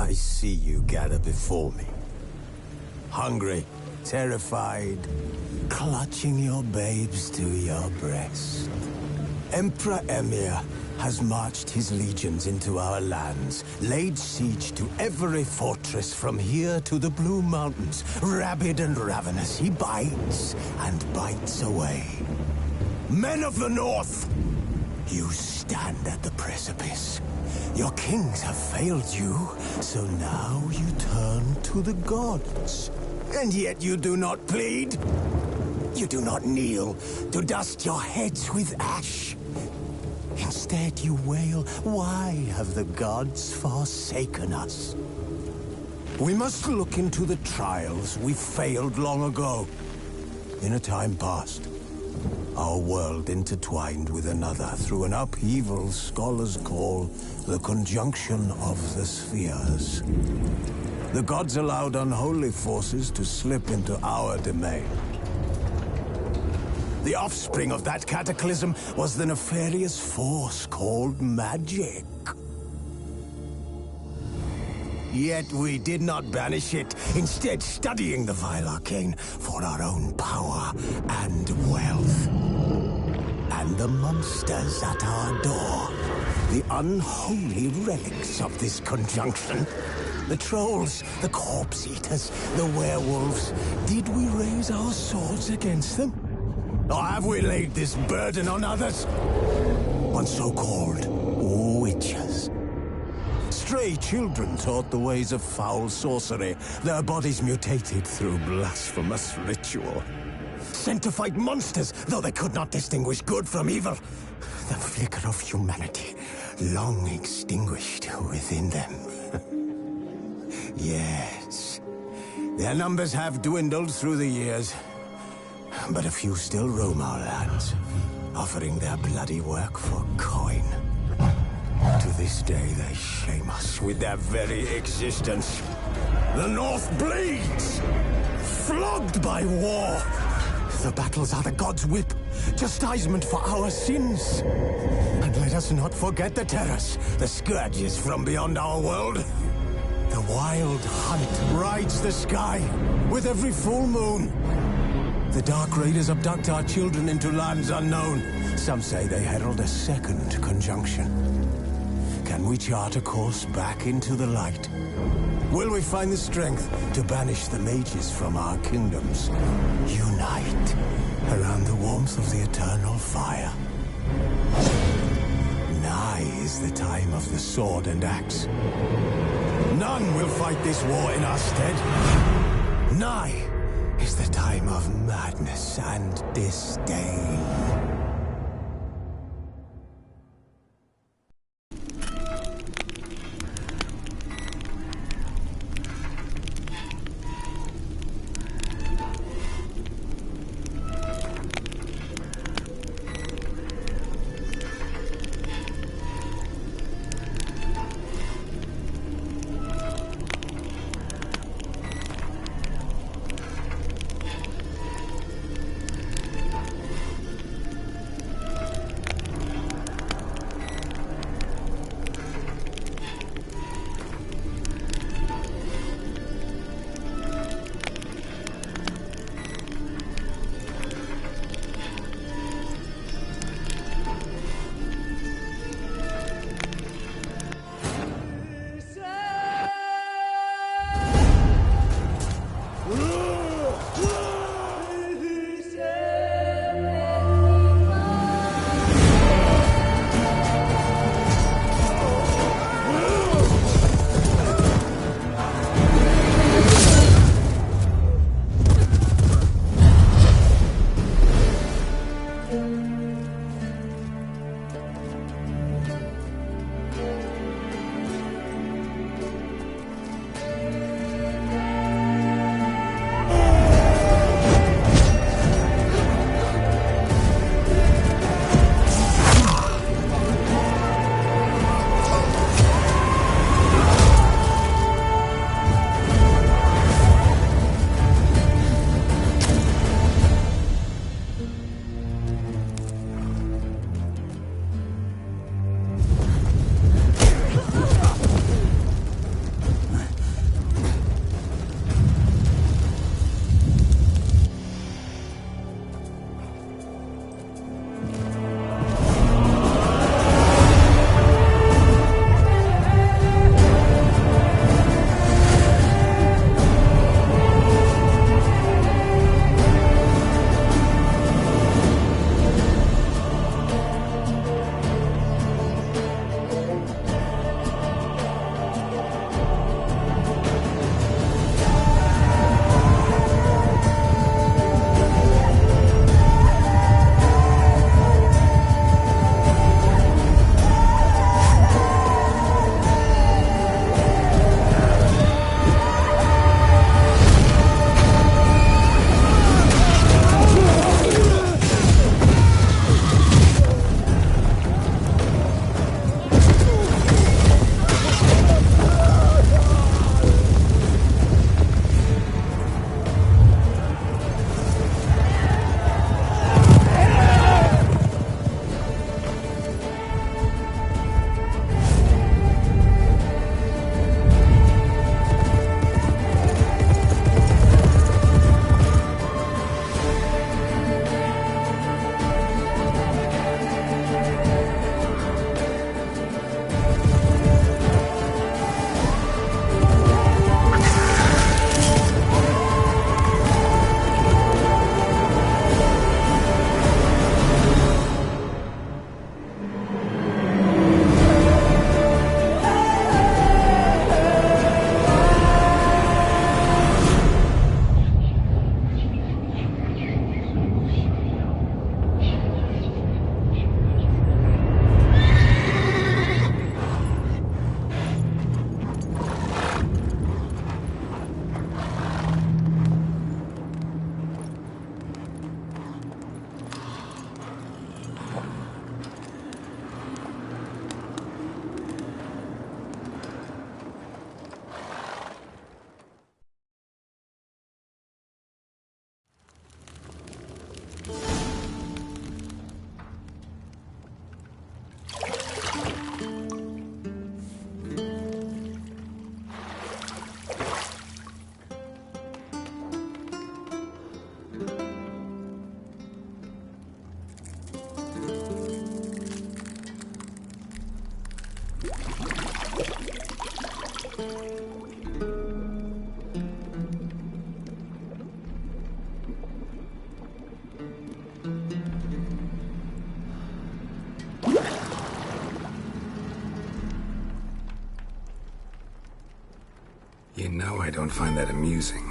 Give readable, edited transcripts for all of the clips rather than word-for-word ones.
I see you gather before me. Hungry, terrified, clutching your babes to your breast. Emperor Emir has marched his legions into our lands, laid siege to every fortress from here to the Blue Mountains. Rabid and ravenous, he bites and bites away. Men of the North, you stand at the precipice. Your kings have failed you, so now you turn to the gods. And yet you do not plead. You do not kneel to dust your heads with ash. Instead you wail, why have the gods forsaken us? We must look into the trials we failed long ago. In a time past, our world intertwined with another through an upheaval scholars call the conjunction of the spheres. The gods allowed unholy forces to slip into our domain. The offspring of that cataclysm was the nefarious force called magic. Yet we did not banish it, instead studying the vile arcane for our own power and wealth. And the monsters at our door, the unholy relics of this conjunction. The trolls, the corpse-eaters, the werewolves. Did we raise our swords against them? Or have we laid this burden on others? On so-called witches. Stray children taught the ways of foul sorcery, their bodies mutated through blasphemous ritual. Sent to fight monsters, though they could not distinguish good from evil. The flicker of humanity, long extinguished within them. Yes, their numbers have dwindled through the years. But a few still roam our lands, offering their bloody work for coin. To this day, they shame us with their very existence. The North bleeds, flogged by war. The battles are the gods' whip, chastisement for our sins. And let us not forget the terrors, the scourges from beyond our world. The wild hunt rides the sky with every full moon. The Dark Raiders abduct our children into lands unknown. Some say they herald a second conjunction. Can we chart a course back into the light? Will we find the strength to banish the mages from our kingdoms? Unite around the warmth of the eternal fire. Nigh is the time of the sword and axe. None will fight this war in our stead. Nigh is the time of madness and disdain. know I don't find that amusing.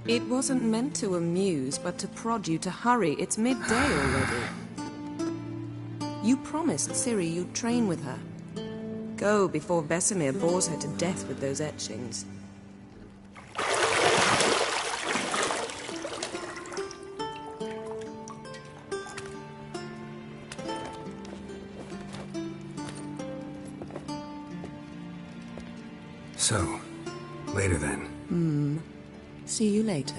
It wasn't meant to amuse, but to prod you to hurry. It's midday already. You promised Ciri you'd train with her. Go before Vesemir bores her to death with those etchings. So, later then. See you later.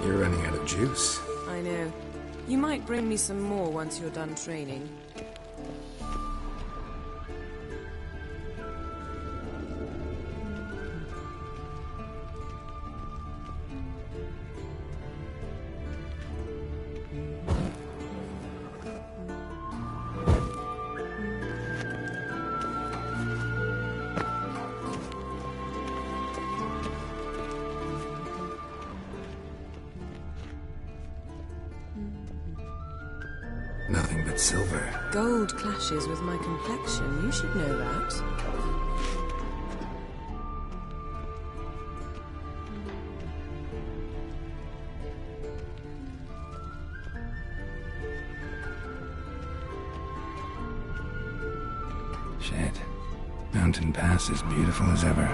You're running out of juice. I know. You might bring me some more once you're done training. Nothing but silver. Gold clashes with my complexion. You should know that. Shit. Mountain Pass is beautiful as ever.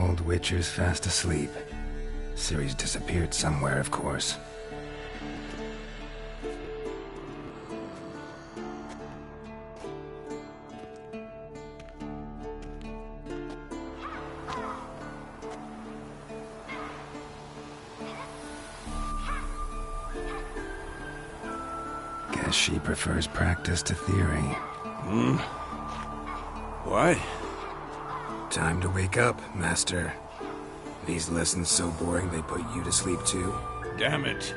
Old Witcher's fast asleep. Ciri's disappeared somewhere, of course. Guess she prefers practice to theory. What? Time to wake up, Master. These lessons so boring they put you to sleep too? Damn it.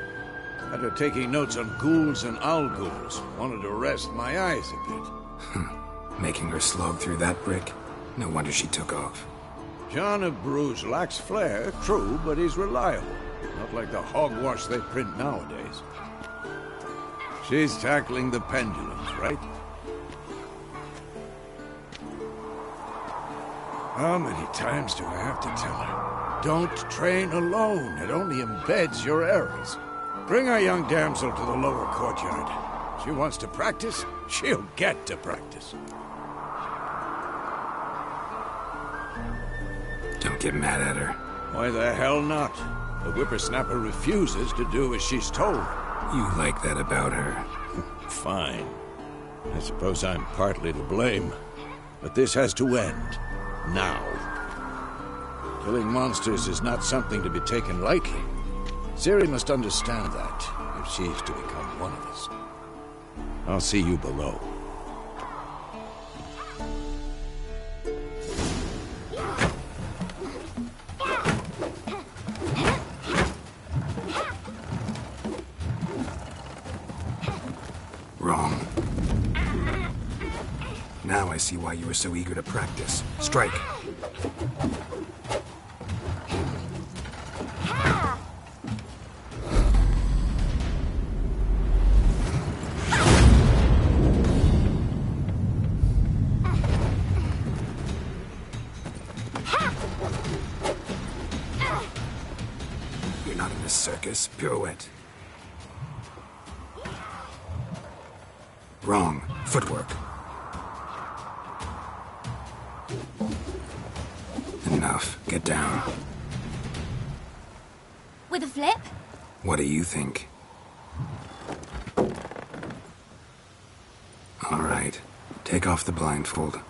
After taking notes on ghouls and owl ghouls, wanted to rest my eyes a bit. Making her slog through that brick? No wonder she took off. John of Bruges lacks flair, true, but he's reliable. Not like the hogwash they print nowadays. She's tackling the pendulums, right? How many times do I have to tell her? Don't train alone. It only embeds your errors. Bring our young damsel to the lower courtyard. She wants to practice, she'll get to practice. Don't get mad at her. Why the hell not? The whippersnapper refuses to do as she's told. You like that about her. Fine. I suppose I'm partly to blame. But this has to end. Now. Killing monsters is not something to be taken lightly. Ciri must understand that, if she is to become one of us. I'll see you below. Wrong. Now I see why you were so eager to practice. Strike. You're not in this circus. Pirouette. Wrong. Footwork. Enough. Get down. With a flip? What do you think? All right. Take off the blindfold.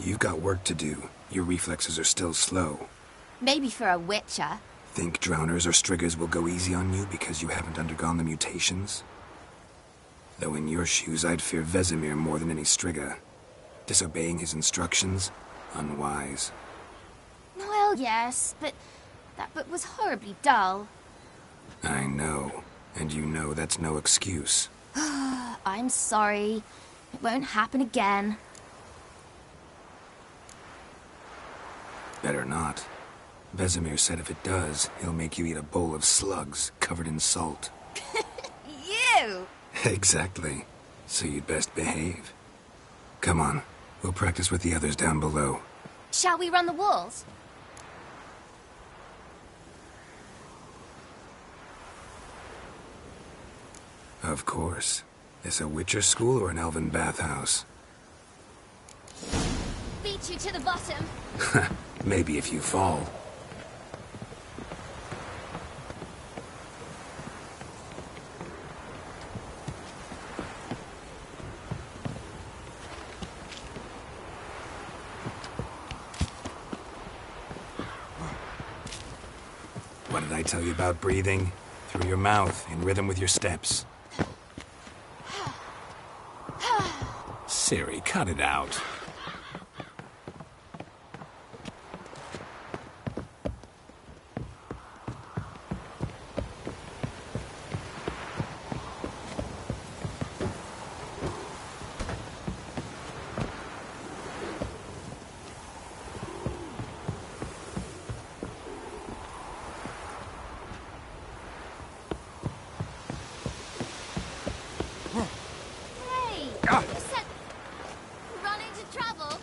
You've got work to do. Your reflexes are still slow. Maybe for a witcher. Think drowners or striggers will go easy on you because you haven't undergone the mutations? Though in your shoes, I'd fear Vesemir more than any strigger. Disobeying his instructions? Unwise. Well, yes, but that book was horribly dull. I know. And you know that's no excuse. I'm sorry. It won't happen again. Better not. Vesemir said if it does, he'll make you eat a bowl of slugs covered in salt. You! Exactly. So you'd best behave. Come on. We'll practice with the others down below. Shall we run the walls? Of course. This a Witcher school or an elven bathhouse? Beat you to the bottom. Maybe if you fall. What did I tell you about breathing? Through your mouth, in rhythm with your steps. Ciri, cut it out. Hey! You said run into trouble.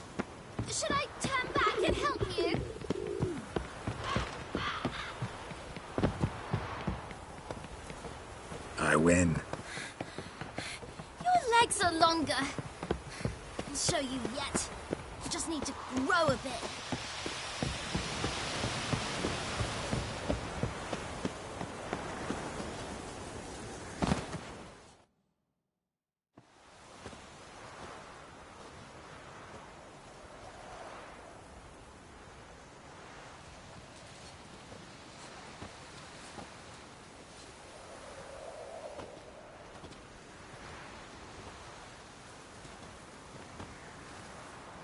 Should I turn back and help you? I win. Your legs are longer. I'll show you yet. You just need to grow a bit.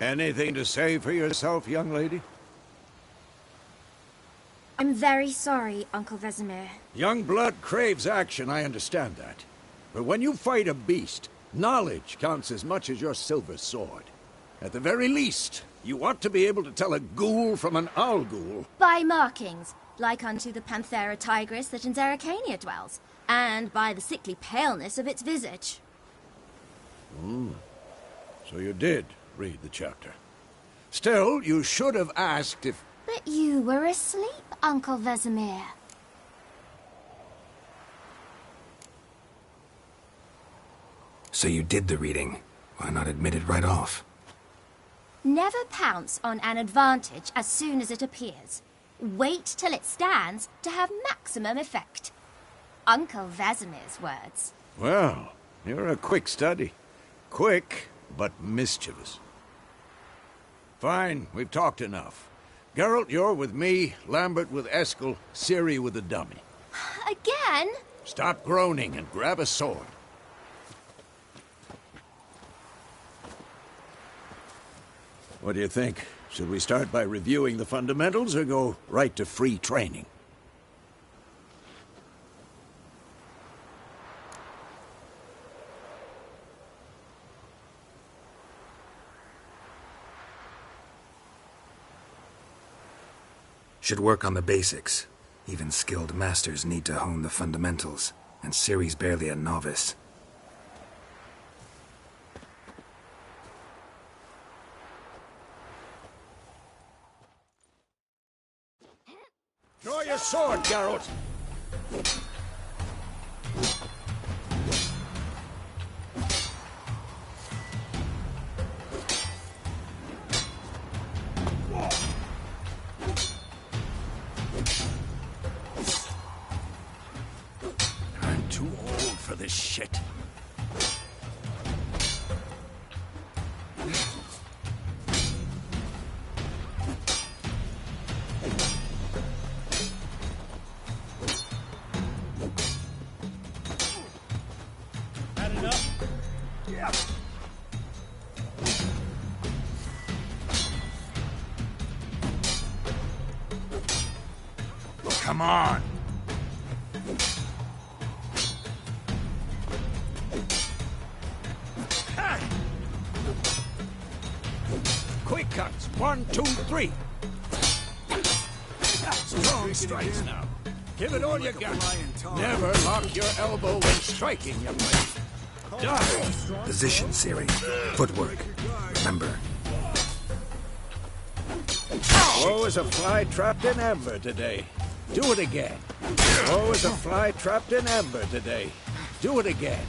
Anything to say for yourself, young lady? I'm very sorry, Uncle Vesemir. Young blood craves action, I understand that. But when you fight a beast, knowledge counts as much as your silver sword. At the very least, you ought to be able to tell a ghoul from an owl ghoul. By markings, like unto the Panthera tigris that in Zerrikania dwells, and by the sickly paleness of its visage. So you did read the chapter. Still, you should have asked if... But you were asleep, Uncle Vesemir. So you did the reading. Why not admit it right off? Never pounce on an advantage as soon as it appears. Wait till it stands to have maximum effect. Uncle Vesemir's words. Well, you're a quick study. Quick, but mischievous. Fine, we've talked enough. Geralt, you're with me, Lambert with Eskel, Ciri with the dummy. Again? Stop groaning and grab a sword. What do you think? Should we start by reviewing the fundamentals or go right to free training? Should work on the basics. Even skilled masters need to hone the fundamentals, and Ciri's barely a novice. Draw your sword, Geralt! I'm too old for this shit. Come on! Quick cuts! 1, 2, 3! Strong strikes now. Give it all you got. Never lock your elbow when striking, young lady. Die! Position, Ciri. Footwork. Remember. Woe is a fly trapped in amber today. Do it again. Woe is a fly trapped in amber today. Do it again.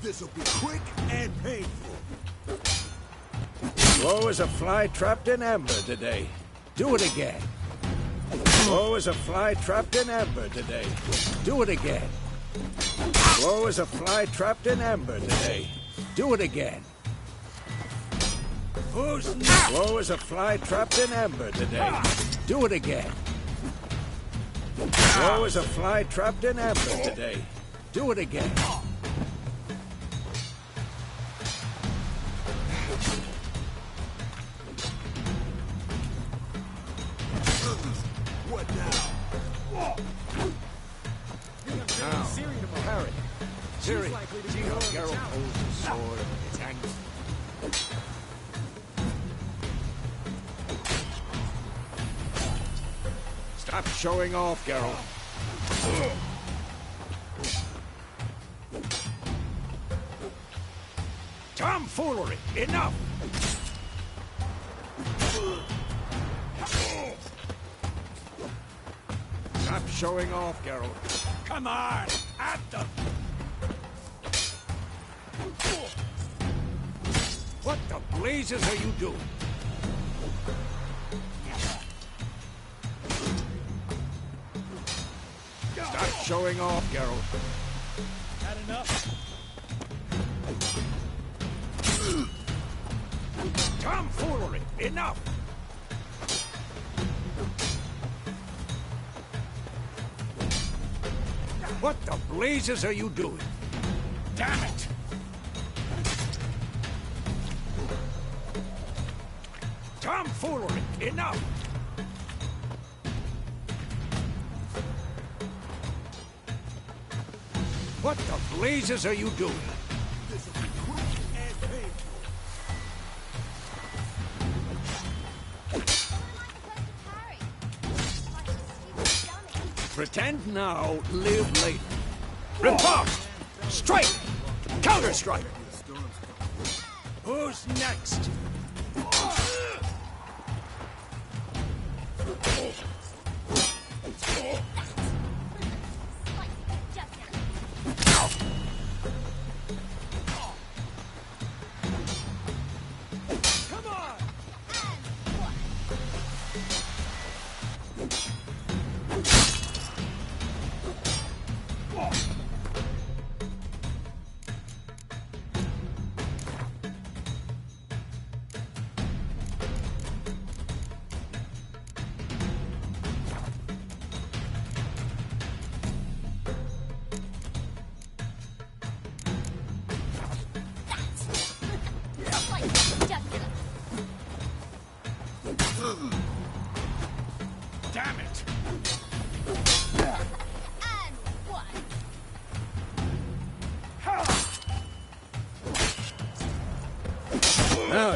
This'll be quick and painful. Woe is a fly trapped in amber today. Do it again. Woe is a fly trapped in amber today. Do it again. Woe is a fly trapped in amber today. Do it again. Who's next? Woe is a fly trapped in amber today. Do it again. Woe is a fly trapped in amber today. Do it again. What now? Now, parry. Ciri, see how Geralt holds his sword in its angle. Stop showing off, Geralt. Tomfoolery! Enough! Stop showing off, Geralt. Come on! At them! What the blazes are you doing? Stop showing off, Geralt. Had enough? Tomfoolery! Enough! What the blazes are you doing? Damn it! Tomfoolery! Enough! What the blazes are you doing? This'll be quick and painful. Pretend now, live later. Riposte! Strike! Counter-strike! Who's next?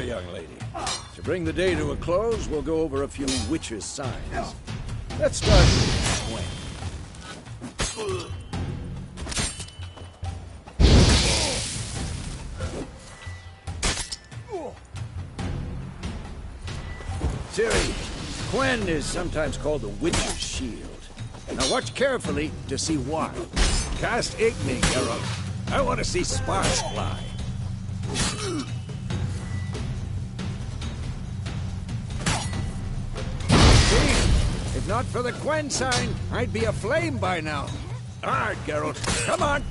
Now, young lady, to bring the day to a close, we'll go over a few witches' signs. Let's start with Gwen. Ciri, Gwen is sometimes called the Witch's Shield. Now watch carefully to see why. Cast Igni, Geralt. I want to see sparks fly. See? If not for the Gwen sign, I'd be aflame by now. All right, Geralt, come on.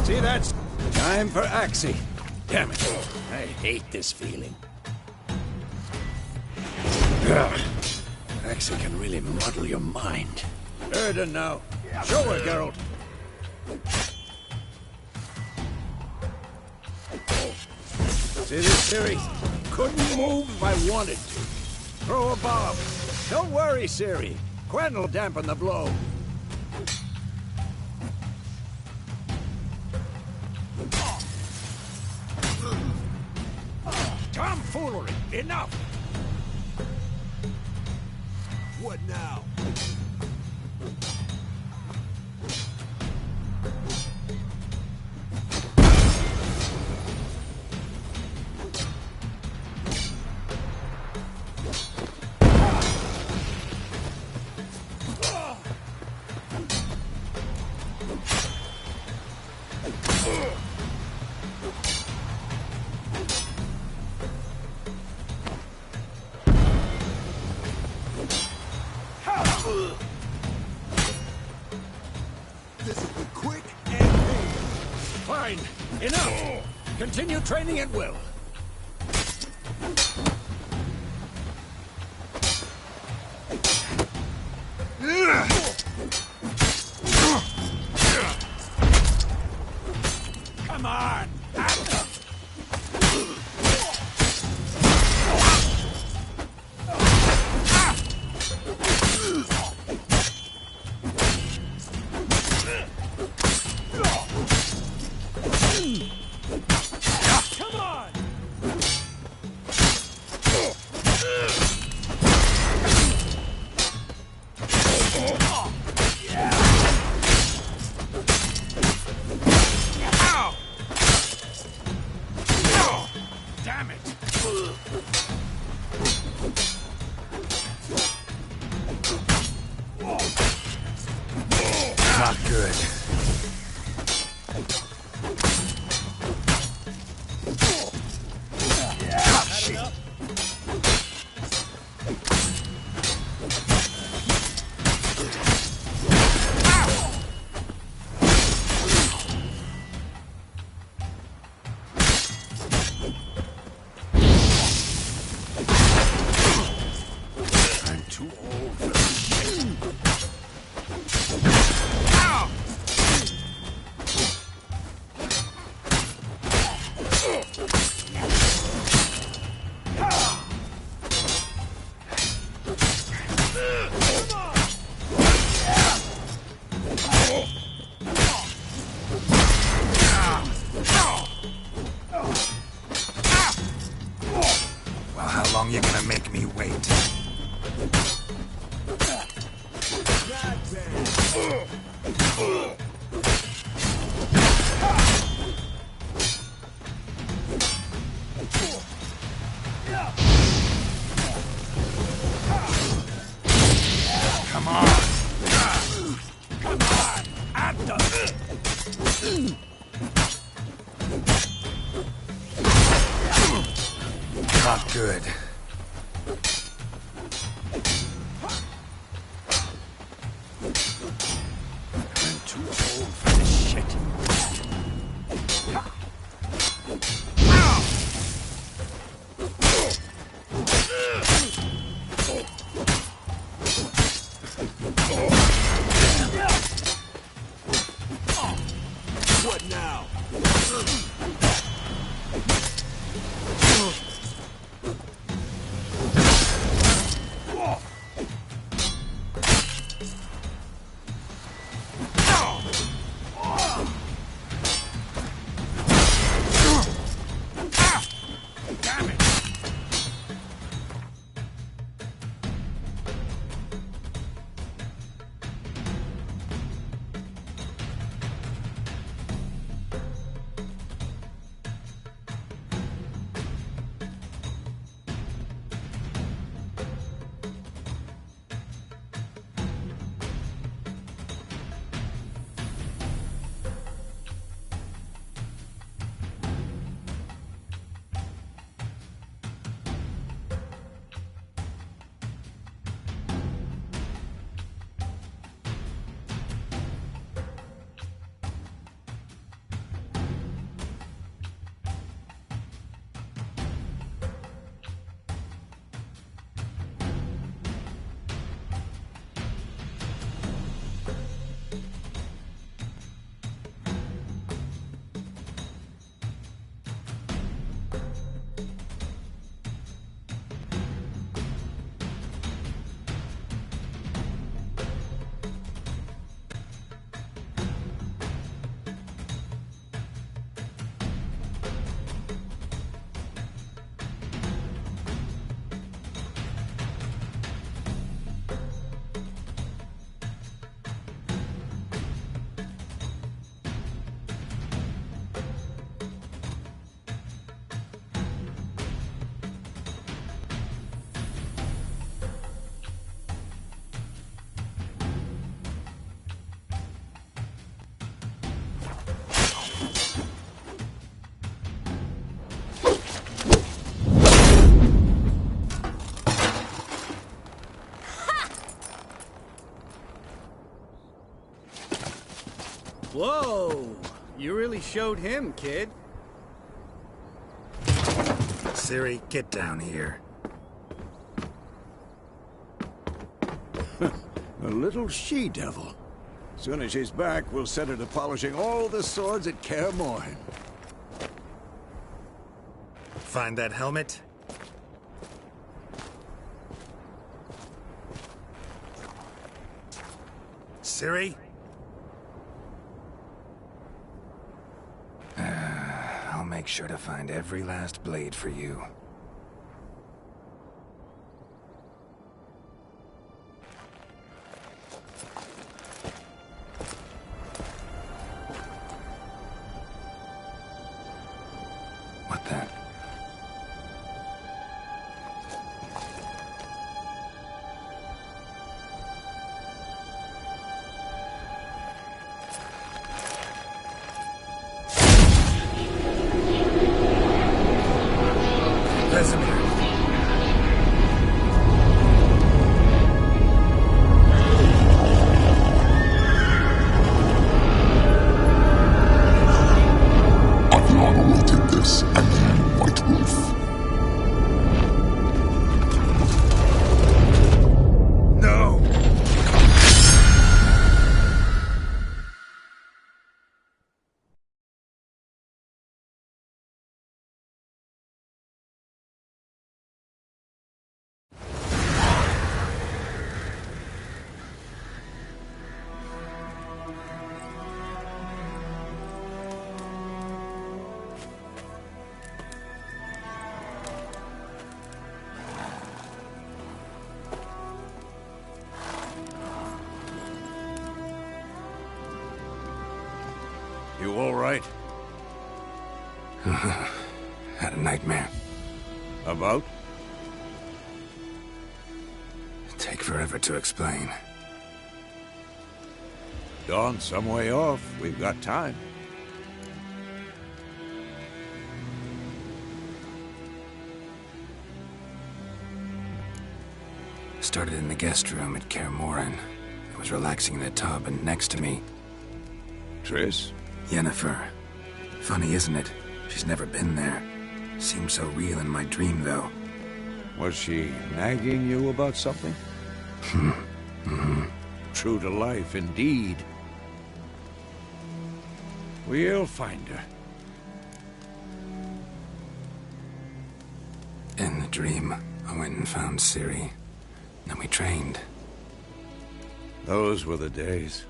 See, that's time for Axie. Damn it. I hate this feeling. Axie can really muddle your mind. Erden now. Show her, Geralt. See this, Ciri? Couldn't move if I wanted to. Throw a bomb. Don't worry, Ciri. Gwen will dampen the blow. Tomfoolery! Enough! What now? This will be quick and painless. Fine. Enough. Continue training at will. Come on. Damn it! Not good. Too old for this shit. Well, how long you gonna make me wait? Come on! Come on! At the... Not good. I'm too old for this shit. What now? Whoa! You really showed him, kid. Ciri, get down here. A little she-devil. Soon as she's back, we'll set her to polishing all the swords at Kaer Morhen. Find that helmet? Ciri? I'll make sure to find every last blade for you. What then? Vesemir. Adriana will take this, and you, White Wolf. No! You all right? Had a nightmare. About? Take forever to explain. Dawn's some way off. We've got time. Started in the guest room at Kaer Morhen. I was relaxing in a tub, and next to me, Triss? Yennefer. Funny, isn't it? She's never been there. Seemed so real in my dream, though. Was she nagging you about something? True to life, indeed. We'll find her. In the dream, I went and found Ciri. Then we trained. Those were the days.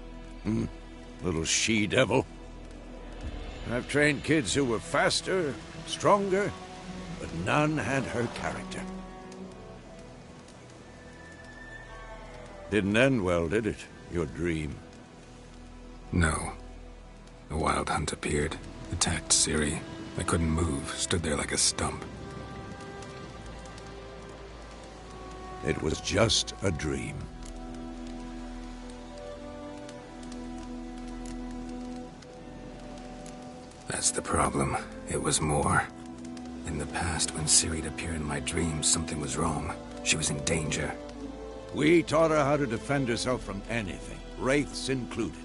Little she-devil. I've trained kids who were faster, stronger, but none had her character. Didn't end well, did it? Your dream? No. A wild hunt appeared, attacked Ciri. I couldn't move, stood there like a stump. It was just a dream. That's the problem. It was more. In the past, when Ciri'd appear in my dreams, something was wrong. She was in danger. We taught her how to defend herself from anything, wraiths included.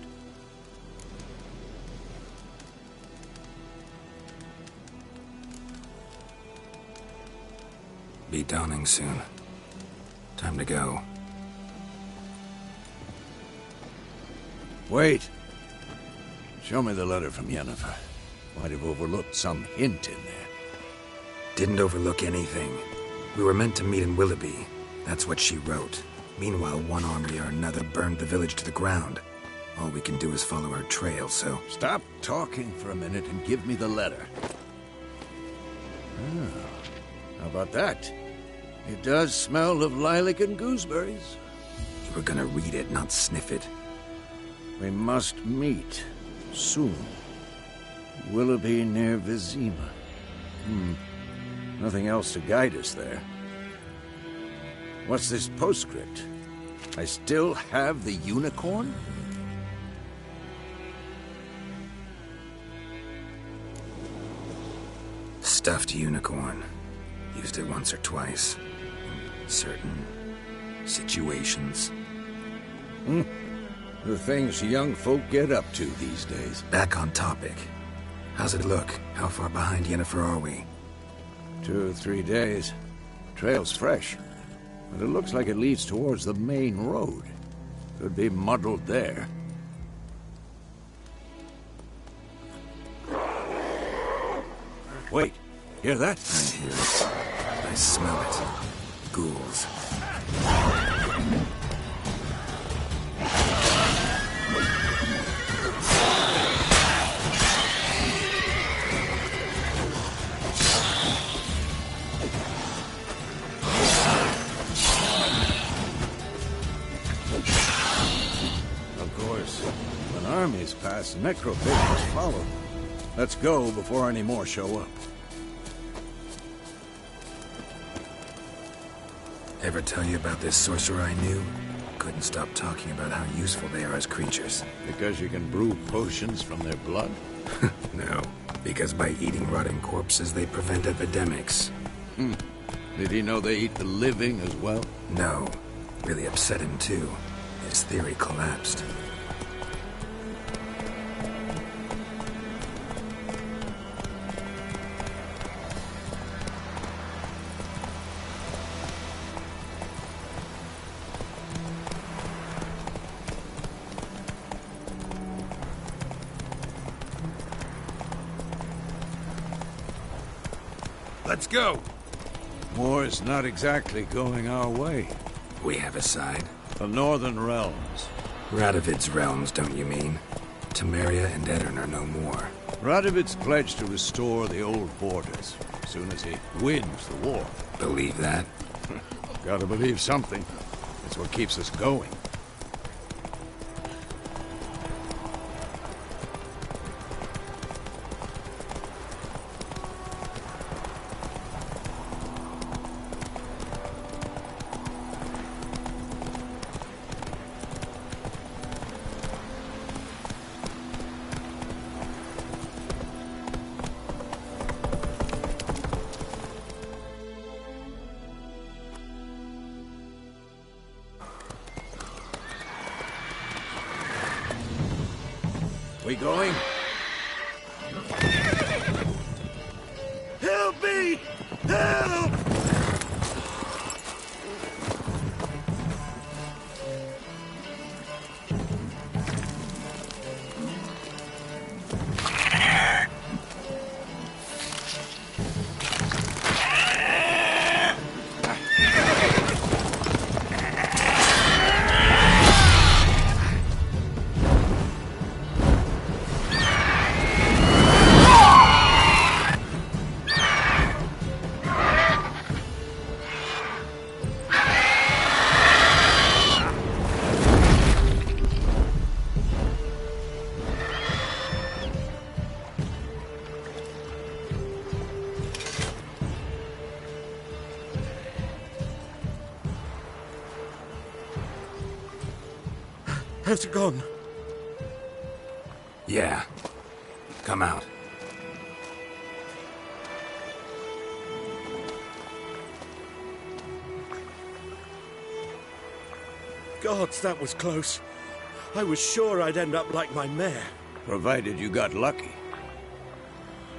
Be dawning soon. Time to go. Wait. Show me the letter from Yennefer. Might have overlooked some hint in there. Didn't overlook anything. We were meant to meet in Willoughby. That's what she wrote. Meanwhile, one army or another burned the village to the ground. All we can do is follow her trail, so... Stop talking for a minute and give me the letter. How about that? It does smell of lilac and gooseberries. You were gonna read it, not sniff it. We must meet. Soon. Willoughby near Vizima. Nothing else to guide us there. What's this postscript? I still have the unicorn? Stuffed unicorn. Used it once or twice. In certain situations. The things young folk get up to these days. Back on topic. How's it look? How far behind Yennefer are we? 2 or 3 days. Trail's fresh, but it looks like it leads towards the main road. Could be muddled there. Wait, hear that? I hear it. I smell it. Ghouls. Of course, when armies pass, necrophages follow. Let's go before any more show up. Ever tell you about this sorcerer I knew? Couldn't stop talking about how useful they are as creatures. Because you can brew potions from their blood? No, because by eating rotting corpses, they prevent epidemics. Did he know they eat the living as well? No, really upset him too. His theory collapsed. Let's go! War's not exactly going our way. We have a side. The Northern Realms. Radovid's realms, don't you mean? Temeria and Edirn are no more. Radovid's pledged to restore the old borders as soon as he wins the war. Believe that? Gotta believe something. It's what keeps us going. We going? Help me! Help! Has it gone? Yeah. Come out. Gods, that was close. I was sure I'd end up like my mare. Provided you got lucky.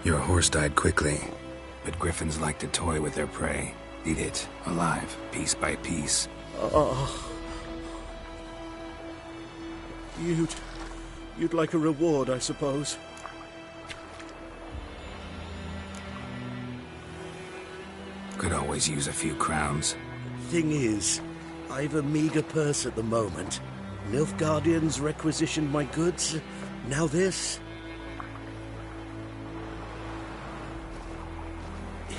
Your horse died quickly, but griffins like to toy with their prey. Eat it, alive, piece by piece. Oh. You'd like a reward, I suppose. Could always use a few crowns. Thing is, I've a meager purse at the moment. Nilfgaardians requisitioned my goods. Now this.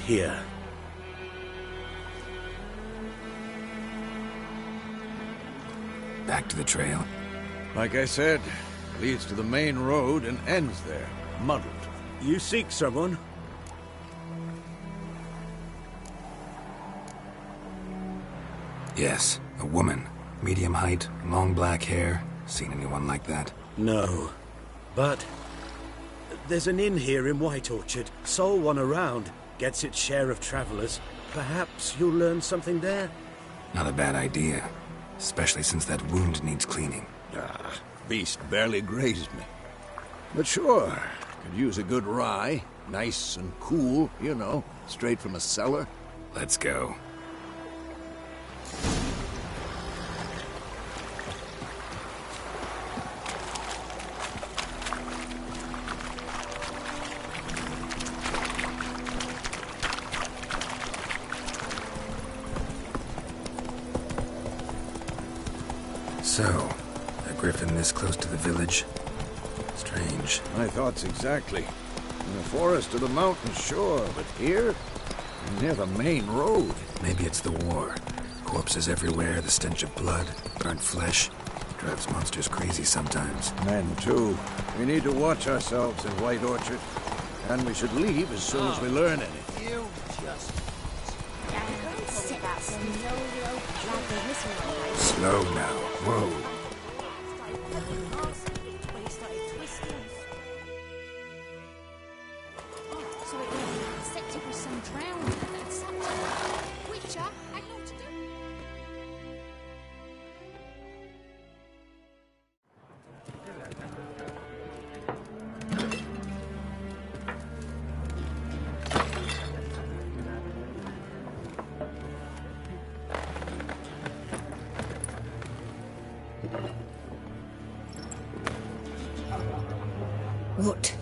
Here. Back to the trail. Like I said, leads to the main road and ends there, muddled. You seek someone? Yes, a woman. Medium height, long black hair. Seen anyone like that? No. But there's an inn here in White Orchard. Sole one around. Gets its share of travelers. Perhaps you'll learn something there? Not a bad idea. Especially since that wound needs cleaning. Beast barely grazed me. But sure, could use a good rye. Nice and cool, you know, straight from a cellar. Let's go. So, a griffin this close to the village? Strange. My thoughts exactly. In the forest or the mountains, sure, but here? Near the main road. Maybe it's the war. Corpses everywhere, the stench of blood, burnt flesh. Drives monsters crazy sometimes. Men, too. We need to watch ourselves in White Orchard. And we should leave as soon as we learn anything. You just... Slow now. Whoa. So it was set to be some drowning and something. Which I had not to do. What?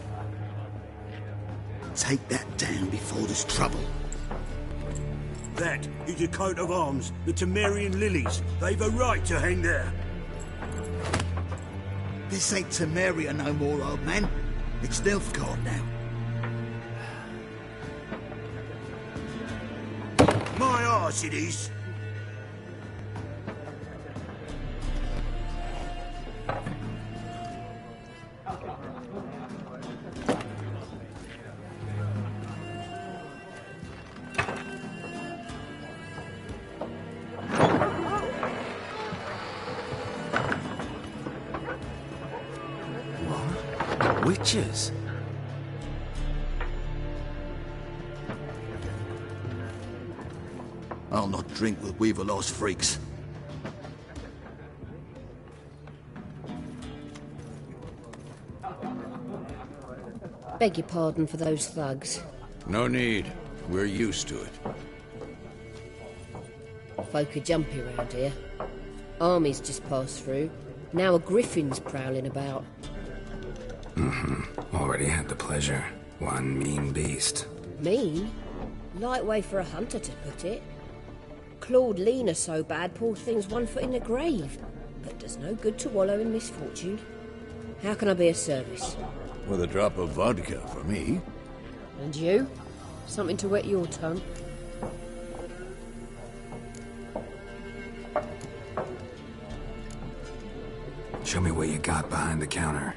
Take that down before there's trouble. That is a coat of arms, the Temerian lilies. They've a right to hang there. This ain't Temeria no more, old man. It's Nilfgaard now. My arse it is. Witches? I'll not drink with Weaverlaw's freaks. Beg your pardon for those thugs. No need. We're used to it. Folk are jumpy around here. Armies just passed through. Now a griffin's prowling about. Already had the pleasure. One mean beast. Mean? Light way for a hunter to put it. Clawed Lena so bad, poor thing's 1 foot in the grave. But does no good to wallow in misfortune. How can I be of service? With a drop of vodka for me. And you? Something to wet your tongue? Show me what you got behind the counter.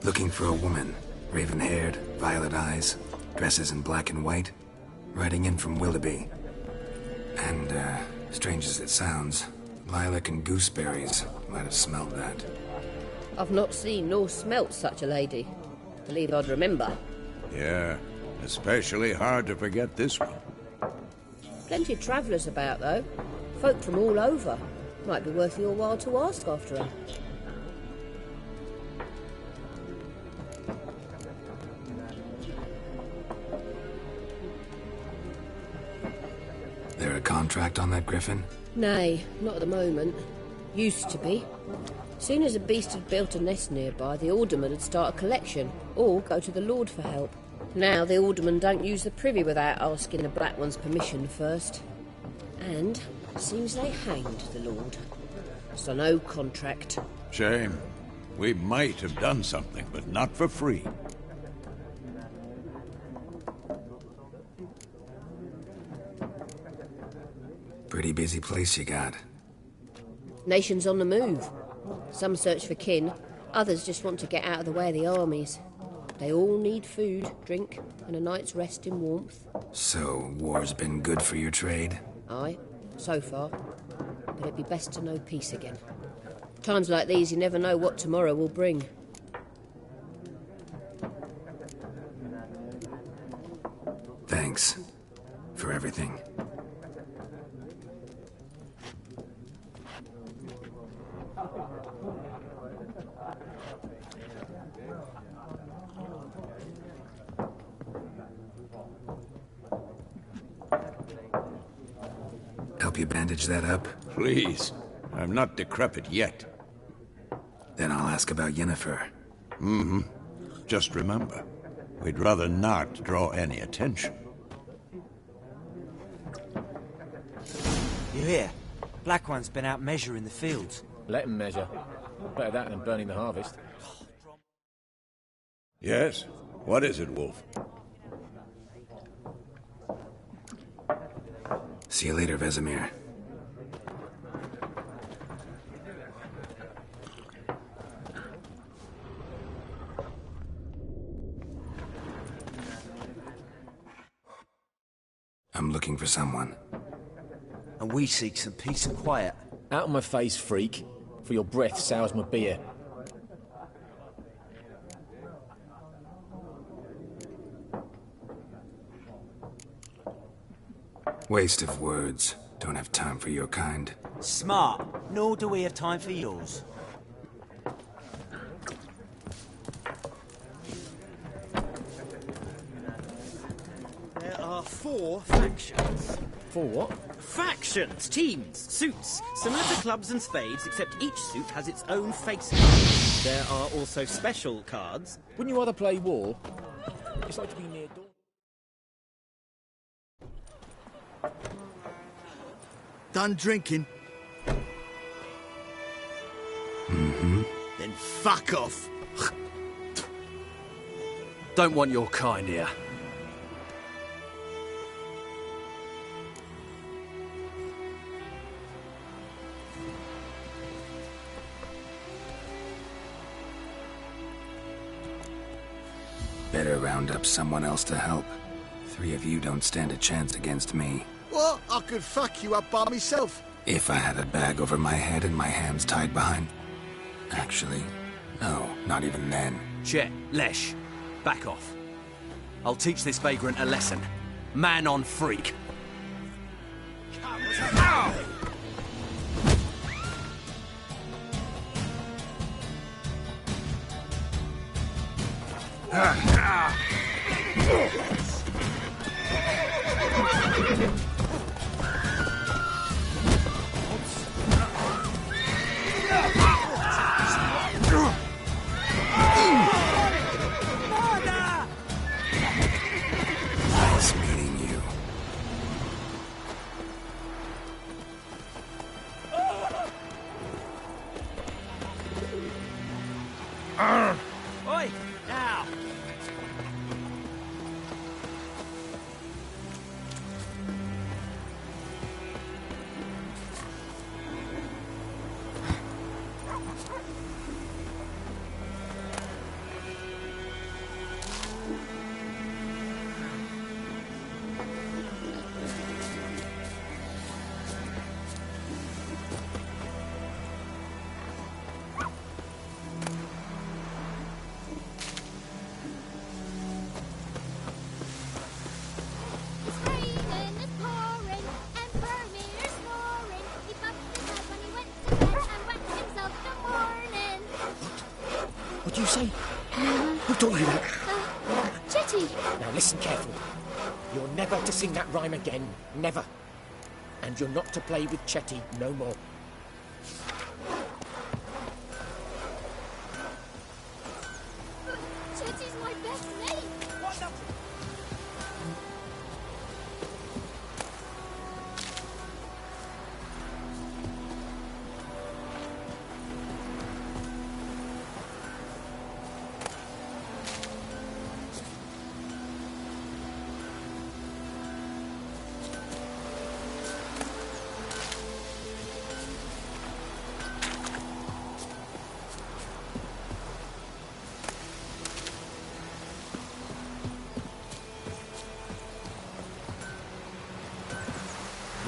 Looking for a woman. Raven-haired, violet eyes, dresses in black and white. Riding in from Willoughby. And, strange as it sounds, lilac and gooseberries. Might have smelled that. I've not seen nor smelt such a lady. Believe I'd remember. Yeah, especially hard to forget this one. Plenty of travellers about, though. Folk from all over. Might be worth your while to ask after her. They're a contract on that griffin? Nay, not at the moment. Used to be. Soon as a beast had built a nest nearby, the alderman would start a collection, or go to the Lord for help. Now the alderman don't use the privy without asking the Black One's permission first. And seems they hanged the Lord. So no contract. Shame. We might have done something, but not for free. Pretty busy place you got. Nations on the move. Some search for kin, others just want to get out of the way of the armies. They all need food, drink, and a night's rest in warmth. So, war's been good for your trade? Aye, so far. But it'd be best to know peace again. Times like these, you never know what tomorrow will bring. Thanks for everything. Help you bandage that up? Please. I'm not decrepit yet. Then I'll ask about Yennefer. Mm-hmm. Just remember, we'd rather not draw any attention. You hear? Black One's been out measuring the fields. Let him measure. Better that than burning the harvest. Yes? What is it, Wolf? See you later, Vesemir. I'm looking for someone. And we seek some peace and quiet. Out of my face, freak. For your breath sours my beer. Waste of words. Don't have time for your kind. Smart. Nor do we have time for yours. There are 4 factions. 4 what? Factions, teams, suits, similar to clubs and spades, except each suit has its own face card. There are also special cards. Wouldn't you rather play war? It's like to be near dawn. Done drinking? Mm-hmm. Then fuck off. Don't want your kind here. Better round up someone else to help. 3 of you don't stand a chance against me. What? I could fuck you up by myself. If I had a bag over my head and my hands tied behind... Actually, no, not even then. Chet, Lesh, back off. I'll teach this vagrant a lesson. Man on freak. Nice meeting you. Oi! Now! It's raining, it's pouring, and Vermeer's snoring. He bucked his head when he went to bed and whacked himself in the morning. What do you say? Who taught you that? Chetty! Now listen carefully. You're never to sing that rhyme again. Never. and you're not to play with Chetty no more. Chetty's my best mate! What the...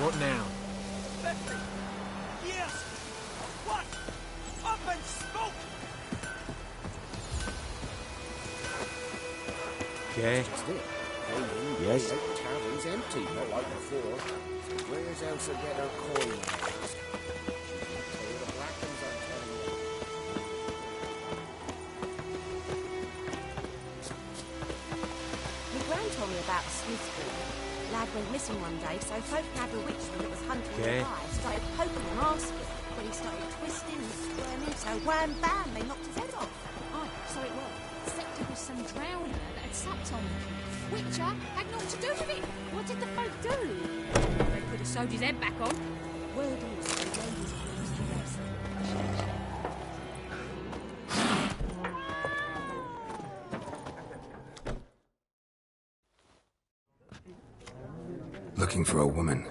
What now? Lefty! Yes! What? Up and smoke! Yeah? Just it. Yes? The tavern's empty, not like before. So where's Elsa get her coin? The black ones are telling you. My gran told me about Smithsburg. Lad went missing one day, so folk had a witchman that was hunting Okay. the guy, started poking and asking, but he started twisting and squirming, so wham bam, they knocked his head off. Oh, so it was. Except it was some drowner that had sucked on him. Witcher had naught to do with it. What did the folk do? They could have sewed his head back on. Word is, the ladies lose the rest. Looking for a woman.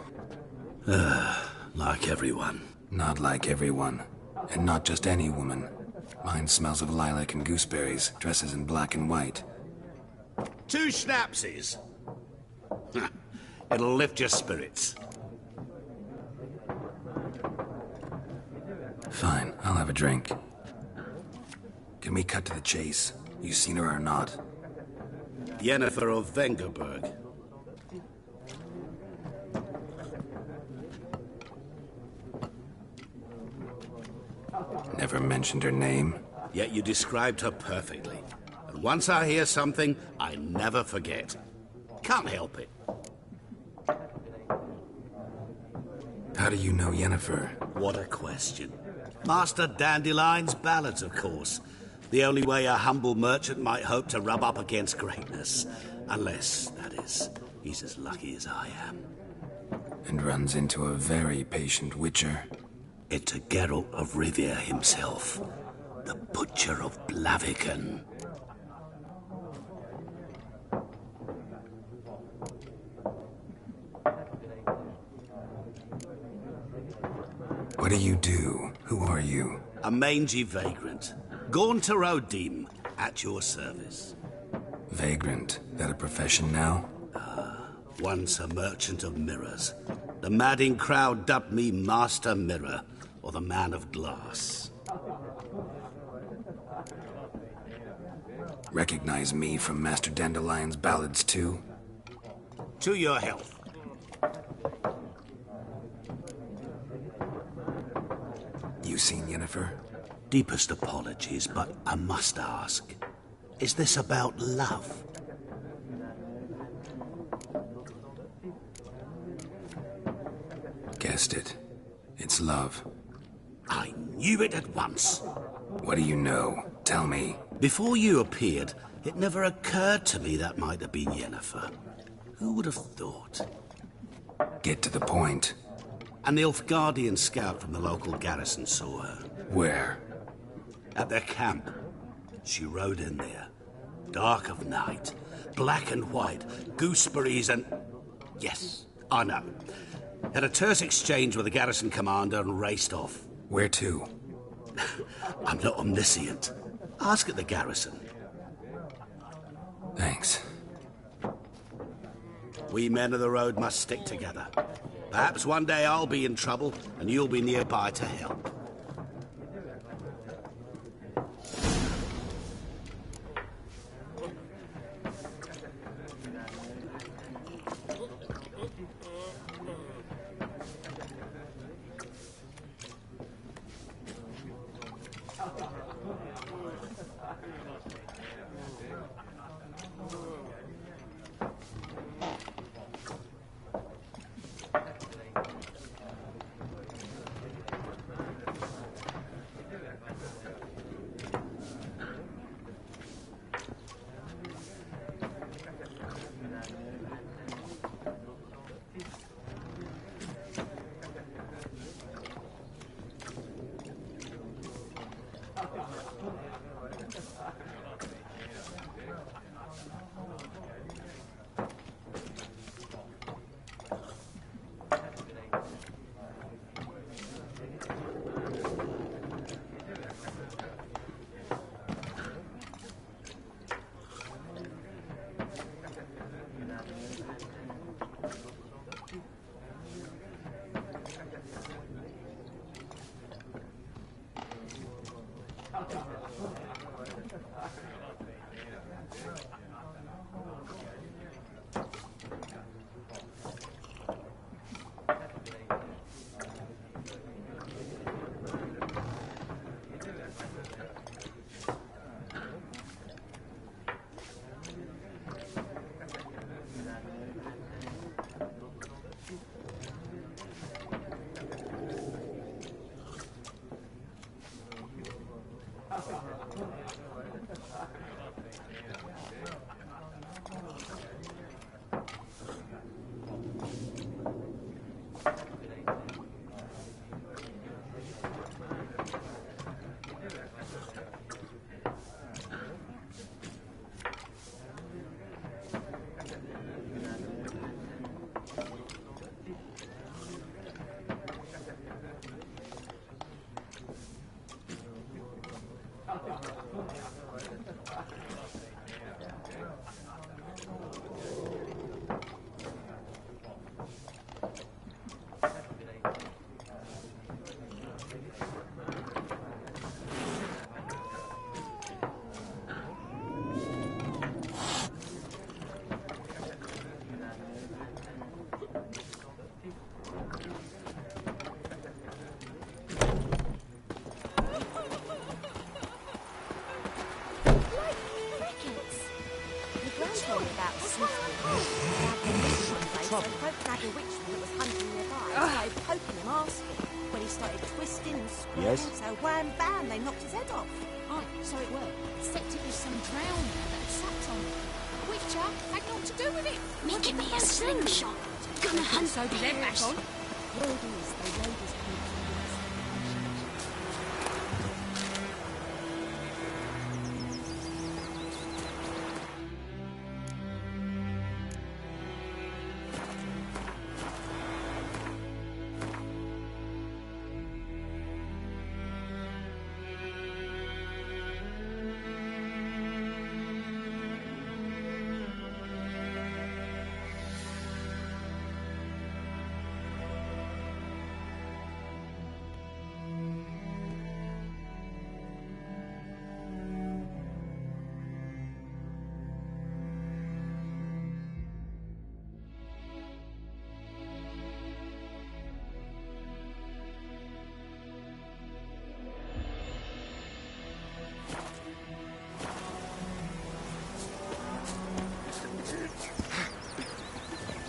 Like everyone. Not like everyone. And not just any woman. Mine smells of lilac and gooseberries, dresses in black and white. 2 schnapsies. It'll lift your spirits. Fine, I'll have a drink. Can we cut to the chase? You seen her or not? Yennefer of Vengerberg. Never mentioned her name. Yet you described her perfectly. And once I hear something, I never forget. Can't help it. How do you know Yennefer? What a question. Master Dandelion's ballads, of course. The only way a humble merchant might hope to rub up against greatness. Unless, that is, he's as lucky as I am. And runs into a very patient witcher. It's a Geralt of Rivia himself. The Butcher of Blaviken. What do you do? Who are you? A mangy vagrant. Gaunter Odim, at your service. Vagrant. That a profession now? Once a merchant of mirrors. The madding crowd dubbed me Master Mirror, or the Man of Glass. Recognize me from Master Dandelion's ballads too? To your health. You seen Yennefer? Deepest apologies, but I must ask. Is this about love? Guessed it. It's love. I knew it at once. What do you know? Tell me. Before you appeared, it never occurred to me that might have been Yennefer. Who would have thought? Get to the point. An Nilfgaardian scout from the local garrison saw her. Where? At their camp. She rode in there. Dark of night. Black and white. Gooseberries and... Yes, I know. Had a terse exchange with the garrison commander and raced off. Where to? I'm not omniscient. Ask at the garrison. Thanks. We men of the road must stick together. Perhaps one day I'll be in trouble and you'll be nearby to help. told me about a swiftly. So folk grabbed a witchman that was hunting nearby and started poking him, asking. When he started twisting and squirming, Yes? so wham bam, they knocked his head off. Oh, so it were. Except it was some drowner that had sapped on him. Witcher had naught to do with it. Making me a slingshot. Gonna hunt so his head back on. Ladies, they laid his head on the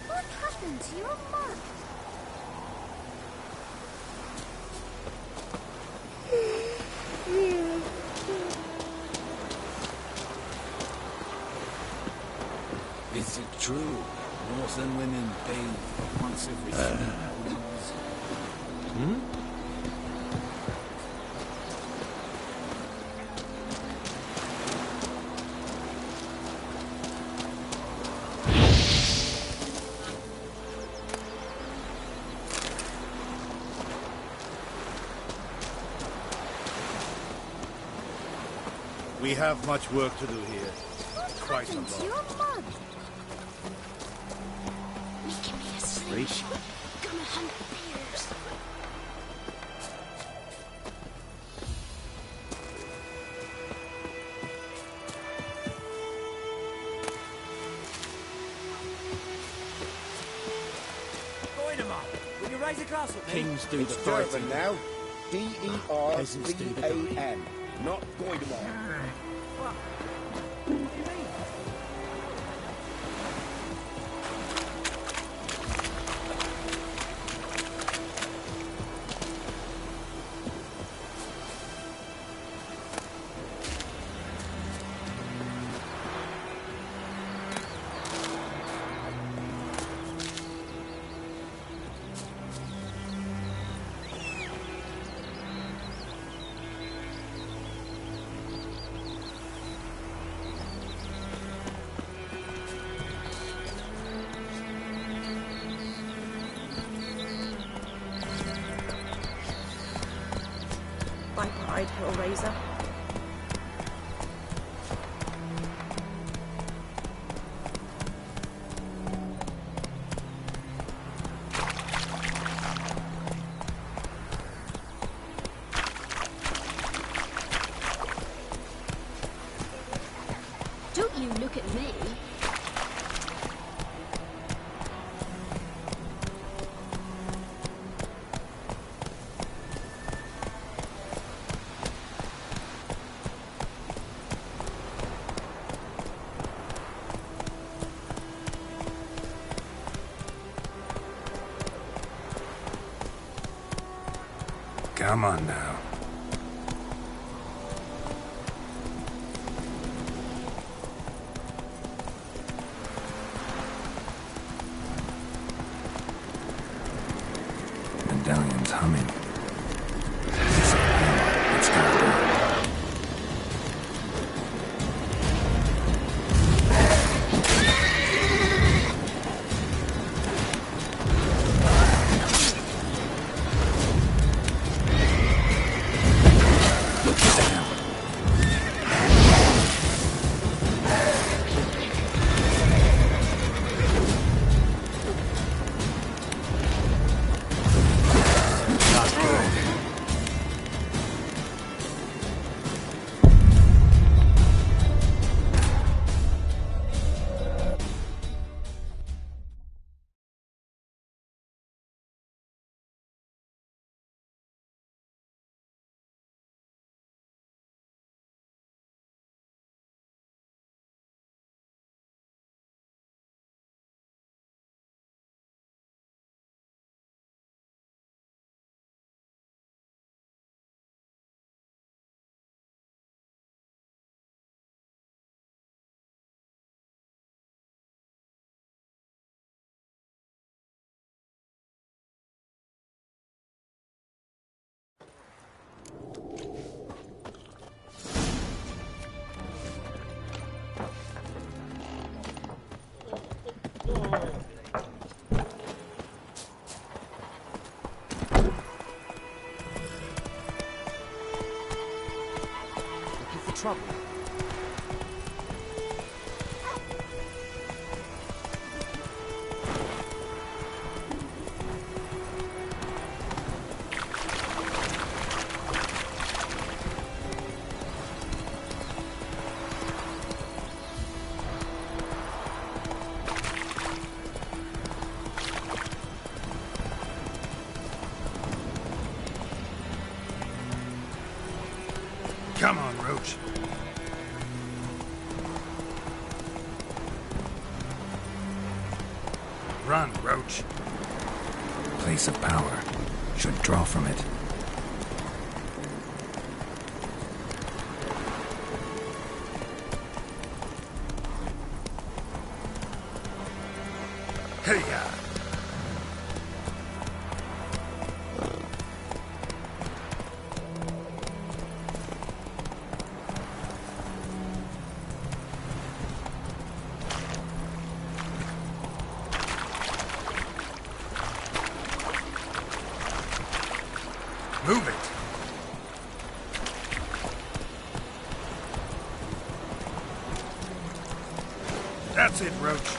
What happened to your mug? Is it true? Northern women bathe once every 3 hours. We have much work to do here. Quite a Happened to lot. your mug? Making me a slingshot. Gonna hunt bears. Dynamite! Will you raise a glass with me? Kings do It's the fighting. German now. Peasants do the D-E-R-V-A-N. Not Goidemar. What? What do you mean? Bye-bye, Hellraiser. Don't you look at me. Come on now. Medallion's humming. It's gotta be. trouble. Come on, Roach. Run, Roach. Place of power. Should draw from it. Hey-ya! Move it! That's it, Roach.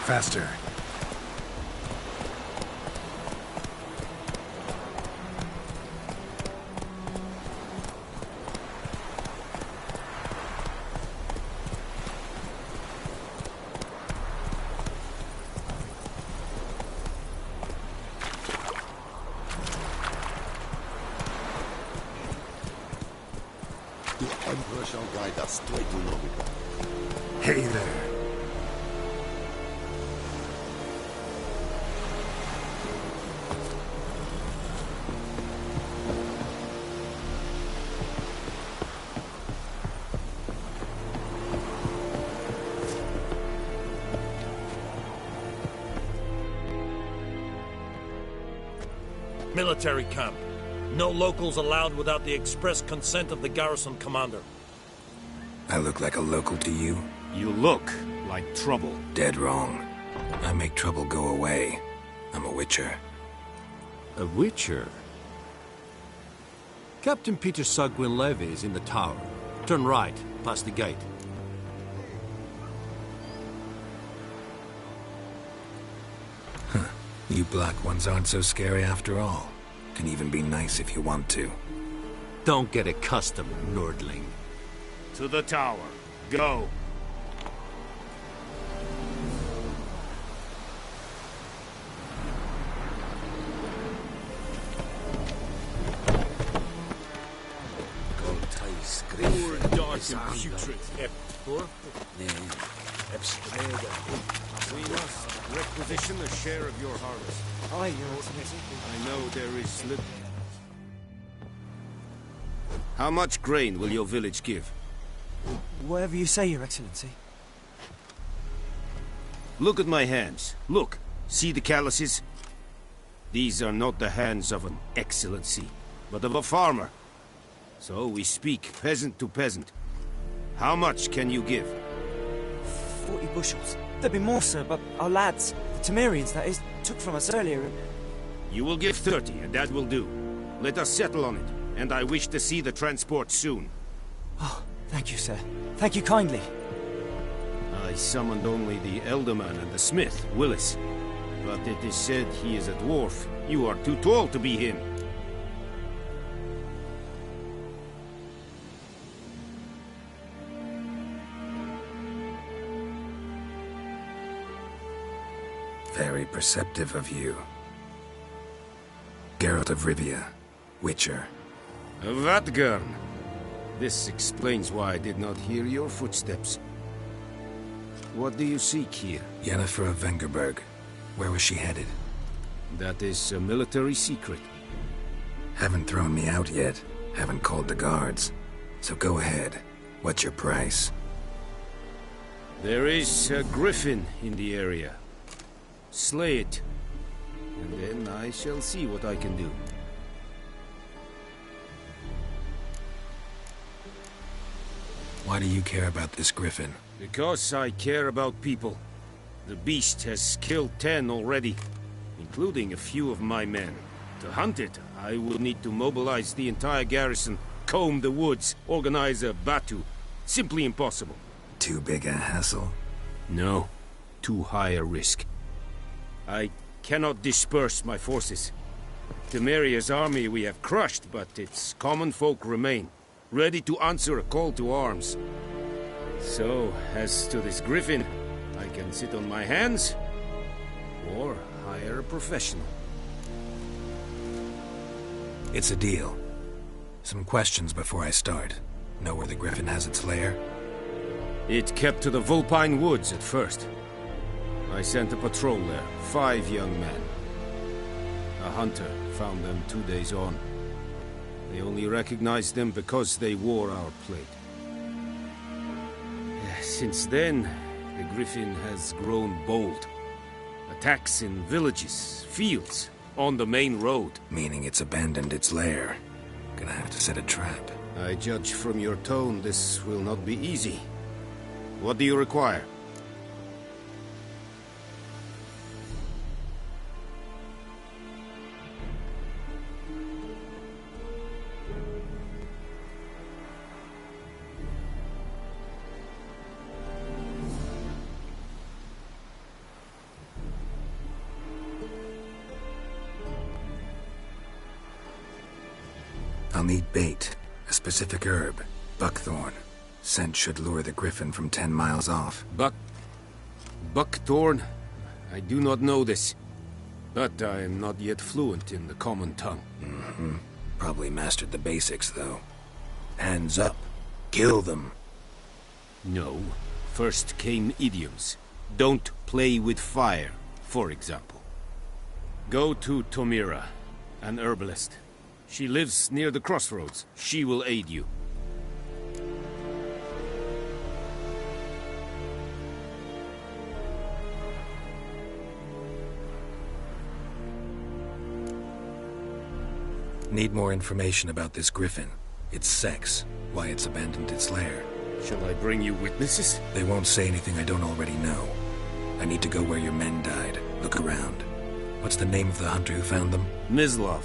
Faster. The Emperor shall guide us straight to Novigrad. Hey there. Military camp. No locals allowed without the express consent of the garrison commander. I look like a local to you? You look like trouble. Dead wrong. I make trouble go away. I'm a witcher. A witcher? Captain Peter Sagwin Levy is in the tower. Turn right, past the gate. You black ones aren't so scary after all. Can even be nice if you want to. Don't get accustomed, Nordling. To the tower. Go. Poor, dark and putrid. We must requisition a share of your harvest. Aye, Your Excellency. I know there is slip. How much grain will your village give? Whatever you say, Your Excellency. Look at my hands. Look. See the calluses? These are not the hands of an excellency, but of a farmer. So we speak peasant to peasant. How much can you give? 40 bushels. There'd be more, sir, but our lads, the Temerians, that is, took from us earlier. You will give 30, and that will do. Let us settle on it, and I wish to see the transport soon. Oh, thank you, sir. Thank you kindly. I summoned only the Elderman and the smith, Willis. But it is said he is a dwarf. You are too tall to be him. Very perceptive of you. Geralt of Rivia, Witcher. Vatgarn. This explains why I did not hear your footsteps. What do you seek here? Yennefer of Vengerberg. Where was she headed? That is a military secret. Haven't thrown me out yet. Haven't called the guards. So go ahead. What's your price? There is a griffin in the area. Slay it. And then I shall see what I can do. Why do you care about this griffin? Because I care about people. The beast has killed 10 already, including a few of my men. To hunt it, I will need to mobilize the entire garrison, comb the woods, organize a batu. Simply impossible. Too big a hassle? No. Too high a risk. I cannot disperse my forces. Temeria's army we have crushed, but its common folk remain, ready to answer a call to arms. So, as to this griffin, I can sit on my hands, or hire a professional. It's a deal. Some questions before I start. Know where the griffin has its lair? It kept to the Vulpine Woods at first. I sent a patrol there, 5 young men. A hunter found them 2 days on. They only recognized them because they wore our plate. Since then, the griffin has grown bold. Attacks in villages, fields, on the main road. Meaning it's abandoned its lair. Gonna have to set a trap. I judge from your tone this will not be easy. What do you require? I'll need bait, a specific herb, buckthorn. Scent should lure the griffin from 10 miles off. Buckthorn? I do not know this. But I am not yet fluent in the common tongue. Mm-hmm. Probably mastered the basics, though. Hands up. Kill them. No. First came idioms. Don't play with fire, for example. Go to Tomira, an herbalist. She lives near the crossroads. She will aid you. Need more information about this griffin. Its sex, why it's abandoned its lair. Shall I bring you witnesses? They won't say anything I don't already know. I need to go where your men died. Look around. What's the name of the hunter who found them? Mislav.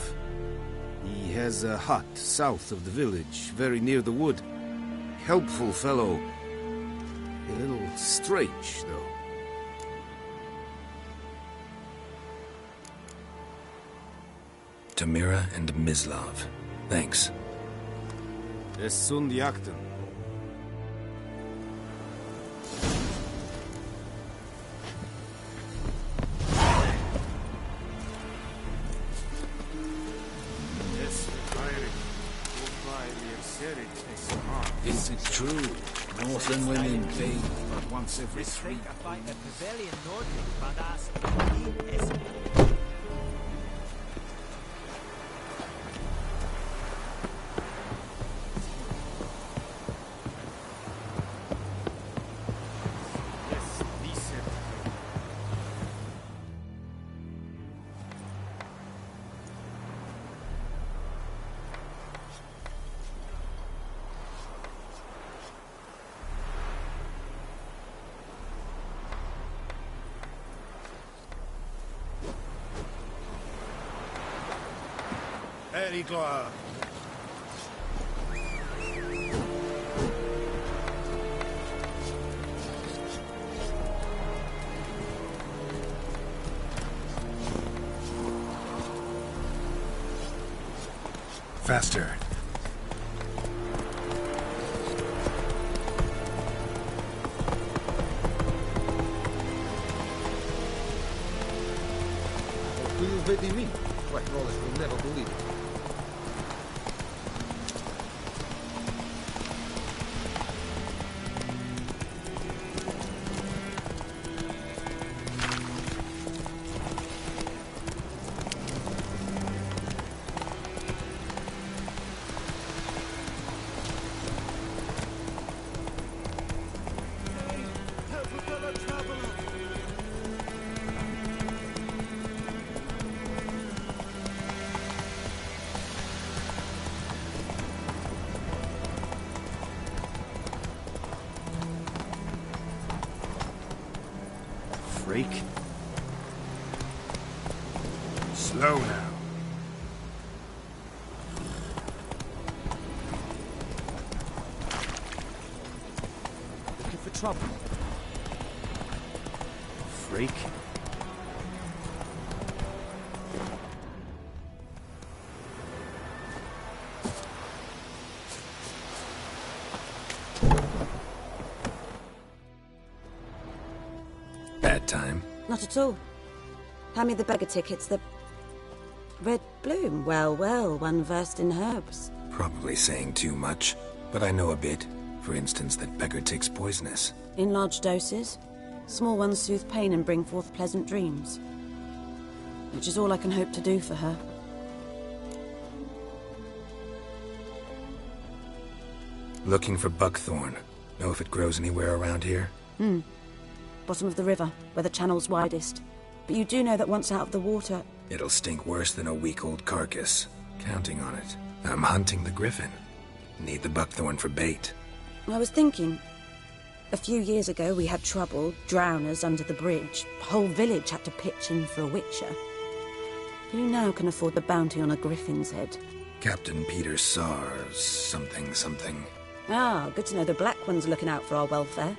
He has a hut south of the village, very near the wood. Helpful fellow. A little strange, though. Tamira and Mislav. Thanks. Es sunt jakten. Is it true? Northern women bathe but once every 3 Eddie Gloire. Faster. Will vedi me? Why, Wallace will never believe it. Freak. Slow now. Looking for trouble. Freak. Bad time. Not at all. Hand me the beggar tickets, the... Red bloom. Well, well, one versed in herbs. Probably saying too much, but I know a bit. For instance, that beggar tick's poisonous. In large doses. Small ones soothe pain and bring forth pleasant dreams. Which is all I can hope to do for her. Looking for buckthorn. Know if it grows anywhere around here? Bottom of the river, where the channel's widest. But you do know that once out of the water... It'll stink worse than a week-old carcass. Counting on it. I'm hunting the griffin. Need the buckthorn for bait. I was thinking... A few years ago we had trouble, drowners under the bridge. The whole village had to pitch in for a witcher. Who now can afford the bounty on a griffin's head? Captain Peter Sars, something. Ah, good to know the Black One's looking out for our welfare.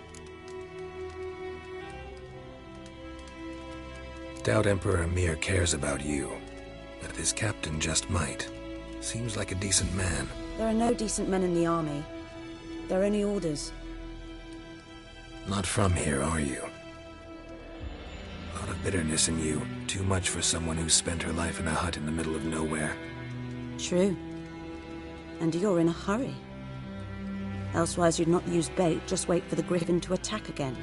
Doubt Emperor Amir cares about you, but this captain just might. Seems like a decent man. There are no decent men in the army. They're only orders. Not from here, are you? A lot of bitterness in you. Too much for someone who spent her life in a hut in the middle of nowhere. True. And you're in a hurry. Elsewise you'd not use bait, just wait for the griffin to attack again.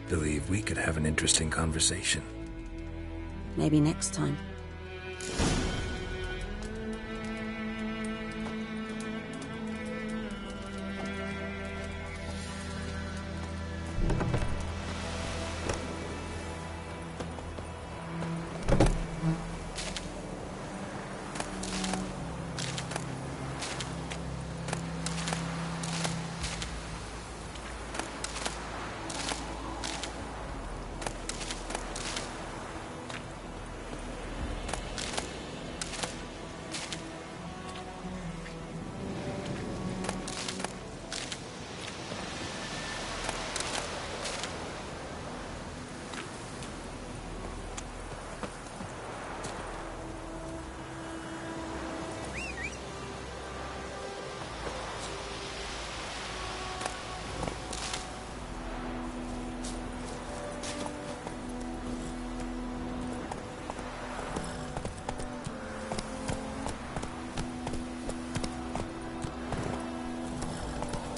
Believe we could have an interesting conversation. Maybe next time.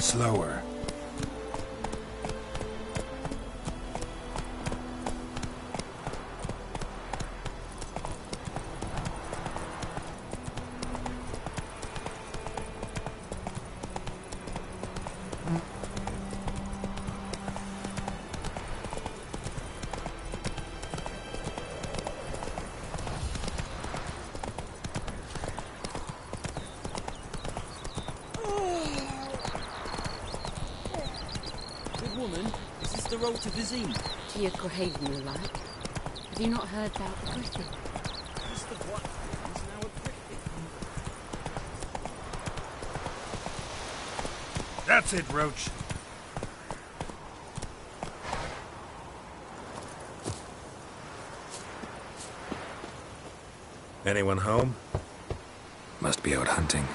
Slower. The road to Vizine. To your Craven, you like. Have you not heard about the griffin? Mr. Blackthorn's now a griffin. That's it, Roach. Anyone home? Must be out hunting.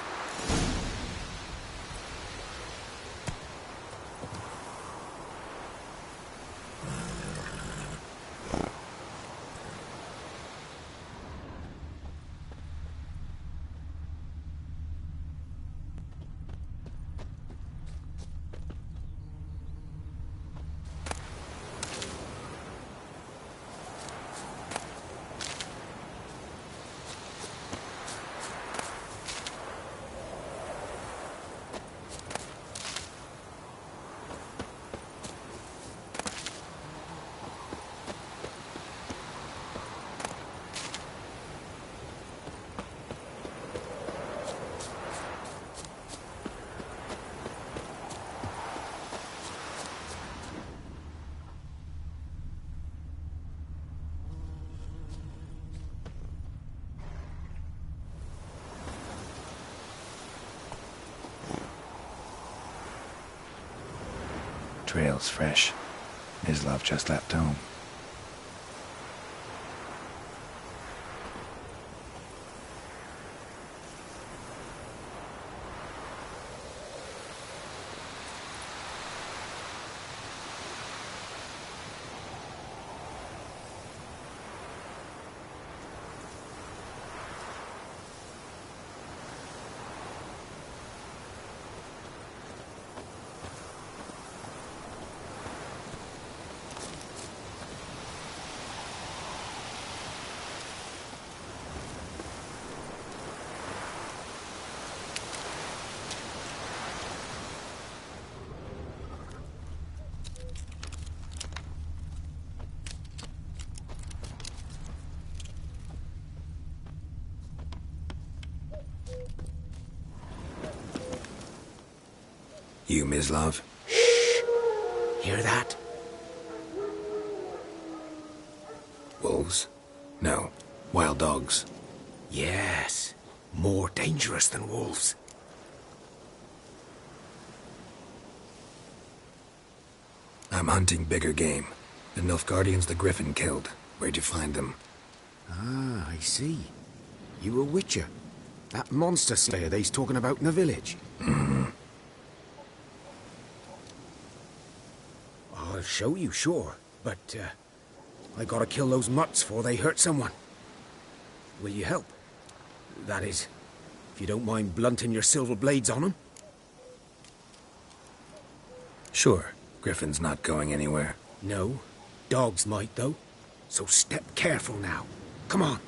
Trail's fresh. Mislav just left home. You, Mislav? Hear that? Wolves? No. Wild dogs. Yes. More dangerous than wolves. I'm hunting bigger game. The Nilfgaardians the Griffin killed. Where'd you find them? Ah, I see. You a witcher. That monster slayer they's talking about in the village. I'll show you, sure. But, I gotta kill those mutts before they hurt someone. Will you help? That is, if you don't mind blunting your silver blades on them. Sure. Griffin's not going anywhere. No. Dogs might, though. So step careful now. Come on.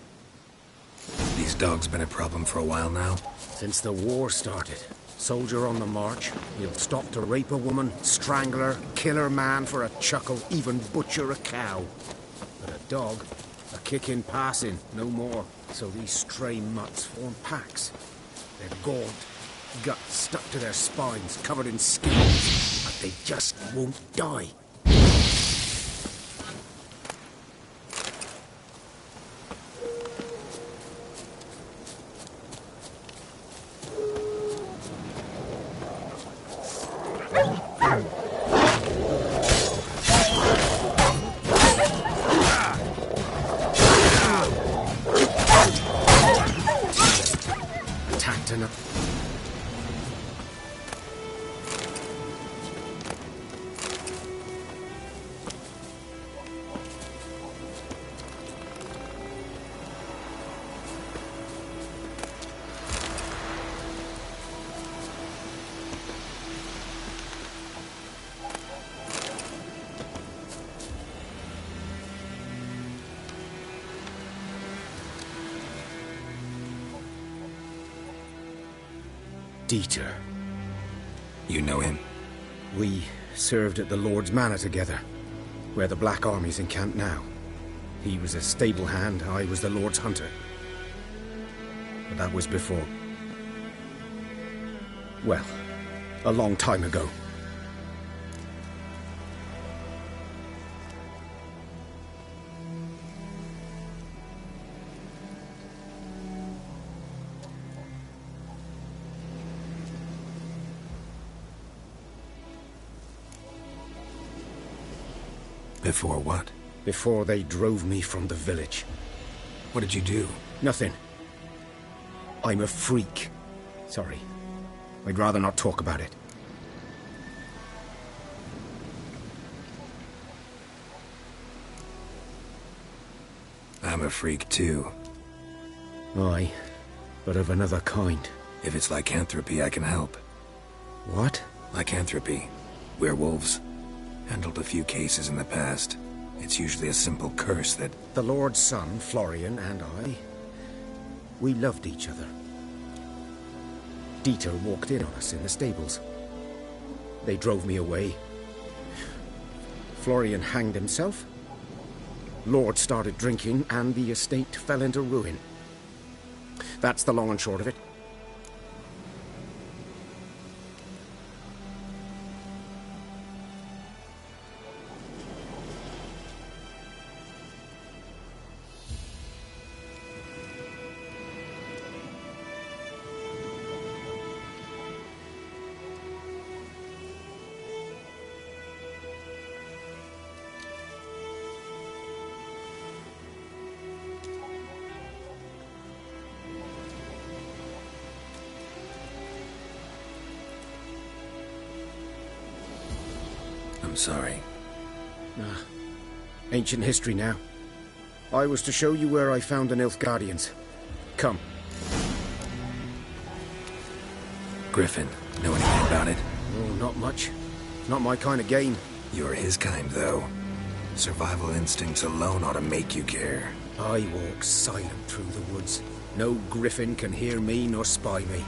These dogs been a problem for a while now? Since the war started. Soldier on the march. He'll stop to rape a woman, strangle her, kill her man for a chuckle, even butcher a cow. But a dog, a kick in passing, no more. So these stray mutts form packs. They're gaunt, guts stuck to their spines, covered in skins. But they just won't die. Dieter. You know him? We served at the Lord's Manor together, where the Black Army's encamped now. He was a stable hand, I was the Lord's hunter. But that was before. Well, a long time ago. Before what? Before they drove me from the village. What did you do? Nothing. I'm a freak. Sorry. I'd rather not talk about it. I'm a freak too. Aye, but of another kind. If it's lycanthropy, I can help. What? Lycanthropy. Werewolves. Handled a few cases in the past. It's usually a simple curse that... The Lord's son, Florian, and I... we loved each other. Dieter walked in on us in the stables. They drove me away. Florian hanged himself. Lord started drinking, and the estate fell into ruin. That's the long and short of it. I'm sorry. Ancient history now. I was to show you where I found the Nilfgaardians. Come. Griffin, know anything about it? Oh, not much. Not my kind of game. You're his kind, though. Survival instincts alone ought to make you care. I walk silent through the woods. No griffin can hear me nor spy me.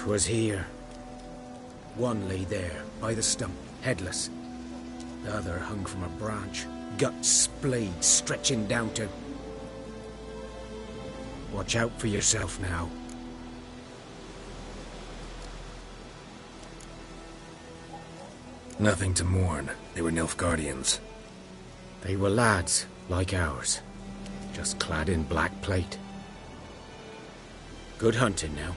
Was here. One lay there, by the stump, headless. The other hung from a branch, guts splayed, stretching down to... Watch out for yourself now. Nothing to mourn. They were Nilfgaardians. They were lads, like ours. Just clad in black plate. Good hunting now.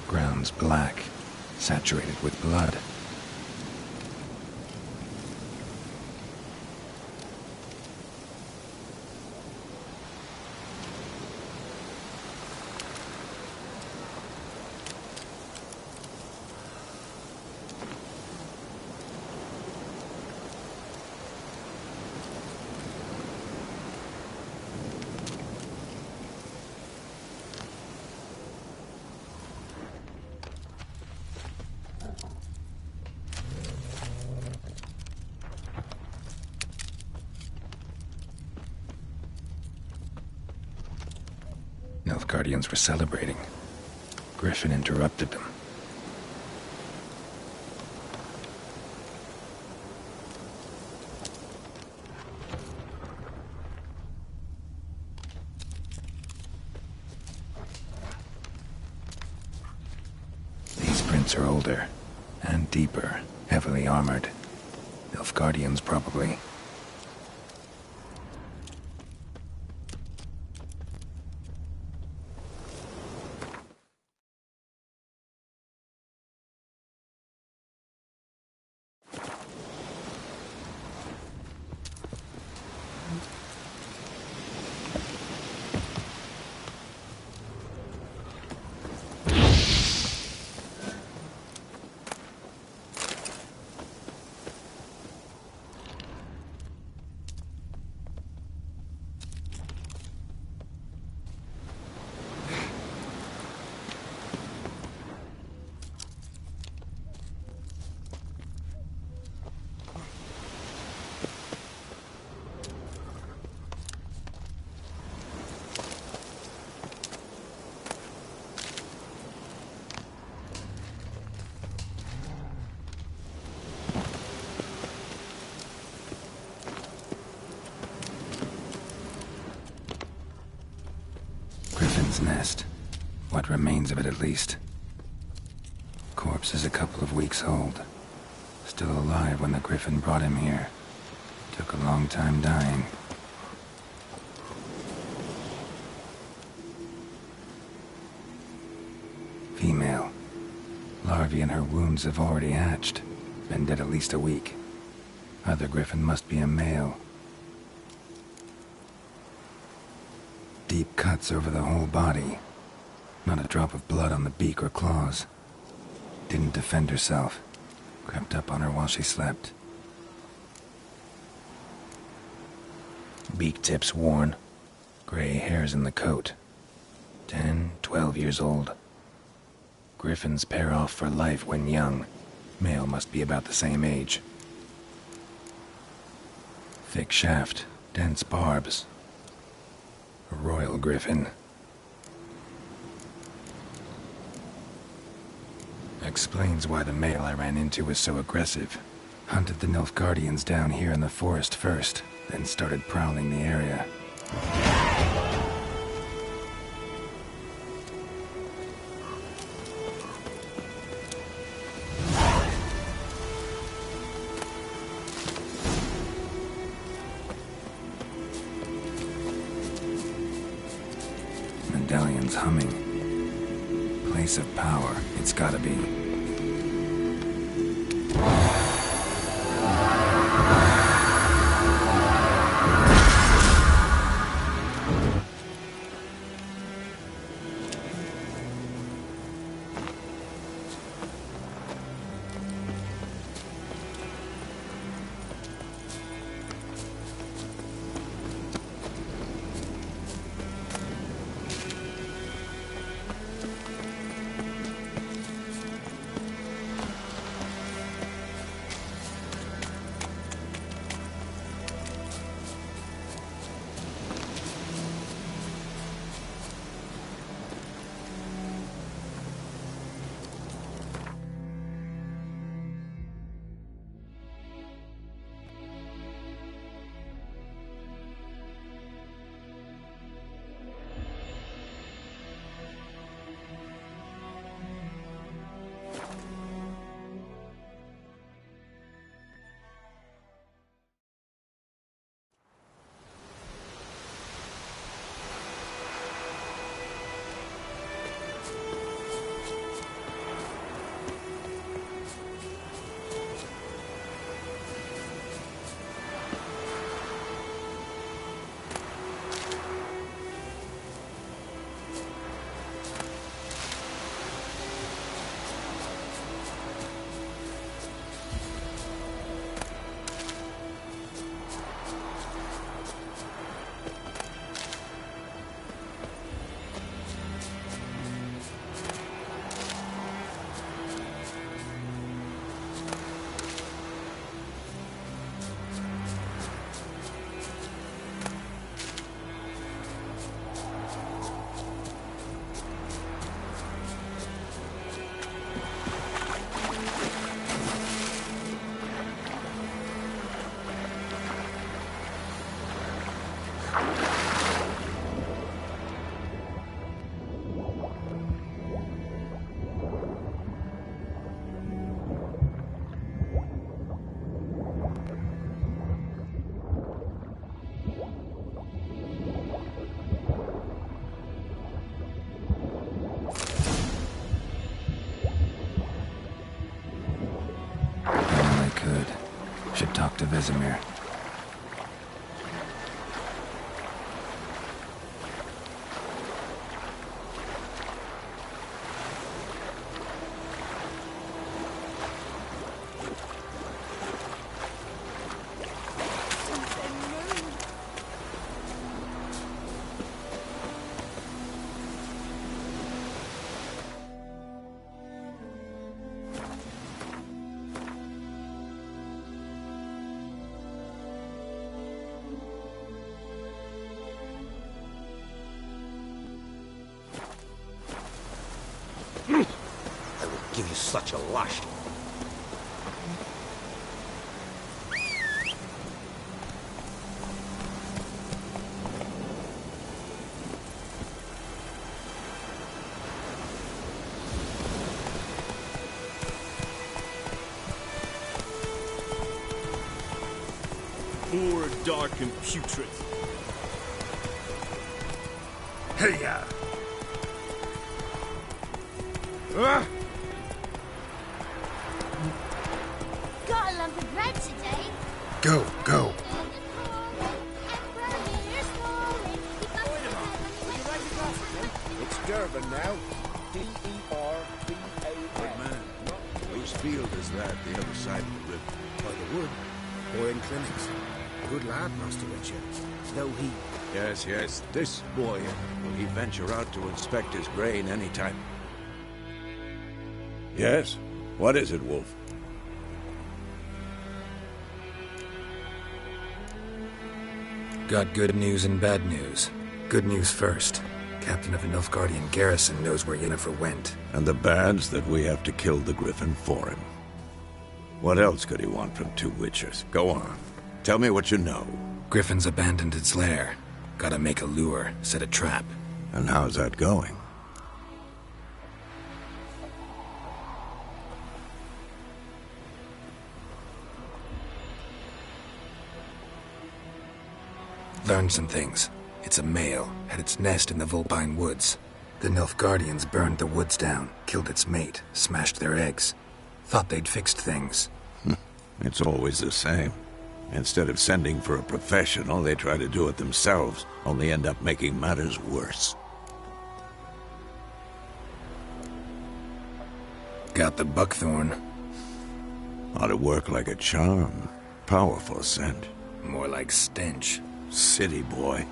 Ground's black, saturated with blood. Nilfgaardians were celebrating. Griffin interrupted them. These prints are older and deeper, heavily armored. Nilfgaardians, probably. Griffin's nest. What remains of it, at least. Corpse is a couple of weeks old. Still alive when the Griffin brought him here. Took a long time dying. Female. Larvae in her wounds have already hatched. Been dead at least a week. Other Griffin must be a male. Deep cuts over the whole body. Not a drop of blood on the beak or claws. Didn't defend herself. Crept up on her while she slept. Beak tips worn. Gray hairs in the coat. 10, 12 years old. Griffins pair off for life when young. Male must be about the same age. Thick shaft, dense barbs. A royal griffin. Explains why the male I ran into was so aggressive. Hunted the Nilfgaardians down here in the forest first, then started prowling the area. Medallion's humming. Place of power, it's gotta be. Should talk to Vesemir. I will give you such a lash. dark and putrid. Hey-ya! Got a lump of bread today. Go, go. It's Durban now. D-E-R-B-A-N. Man, whose field is that, the other side of the river? By the wood. Boy in clinics. Good lad, Master Witcher. Though he... Yes, yes, this boy. Will he venture out to inspect his grain any time? Yes? What is it, Wolf? Got good news and bad news. Good news first. Captain of the Nilfgaardian garrison knows where Yennefer went. And the bad's that we have to kill the Griffin for him. What else could he want from two Witchers? Go on. Tell me what you know. Griffin's abandoned its lair. Gotta make a lure, set a trap. And how's that going? Learned some things. It's a male, had its nest in the Vulpine Woods. The Nilfgaardians burned the woods down, killed its mate, smashed their eggs. Thought they'd fixed things. It's always the same. Instead of sending for a professional, they try to do it themselves, only end up making matters worse. Got the buckthorn. Ought to work like a charm. Powerful scent. More like stench. City boy.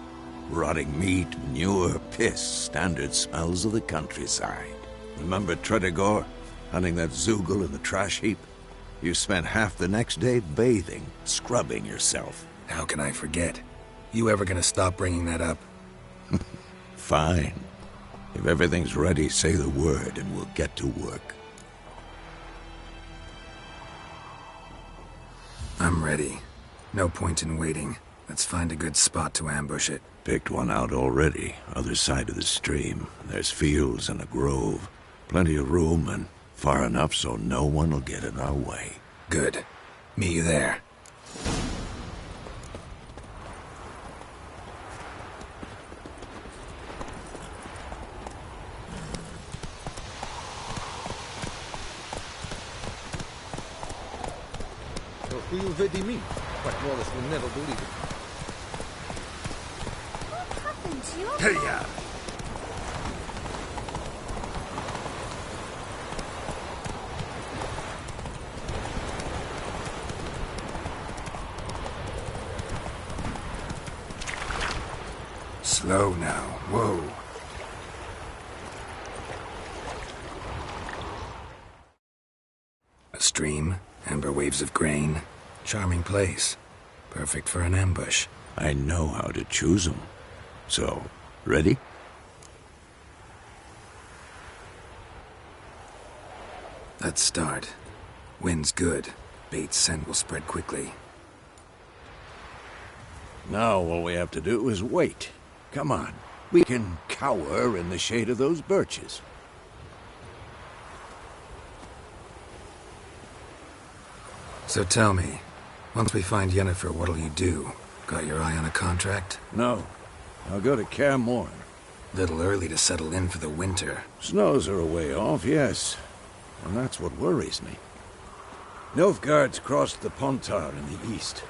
Rotting meat, manure, piss, standard smells of the countryside. Remember Tredegor? Hunting that Zoogle in the trash heap? You spent half the next day bathing, scrubbing yourself. How can I forget? You ever gonna stop bringing that up? Fine. If everything's ready, say the word and we'll get to work. I'm ready. No point in waiting. Let's find a good spot to ambush it. Picked one out already, other side of the stream. There's fields and a grove. Plenty of room and far enough so no one will get in our way. Good. Meet you there. So who'll vedi me? Why, Wallace will never believe it. What happened to your Hey-ya! Slow now. Whoa. A stream, amber waves of grain. Charming place. Perfect for an ambush. I know how to choose them. So, ready? Let's start. Wind's good. Bait's scent will spread quickly. Now all we have to do is wait. Come on. We can cower in the shade of those birches. So tell me, once we find Yennefer, what'll you do? Got your eye on a contract? No. I'll go to Kaer Morhen. Little early to settle in for the winter. Snows are a way off, yes. And that's what worries me. Nilfgaard's crossed the Pontar in the east.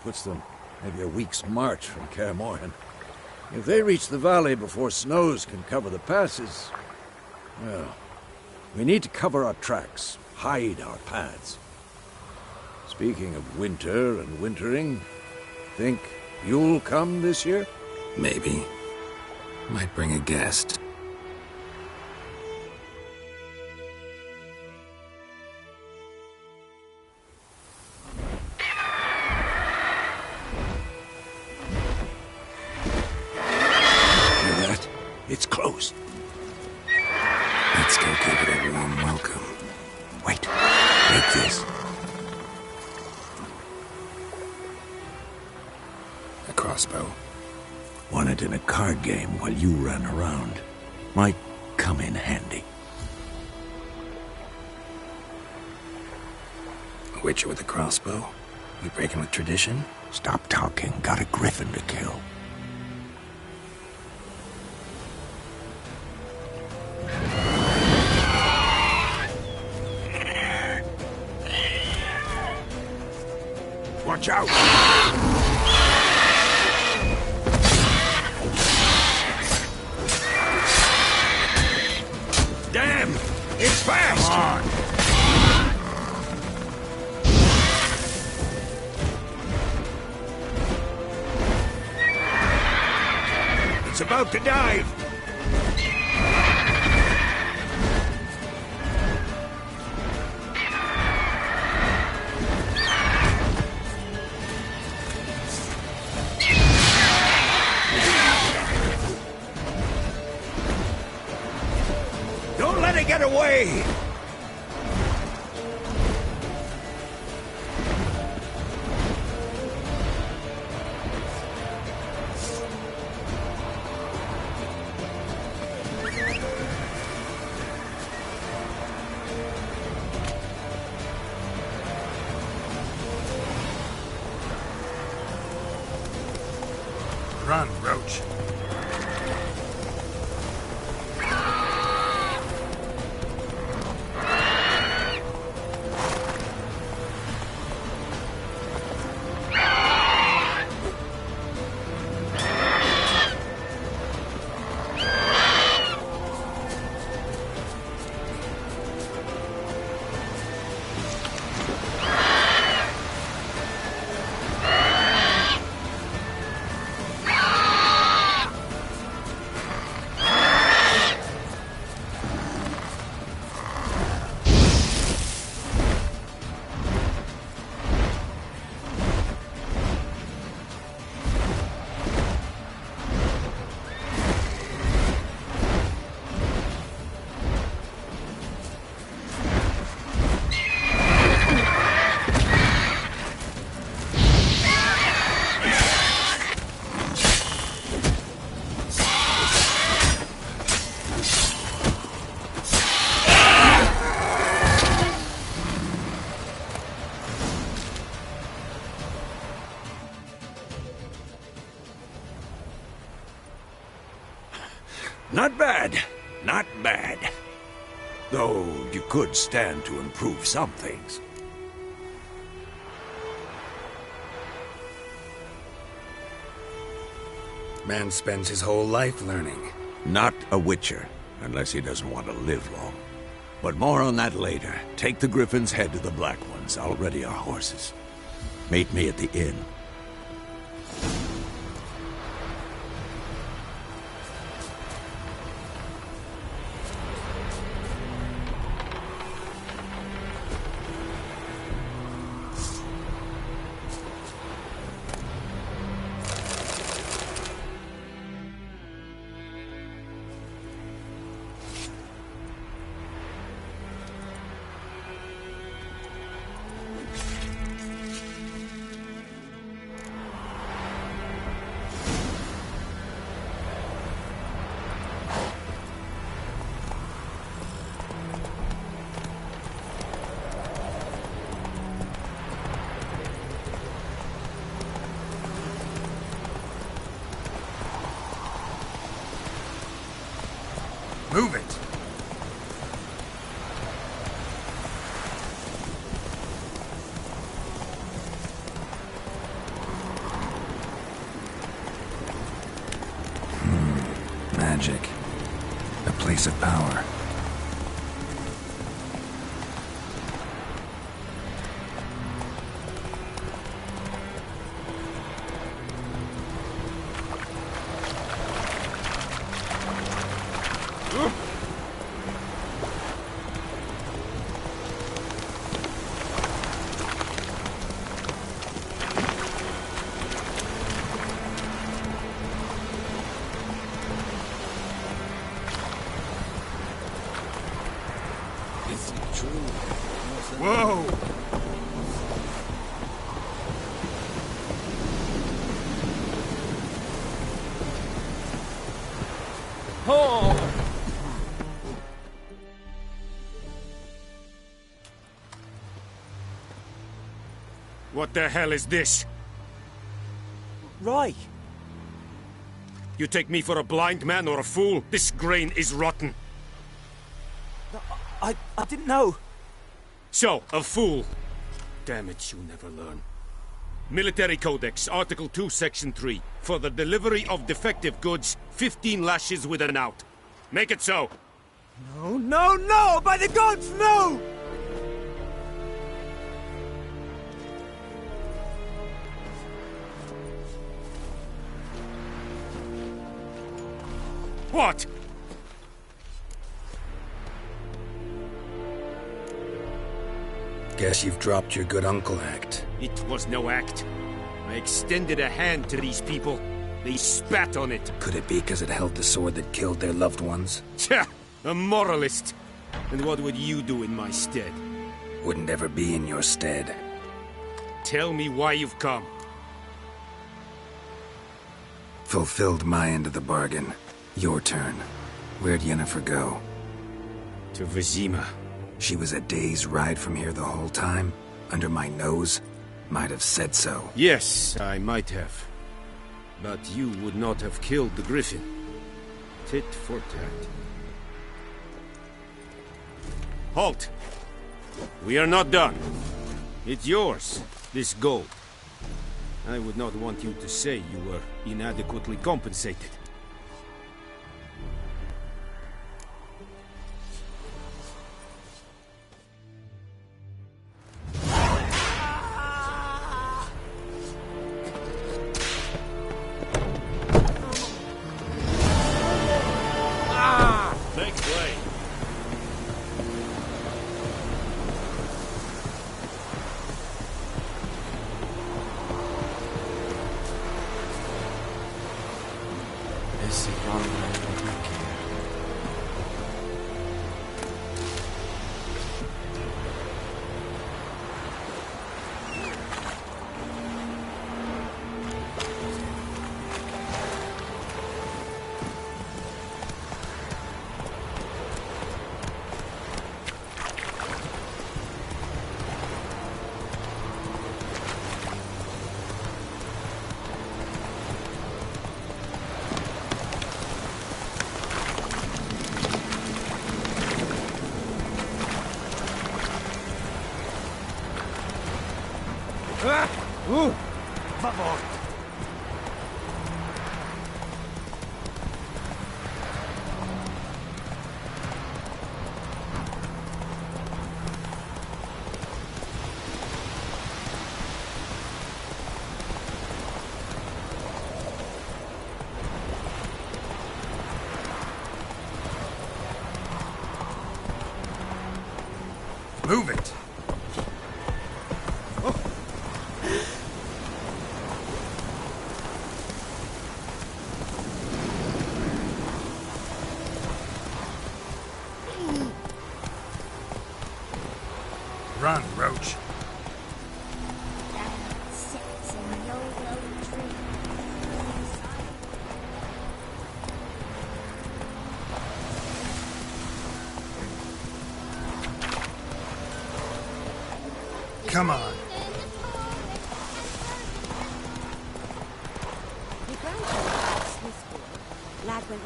Puts them maybe a week's march from Kaer Morhen. If they reach the valley before snows can cover the passes, well, we need to cover our tracks, hide our paths. Speaking of winter and wintering, think you'll come this year? Maybe. Might bring a guest. It's closed. Let's go give it a warm welcome. Wait. Take this. A crossbow. Won it in a card game while you ran around. Might come in handy. A witcher with a crossbow? You breaking with tradition? Stop talking. Got a griffin to kill. Watch out! Damn! It's fast! Come on! It's about to dive! Don't let it get away! Run, Roach. Not bad. Not bad. Though you could stand to improve some things. Man spends his whole life learning. Not a witcher, unless he doesn't want to live long. But more on that later. Take the Griffin's head to the Black Ones. I'll ready our horses. Meet me at the inn. Move it! Magic. A place of power. Is it true? Whoa! Oh! What the hell is this? rye. You take me for a blind man or a fool? This grain is rotten. I didn't know. So, a fool. Damn it, you never learn. Military Codex, Article 2, Section 3. For the delivery of defective goods, 15 lashes with an out. Make it so. No, no, no! By the gods, no! What? Guess you've dropped your good uncle act. It was no act. I extended a hand to these people. They spat on it. Could it be because it held the sword that killed their loved ones? Tja! A moralist. And what would you do in my stead? Wouldn't ever be in your stead. Tell me why you've come. Fulfilled my end of the bargain. Your turn. Where'd Yennefer go? To Vizima. She was a day's ride from here the whole time? Under my nose? Might have said so. Yes, I might have. But you would not have killed the griffin. Tit for tat. Halt! We are not done. It's yours, this gold. I would not want you to say you were inadequately compensated. Vamos! Move it! Run, Roach. Come on.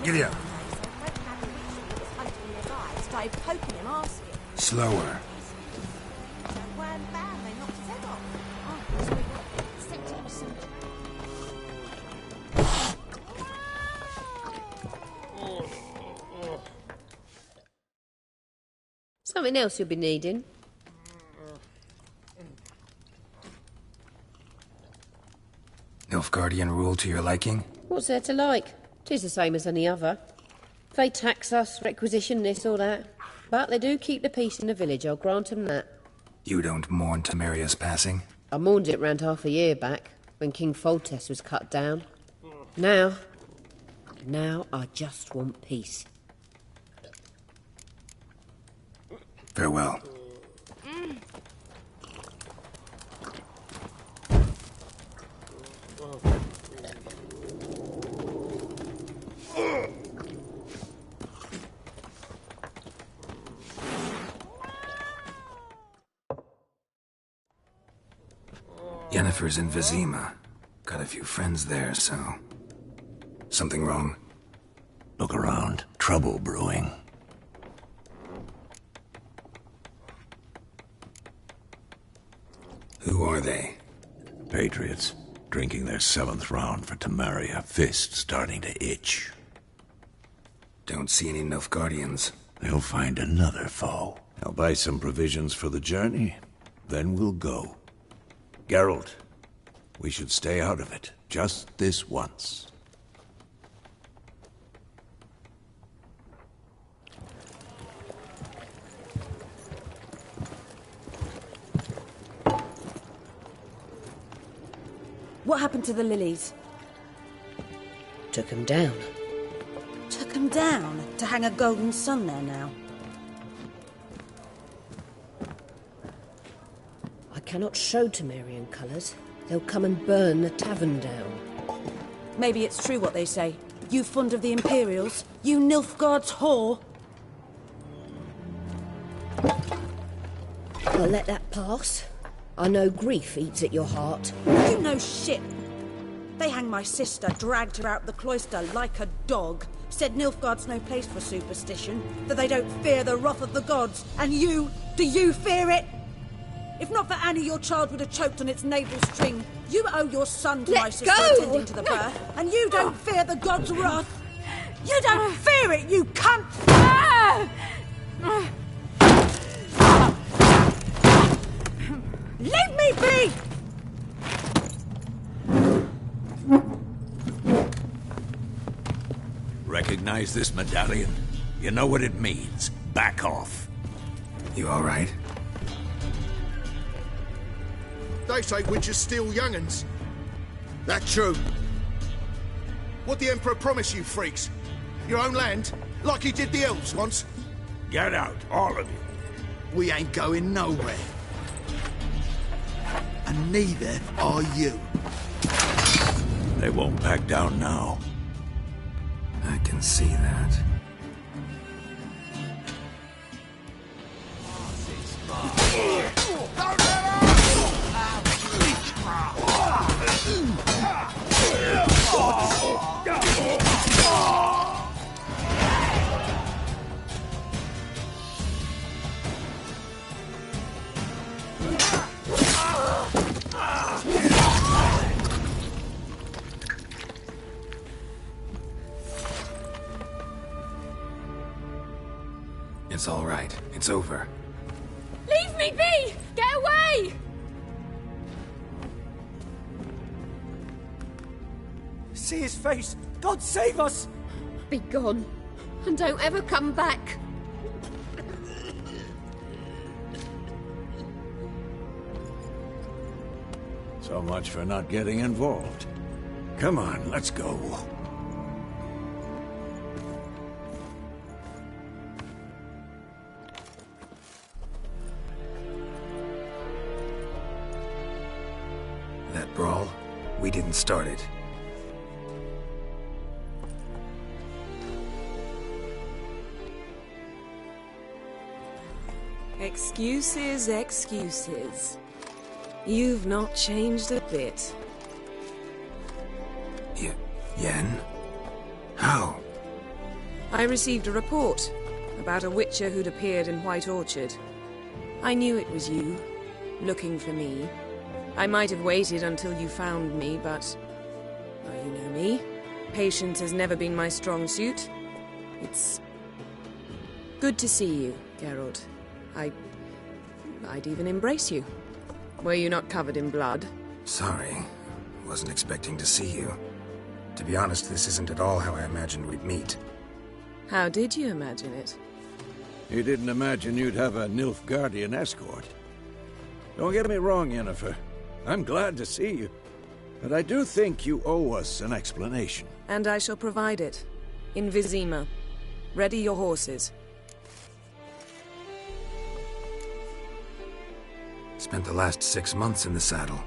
Giddy up. Started poking him, asking. Slower. Something else you'll be needing. Nilfgaardian rule to your liking? What's there to like? 'Tis the same as any other. They tax us, requisition this or that. But they do keep the peace in the village, I'll grant 'em that. You don't mourn Temeria's passing? I mourned it round half a year back, when King Foltest was cut down. Now I just want peace. Farewell. Yennefer's in Vizima. Got Had a few friends there, so... Something wrong? Look around. Trouble brewing. Who are they? Patriots. Drinking their 7th round for Temeria. Fist starting to itch. Don't see any Nilfgaardians. They'll find another foe. I'll buy some provisions for the journey. Then we'll go. Geralt, we should stay out of it. Just this once. What happened to the lilies? Took them down. Took them down? To hang a golden sun there now? I cannot show Temerian colours. They'll come and burn the tavern down. Maybe it's true what they say. You fond of the Imperials? You Nilfgaard's whore? I'll let that pass. I know grief eats at your heart. You know shit. They hanged my sister, dragged her out the cloister like a dog. Said Nilfgaard's no place for superstition, that they don't fear the wrath of the gods. And you, do you fear it? If not for Annie, your child would have choked on its navel string. You owe your son to my sister attending to the birth, and you don't fear the gods' wrath. You don't fear it, you cunt! Leave me be! Recognize this medallion? You know what it means. Back off. You all right? They say witches steal young'uns. That true? What the Emperor promised you, freaks? Your own land? Like he did the elves once? Get out, all of you. We ain't going nowhere. And neither are you. They won't back down now. I can see that. It's all right. It's over. Leave me be! Get away! See his face! God save us! Be gone, and don't ever come back. So much for not getting involved. Come on, let's go. That brawl, we didn't start it. Excuses, excuses. You've not changed a bit. Yen? How? I received a report about a witcher who'd appeared in White Orchard. I knew it was you, looking for me. I might have waited until you found me, but... well, you know me. Patience has never been my strong suit. It's... good to see you, Geralt. I'd even embrace you. Were you not covered in blood? Sorry. Wasn't expecting to see you. To be honest, this isn't at all how I imagined we'd meet. How did you imagine it? You didn't imagine you'd have a Nilfgaardian escort. Don't get me wrong, Yennefer. I'm glad to see you. But I do think you owe us an explanation. And I shall provide it. In Vizima. Ready your horses. Spent the last 6 months in the saddle.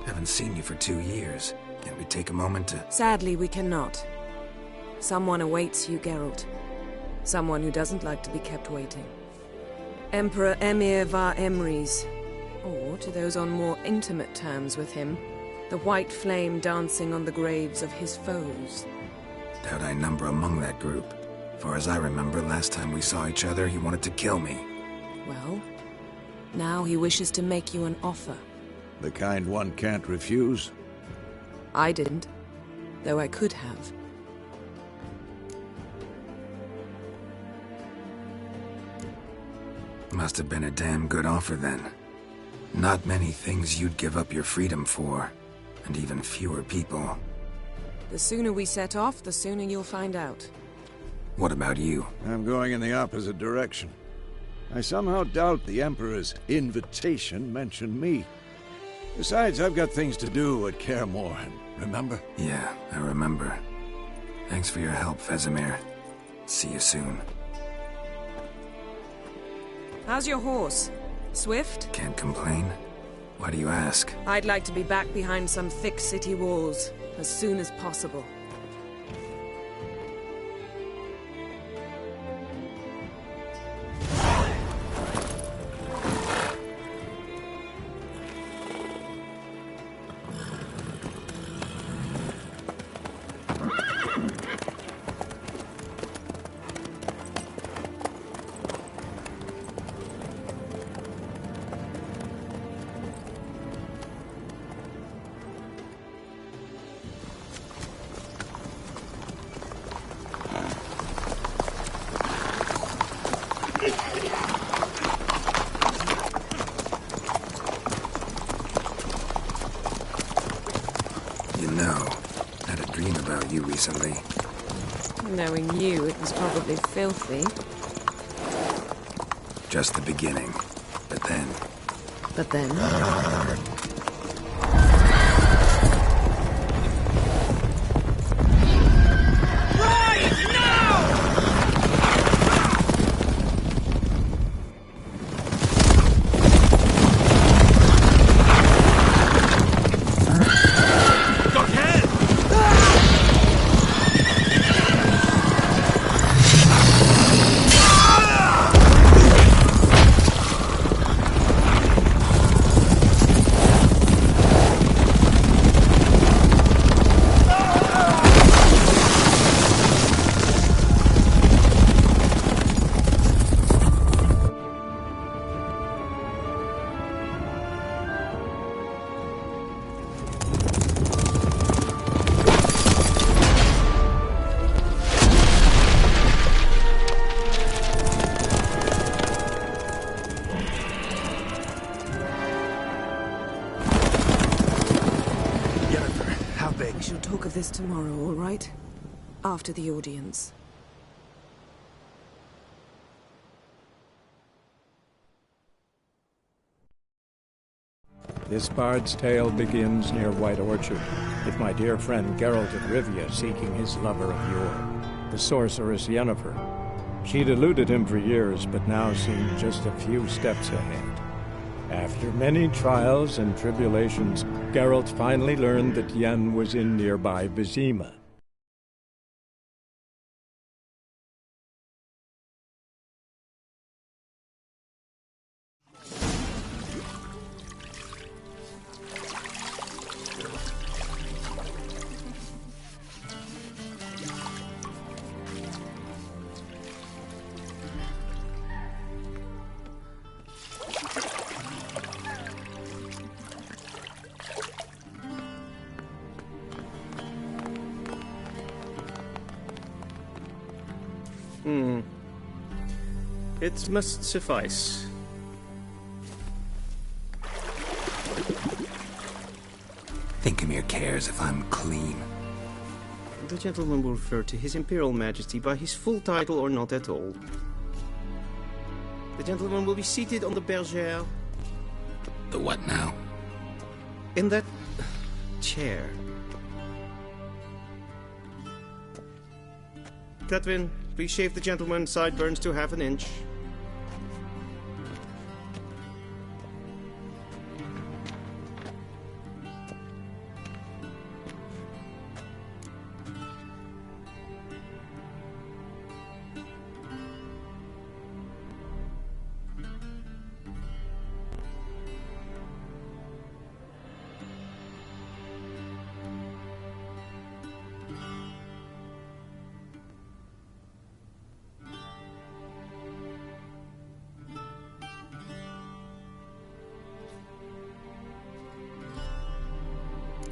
Haven't seen you for 2 years. Can't we take a moment to... Sadly, we cannot. Someone awaits you, Geralt. Someone who doesn't like to be kept waiting. Emperor Emir var Emrys. Or to those on more intimate terms with him, The white flame dancing on the graves of his foes. Doubt I number among that group. Far as I remember, last time we saw each other, he wanted to kill me. Well, now he wishes to make you an offer. The kind one can't refuse? I didn't, though I could have. Must have been a damn good offer then. Not many things you'd give up your freedom for, and even fewer people. The sooner we set off, the sooner you'll find out. What about you? I'm going in the opposite direction. I somehow doubt the Emperor's invitation mentioned me. Besides, I've got things to do at Kaer Morhen, remember? Yeah, I remember. Thanks for your help, Vesemir. See you soon. How's your horse? Swift? Can't complain. Why do you ask? I'd like to be back behind some thick city walls, as soon as possible. You know, I had a dream about you recently. Knowing you, it was probably filthy. Just the beginning. But then... But then? Talk of this tomorrow, all right? After the audience. This bard's tale begins near White Orchard, with my dear friend Geralt of Rivia seeking his lover of yore, the sorceress Yennefer. She'd eluded him for years, but now seemed just a few steps ahead. After many trials and tribulations, Geralt finally learned that Yen was in nearby Vizima. It must suffice. Thinkemere cares if I'm clean. The gentleman will refer to His Imperial Majesty by his full title or not at all. The gentleman will be seated on the bergère. The what now? In that chair. Gladwin, please shave the gentleman's sideburns to half an inch.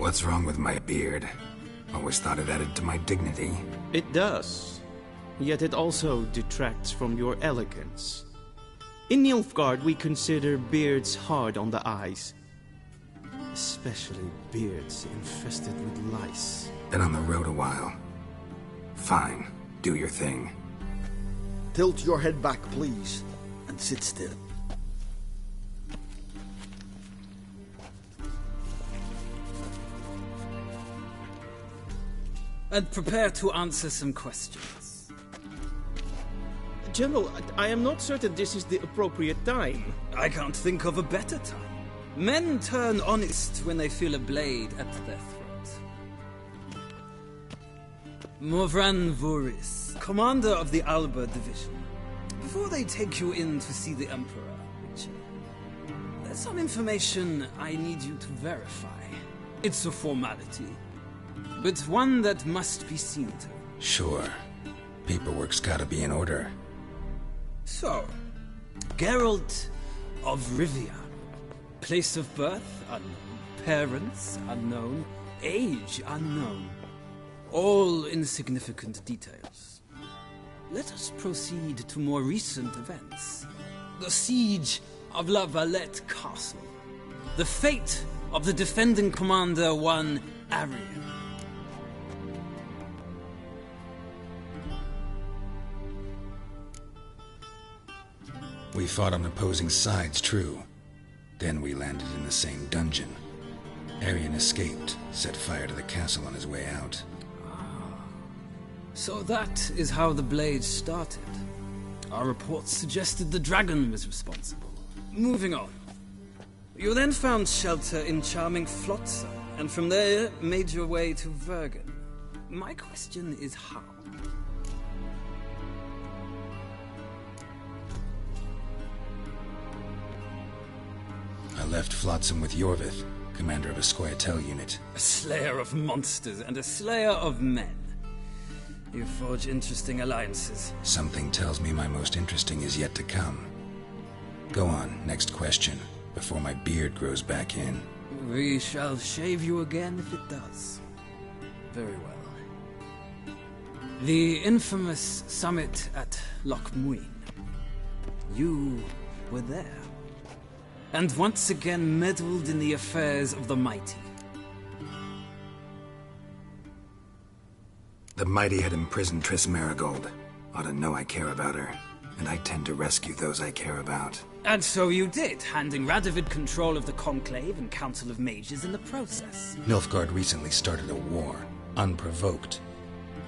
What's wrong with my beard? Always thought it added to my dignity. It does. Yet it also detracts from your elegance. In Nilfgaard, we consider beards hard on the eyes. Especially beards infested with lice. Been on the road a while. Fine, do your thing. Tilt your head back, please, and sit still. And prepare to answer some questions. General, I am not certain this is the appropriate time. I can't think of a better time. Men turn honest when they feel a blade at their throat. Morvran Voris, commander of the Alba Division. Before they take you in to see the Emperor, Richard, there's some information I need you to verify. It's a formality, but one that must be seen to. Sure. Paperwork's gotta be in order. So, Geralt of Rivia. Place of birth unknown. Parents unknown. Age unknown. All insignificant details. Let us proceed to more recent events. The siege of La Valette Castle. The fate of the defending commander, one Arian. We fought on opposing sides, true. Then we landed in the same dungeon. Arian escaped, set fire to the castle on his way out. So that is how the Blade started. Our reports suggested the dragon was responsible. Moving on. You then found shelter in charming Flotsam, and from there made your way to Vergen. My question is how? I left Flotsam with Yorvith, commander of a Scoia'tael unit. A slayer of monsters and a slayer of men. You forge interesting alliances. Something tells me my most interesting is yet to come. Go on, next question, before my beard grows back in. We shall shave you again if it does. Very well. The infamous summit at Loch Muin. You were there. And once again meddled in the affairs of the mighty. The mighty had imprisoned Triss Marigold. Ought to know I care about her, and I tend to rescue those I care about. And so you did, handing Radovid control of the Conclave and Council of Mages in the process. Nilfgaard recently started a war, unprovoked.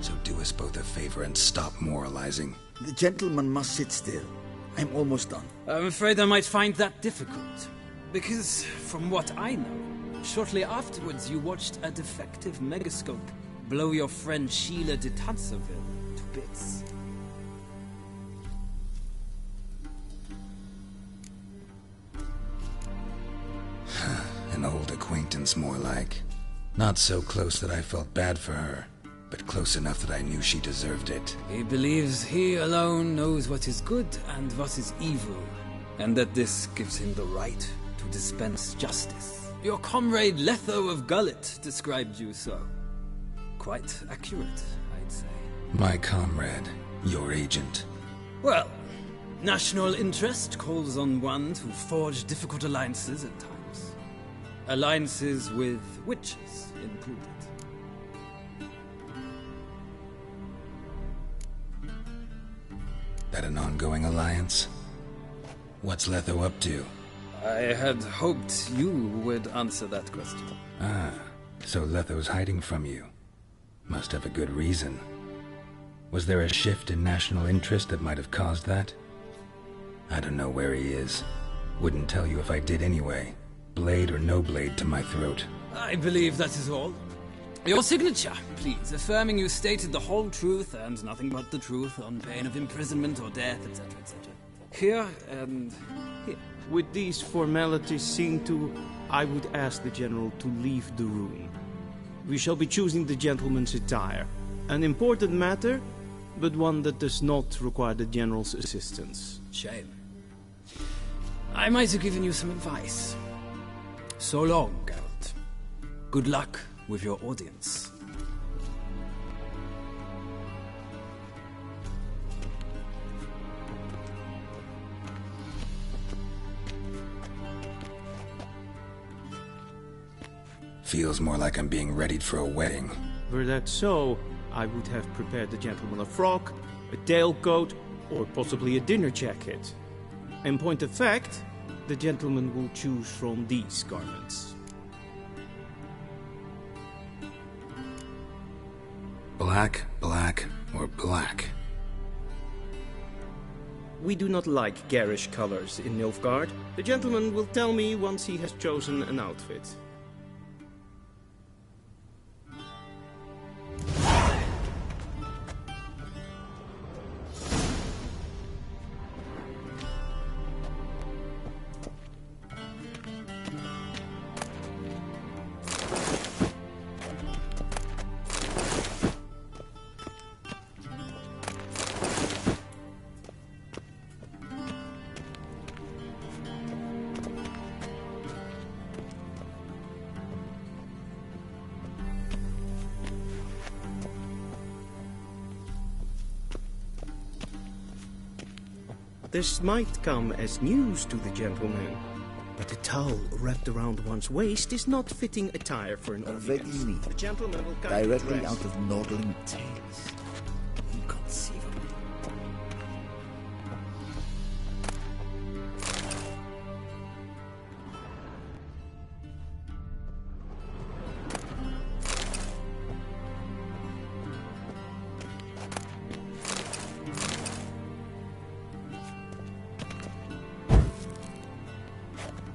So do us both a favor and stop moralizing. The gentleman must sit still. I'm almost done. I'm afraid I might find that difficult. Because, from what I know, shortly afterwards you watched a defective megascope blow your friend Sheila de Tanserville to bits. An old acquaintance, more like. Not so close that I felt bad for her, but close enough that I knew she deserved it. He believes he alone knows what is good and what is evil, and that this gives him the right to dispense justice. Your comrade Letho of Gullet described you so. Quite accurate, I'd say. My comrade, your agent. Well, national interest calls on one to forge difficult alliances at times. Alliances with witches included. That an ongoing alliance? What's Letho up to? I had hoped you would answer that question. Ah, so Letho's hiding from you. Must have a good reason. Was there a shift in national interest that might have caused that? I don't know where he is. Wouldn't tell you if I did anyway. Blade or no blade to my throat. I believe that is all. Your signature, please, affirming you stated the whole truth and nothing but the truth on pain of imprisonment or death, etc., etc. Here and here. With these formalities seen to, I would ask the General to leave the room. We shall be choosing the gentleman's attire. An important matter, but one that does not require the General's assistance. Shame. I might have given you some advice. So long, Geralt. Good luck with your audience. Feels more like I'm being readied for a wedding. Were that so, I would have prepared the gentleman a frock, a tailcoat, or possibly a dinner jacket. In point of fact, the gentleman will choose from these garments. Black, black, or black? We do not like garish colors in Nilfgaard. The gentleman will tell me once he has chosen an outfit. This might come as news to the gentleman, but a towel wrapped around one's waist is not fitting attire for an audience. The gentleman will kindly Directly dress. out of Nordling tales. Inconceivable.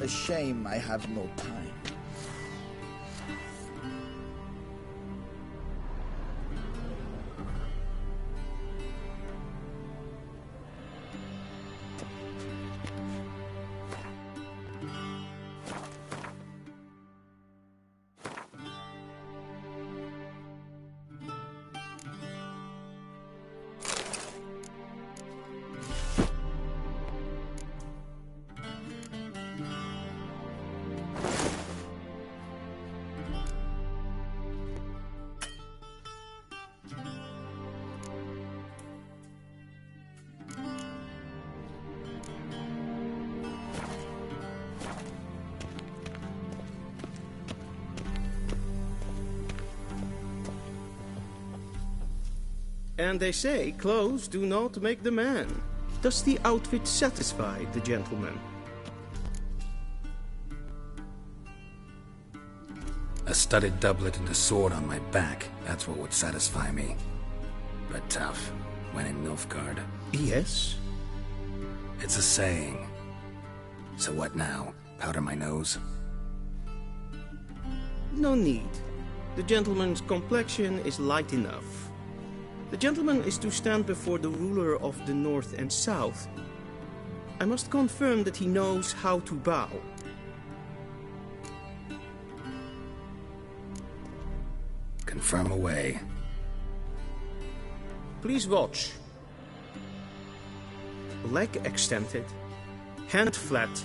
A shame I have no time. And they say clothes do not make the man. Does the outfit satisfy the gentleman? A studded doublet and a sword on my back, that's what would satisfy me. But tough, when in Nilfgaard. Yes? It's a saying. So what now? Powder my nose? No need. The gentleman's complexion is light enough. The gentleman is to stand before the ruler of the North and South. I must confirm that he knows how to bow. Confirm away. Please watch. Leg extended, hand flat,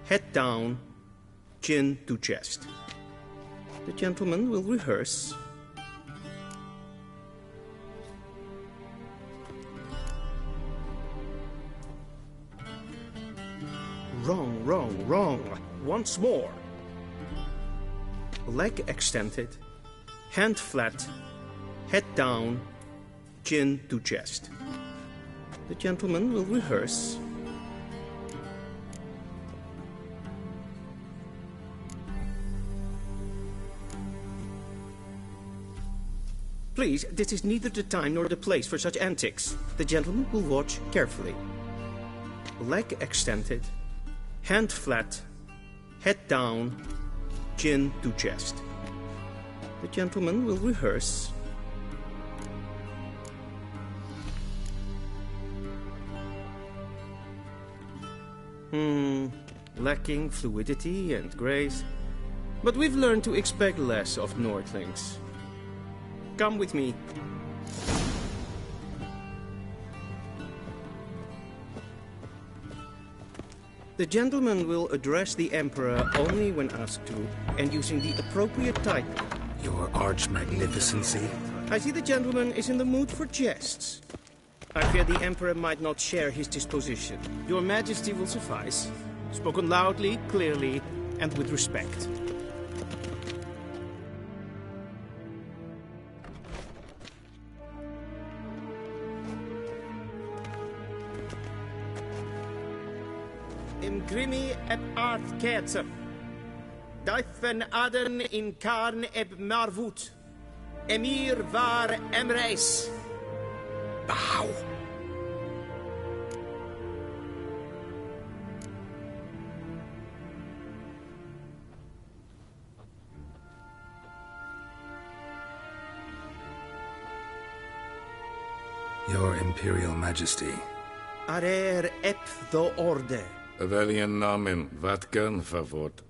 head down, chin to chest. The gentleman will rehearse. Wrong, wrong, wrong. Once more. Leg extended, hand flat, head down, chin to chest. The gentleman will rehearse. Please, this is neither the time nor the place for such antics. The gentleman will watch carefully. Leg extended, hand flat, head down, chin to chest. The gentleman will rehearse. Lacking fluidity and grace. But we've learned to expect less of Nordlings. Come with me. The gentleman will address the Emperor only when asked to, and using the appropriate title. Your Arch-Magnificency? I see the gentleman is in the mood for jests. I fear the Emperor might not share his disposition. Your Majesty will suffice. Spoken loudly, clearly, and with respect. Imgrimi et art ketzer. Daifen aden in karn eb marvut. Emir var emreis. Bow. Your Imperial Majesty. Arer ep do orde. Welchen Namen? Wat gern verwort?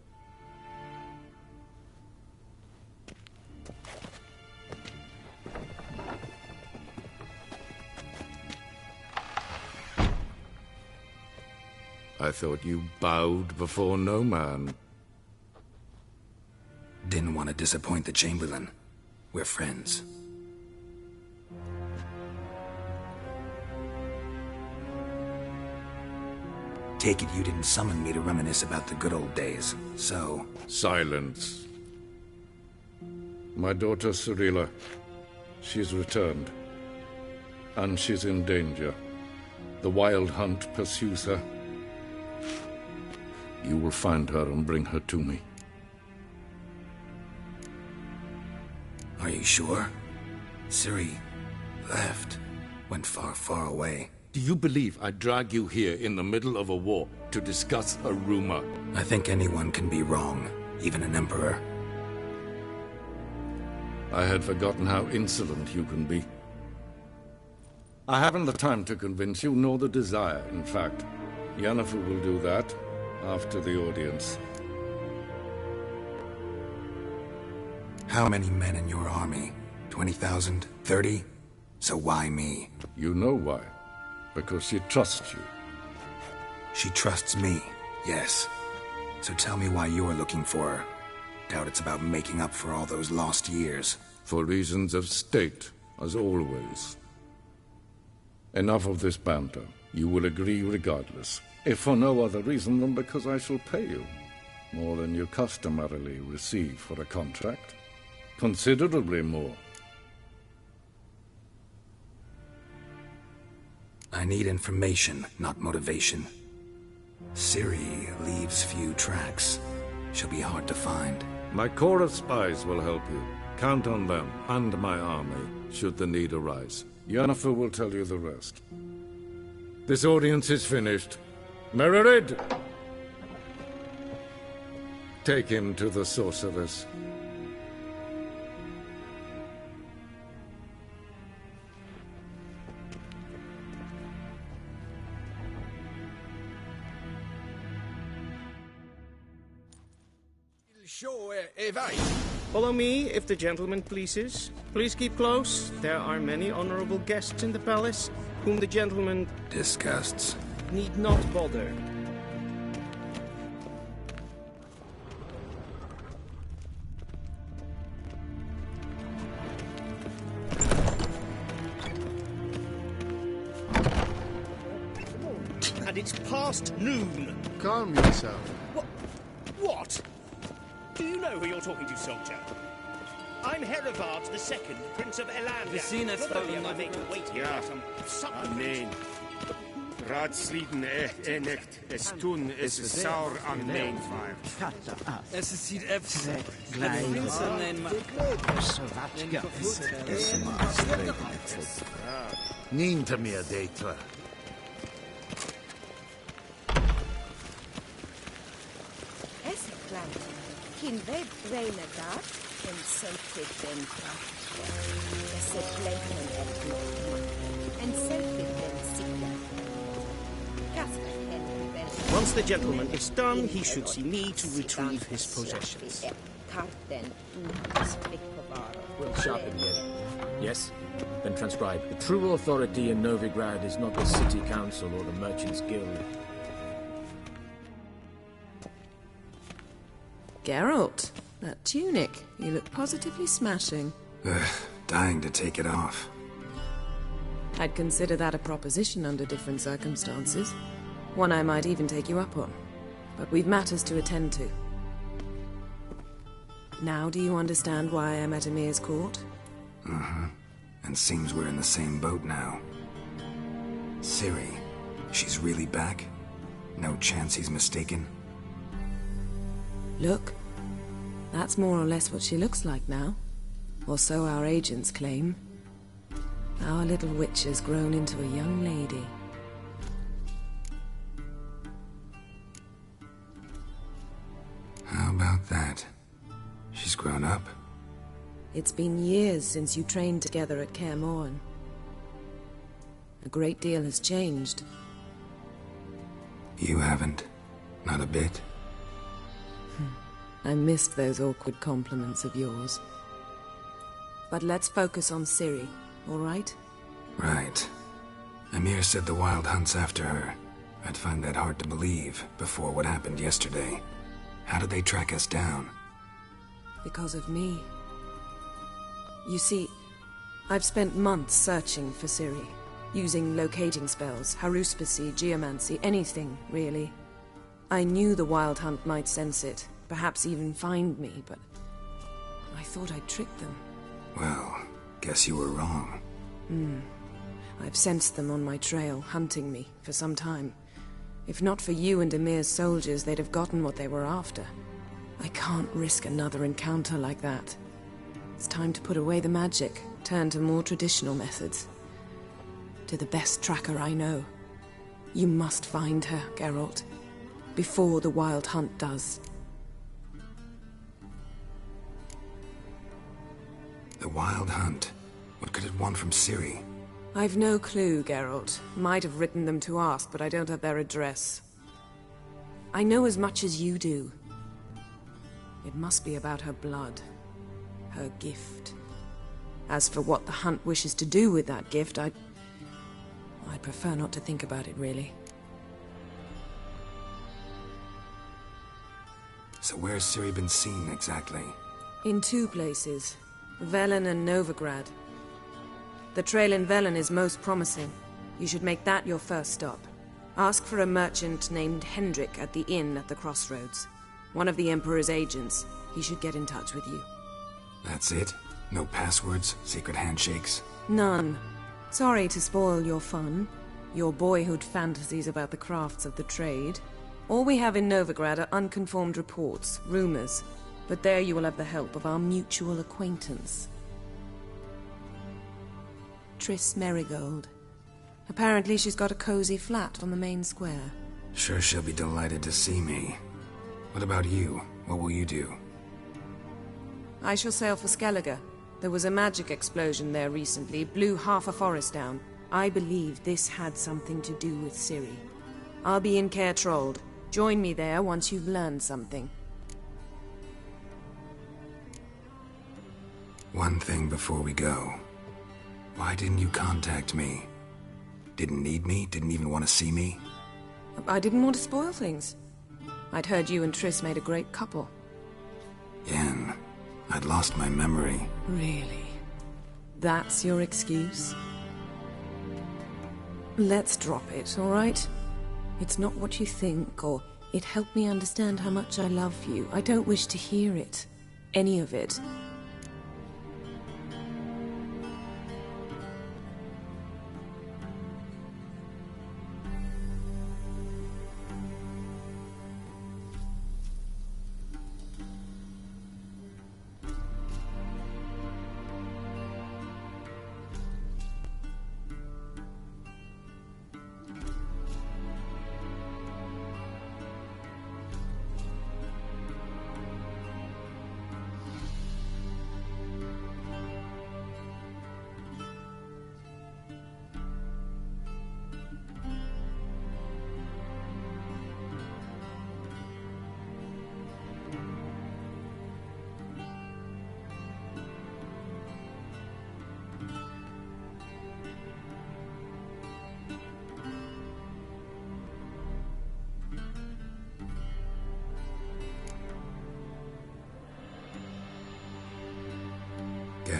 I thought you bowed before no man. Didn't want to disappoint the Chamberlain. We're friends. Take it you didn't summon me to reminisce about the good old days, so... Silence. My daughter Cyrilla, she's returned. And she's in danger. The Wild Hunt pursues her. You will find her and bring her to me. Are you sure? Ciri left. Went far, far away. Do you believe I'd drag you here in the middle of a war to discuss a rumor? I think anyone can be wrong, even an emperor. I had forgotten how insolent you can be. I haven't the time to convince you, nor the desire, in fact. Yennefer will do that after the audience. How many men in your army? 20,000? 30? So why me? You know why. Because she trusts you. She trusts me, yes. So tell me why you're looking for her. Doubt it's about making up for all those lost years. For reasons of state, as always. Enough of this banter. You will agree regardless. If for no other reason than because I shall pay you. More than you customarily receive for a contract. Considerably more. I need information, not motivation. Ciri leaves few tracks. She'll be hard to find. My corps of spies will help you. Count on them, and my army, should the need arise. Yennefer will tell you the rest. This audience is finished. Mererid! Take him to the sorceress. Follow me, if the gentleman pleases. Please keep close. There are many honorable guests in the palace, whom the gentleman... disgusts. ...need not bother. And it's past noon. Calm yourself. What? Do you know who you're talking to, soldier? I'm Herivard II, Prince of Elandia. We seen it Probably I make you wait here for some Amen. Ratsliden echt es tun, es saur am Mainfire. Es ist hier F's. Niente meer, Deitler. Kin we braine dat en sacred den and sacred den Once the gentleman is done, he should see me to retrieve his possessions. We'll sharpen yet. Yes? Then transcribe. The true authority in Novigrad is not the city council or the merchants' guild. Geralt, that tunic. You look positively smashing. Ugh, dying to take it off. I'd consider that a proposition under different circumstances. One I might even take you up on. But we've matters to attend to. Now do you understand why I'm at Emir's court? Mm-hmm. And seems we're in the same boat now. Ciri, she's really back? No chance he's mistaken? Look, that's more or less what she looks like now. Or so our agents claim. Our little witch has grown into a young lady. How about that? She's grown up? It's been years since you trained together at Kaer Morhen. A great deal has changed. You haven't? Not a bit? I missed those awkward compliments of yours. But let's focus on Ciri, all right? Right. Emir said the Wild Hunt's after her. I'd find that hard to believe before what happened yesterday. How did they track us down? Because of me. You see, I've spent months searching for Ciri, using locating spells, haruspicy, geomancy, anything, really. I knew the Wild Hunt might sense it, perhaps even find me, but I thought I'd tricked them. Well, guess you were wrong. I've sensed them on my trail, hunting me, for some time. If not for you and Emir's soldiers, they'd have gotten what they were after. I can't risk another encounter like that. It's time to put away the magic, turn to more traditional methods. To the best tracker I know. You must find her, Geralt. Before the Wild Hunt does. The Wild Hunt? What could it want from Ciri? I've no clue, Geralt. Might have written them to ask, but I don't have their address. I know as much as you do. It must be about her blood. Her gift. As for what the Hunt wishes to do with that gift, I'd prefer not to think about it, really. So where's Ciri been seen, exactly? In two places. Velen and Novigrad. The trail in Velen is most promising. You should make that your first stop. Ask for a merchant named Hendrik at the inn at the crossroads. One of the Emperor's agents. He should get in touch with you. That's it? No passwords? Secret handshakes? None. Sorry to spoil your fun. Your boyhood fantasies about the crafts of the trade. All we have in Novigrad are unconformed reports, rumors. But there you will have the help of our mutual acquaintance. Triss Merigold. Apparently she's got a cozy flat on the main square. Sure she'll be delighted to see me. What about you? What will you do? I shall sail for Skellige. There was a magic explosion there recently, blew half a forest down. I believe this had something to do with Ciri. I'll be in Caer Trold. Join me there once you've learned something. One thing before we go. Why didn't you contact me? Didn't need me? Didn't even want to see me? I didn't want to spoil things. I'd heard you and Triss made a great couple. Yen, I'd lost my memory. Really? That's your excuse? Let's drop it, all right? It's not what you think, or it helped me understand how much I love you. I don't wish to hear it. Any of it.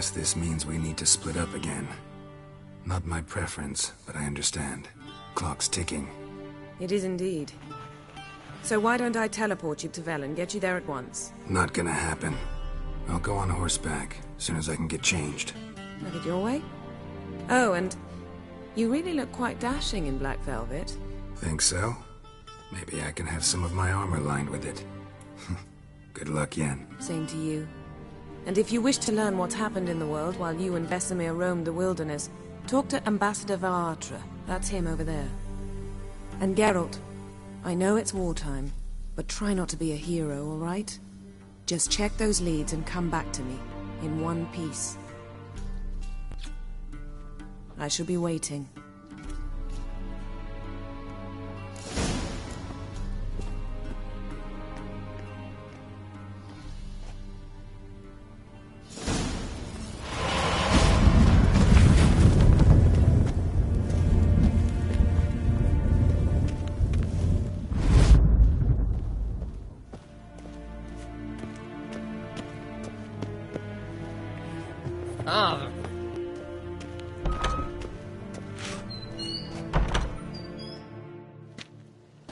Guess this means we need to split up again. Not my preference, but I understand. Clock's ticking. It is indeed. So why don't I teleport you to Vel and get you there at once? Not gonna happen. I'll go on horseback, as soon as I can get changed. Have it your way? Oh, and you really look quite dashing in black velvet. Think so? Maybe I can have some of my armor lined with it. Good luck, Yen. Same to you. And if you wish to learn what's happened in the world while you and Vesemir roamed the wilderness, talk to Ambassador Varatra. That's him over there. And Geralt, I know it's wartime, but try not to be a hero, all right? Just check those leads and come back to me, in one piece. I shall be waiting.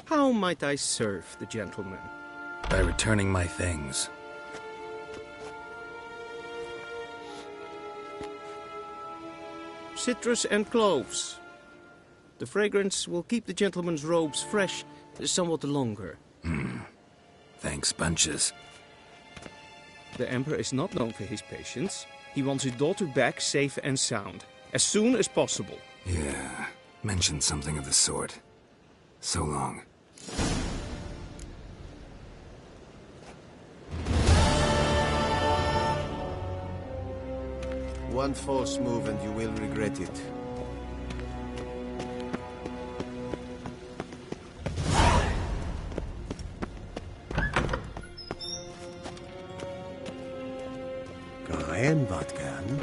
How might I serve the gentleman? By returning my things. Citrus and cloves. The fragrance will keep the gentleman's robes fresh somewhat longer. Thanks, bunches. The Emperor is not known for his patience. He wants his daughter back safe and sound, as soon as possible. Yeah, mentioned something of the sort. So long. One false move and you will regret it. Keren wat kan.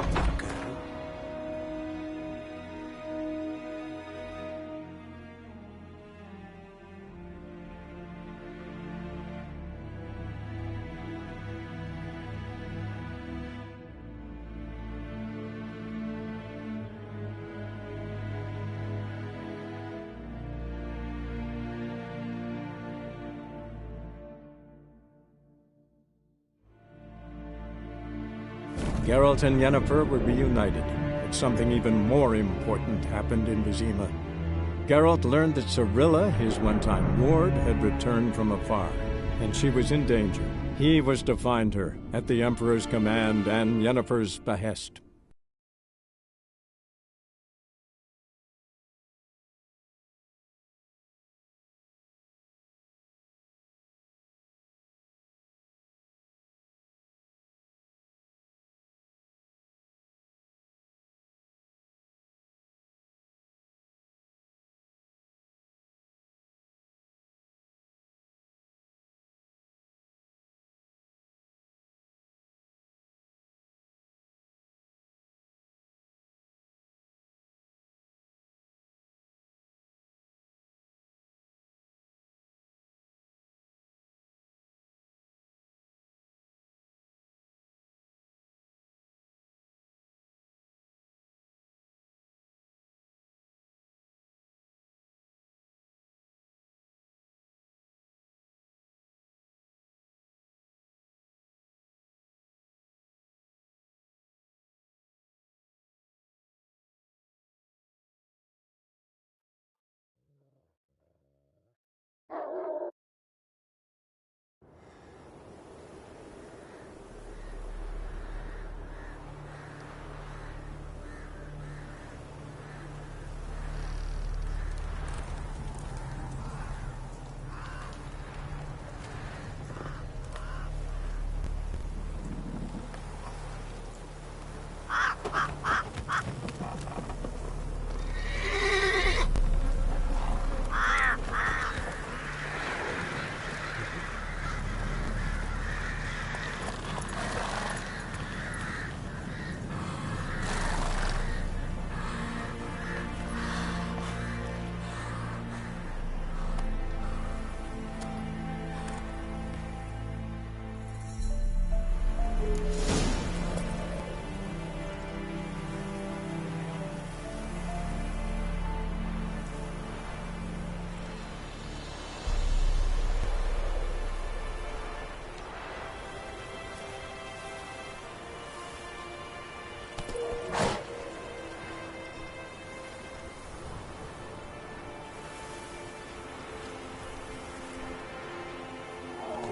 Geralt and Yennefer were reunited, but something even more important happened in Vizima. Geralt learned that Cirilla, his one-time ward, had returned from afar, and she was in danger. He was to find her, at the Emperor's command and Yennefer's behest.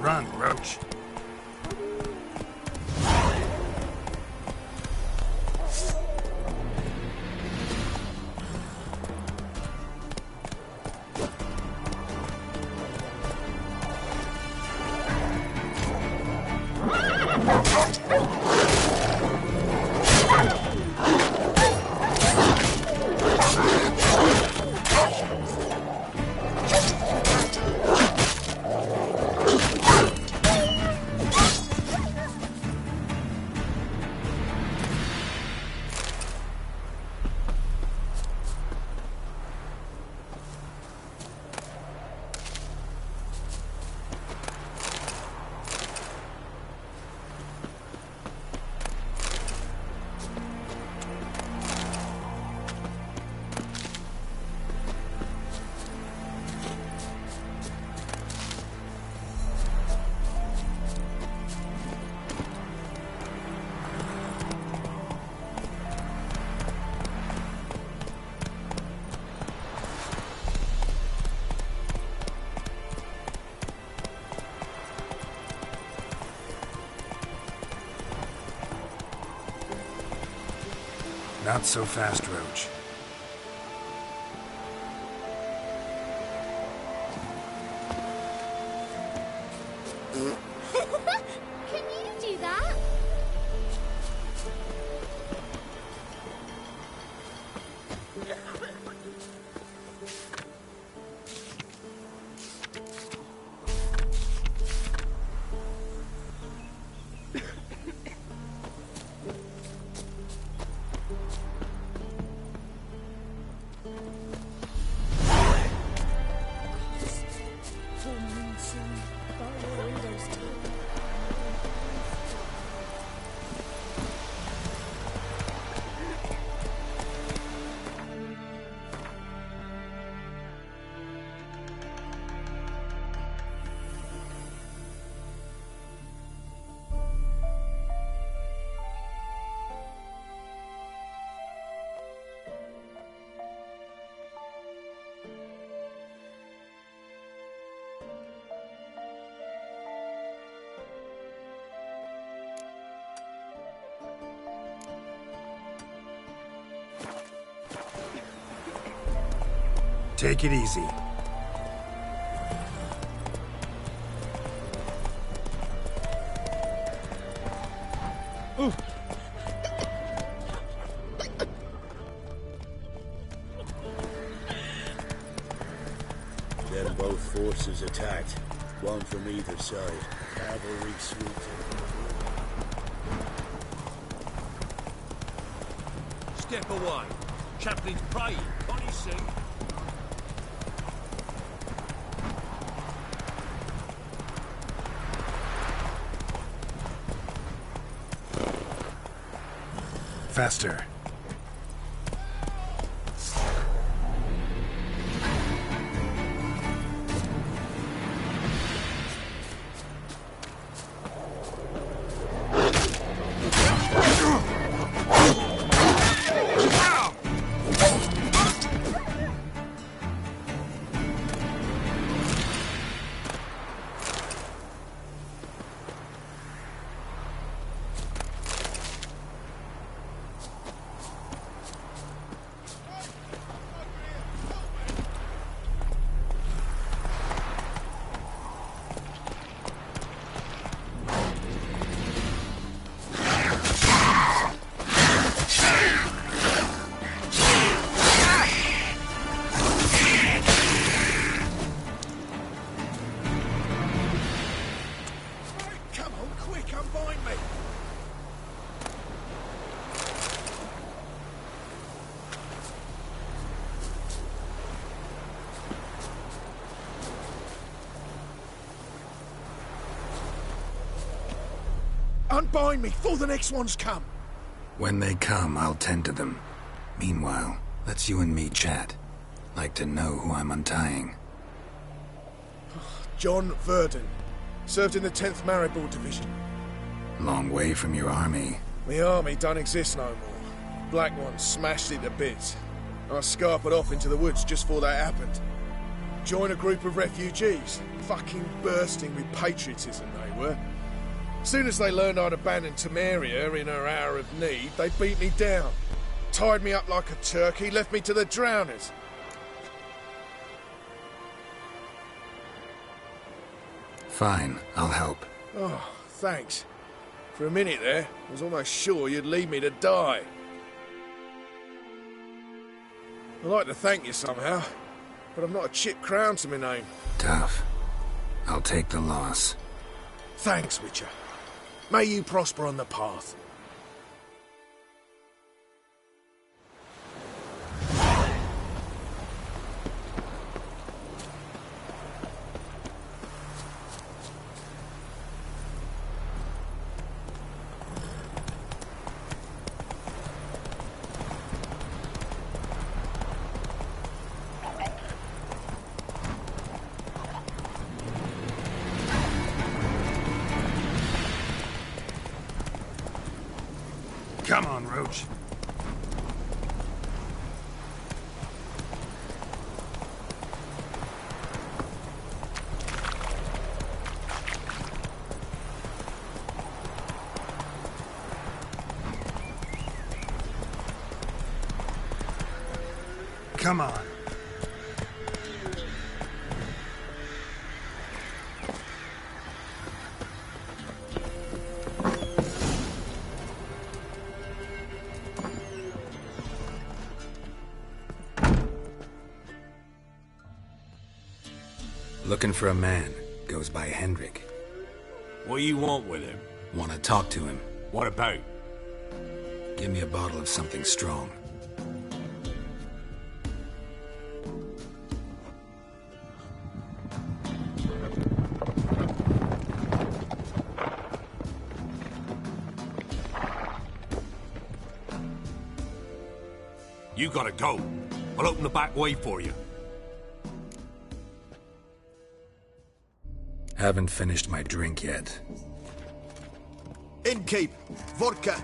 Run, Roach. Not so fast, Roach. Can you do that? Take it easy. Then both forces attacked, one from either side. Cavalry swooped in. Step away. Chaplain's praying. Can't you see? Faster. Unbind me before the next ones come. When they come, I'll tend to them. Meanwhile, let's you and me chat. Like to know who I'm untying. John Verdon. Served in the 10th Maribor Division. Long way from your army. The army don't exist no more. Black Ones smashed it to bits. I scarpered off into the woods just before that happened. join a group of refugees. Fucking bursting with patriotism they were. As soon as they learned I'd abandoned Temeria in her hour of need, they beat me down. Tied me up like a turkey, left me to the drowners. Fine, I'll help. Oh, thanks. For a minute there, I was almost sure you'd leave me to die. I'd like to thank you somehow, but I've not a chip crown to my name. Tough. I'll take the loss. Thanks, Witcher. May you prosper on the path. Come on, Roach. Come on. Looking for a man. Goes by Hendrik. What do you want with him? Want to talk to him. What about? Give me a bottle of something strong. You gotta go. I'll open the back way for you. Haven't finished my drink yet. Innkeep, vodka.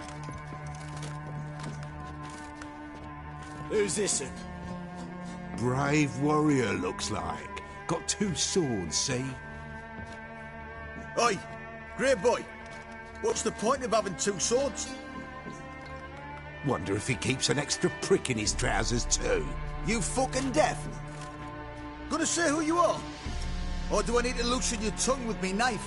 Who's this? Brave warrior, looks like. Got 2 swords, see? Oi, grey boy. What's the point of having 2 swords? Wonder if he keeps an extra prick in his trousers too. You fucking deaf? Gonna say who you are? Or do I need to loosen your tongue with me knife?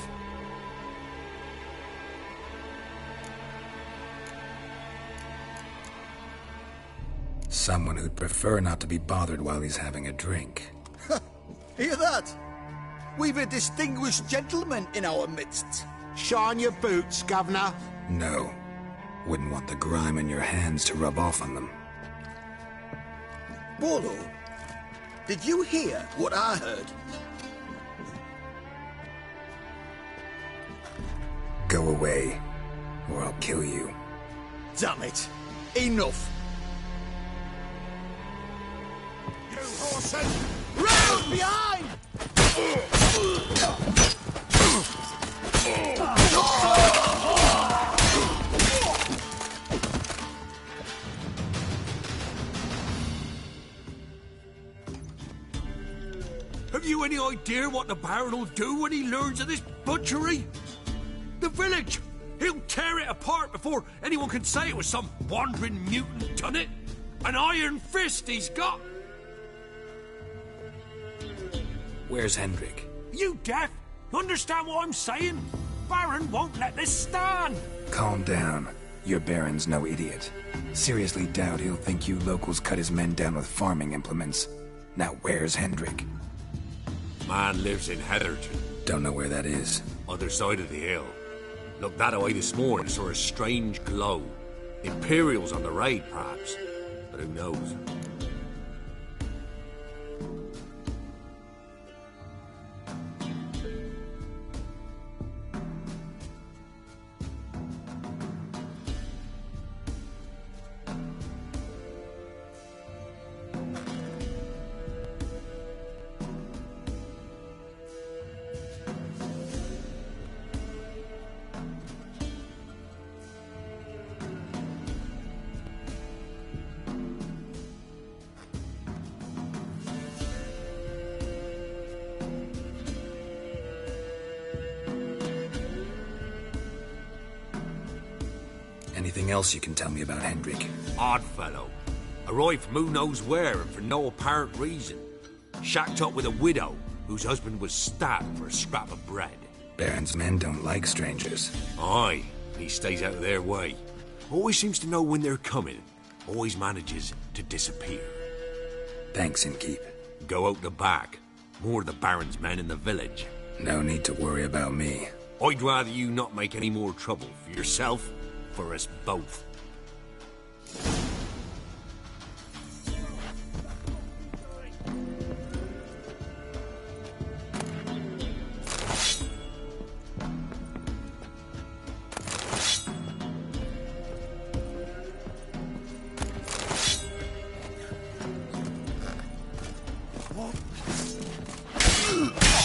Someone who'd prefer not to be bothered while he's having a drink. Hear that? We've a distinguished gentleman in our midst. Shine your boots, governor. No. Wouldn't want the grime in your hands to rub off on them. Bolo, did you hear what I heard? Go away, or I'll kill you. Damn it. Enough. You horses! Round behind! Have you any idea what the Baron will do when he learns of this butchery? The village! He'll tear it apart before anyone can say it was some wandering mutant done it. An iron fist he's got! Where's Hendrik? You deaf? Understand what I'm saying? Baron won't let this stand! Calm down. Your Baron's no idiot. Seriously doubt he'll think you locals cut his men down with farming implements. Now where's Hendrik? Man lives in Heatherton. Don't know where that is. Other side of the hill. Looked that away this morning, saw a strange glow. Imperials on the raid, perhaps. But who knows? anything else you can tell me about Hendrik? Odd fellow. Arrived from who knows where and for no apparent reason. Shacked up with a widow whose husband was stabbed for a scrap of bread. Baron's men don't like strangers. Aye, he stays out of their way. Always seems to know when they're coming. Always manages to disappear. Thanks, Innkeep. Go out the back. More of the Baron's men in the village. No need to worry about me. I'd rather you not make any more trouble for yourself, for us both.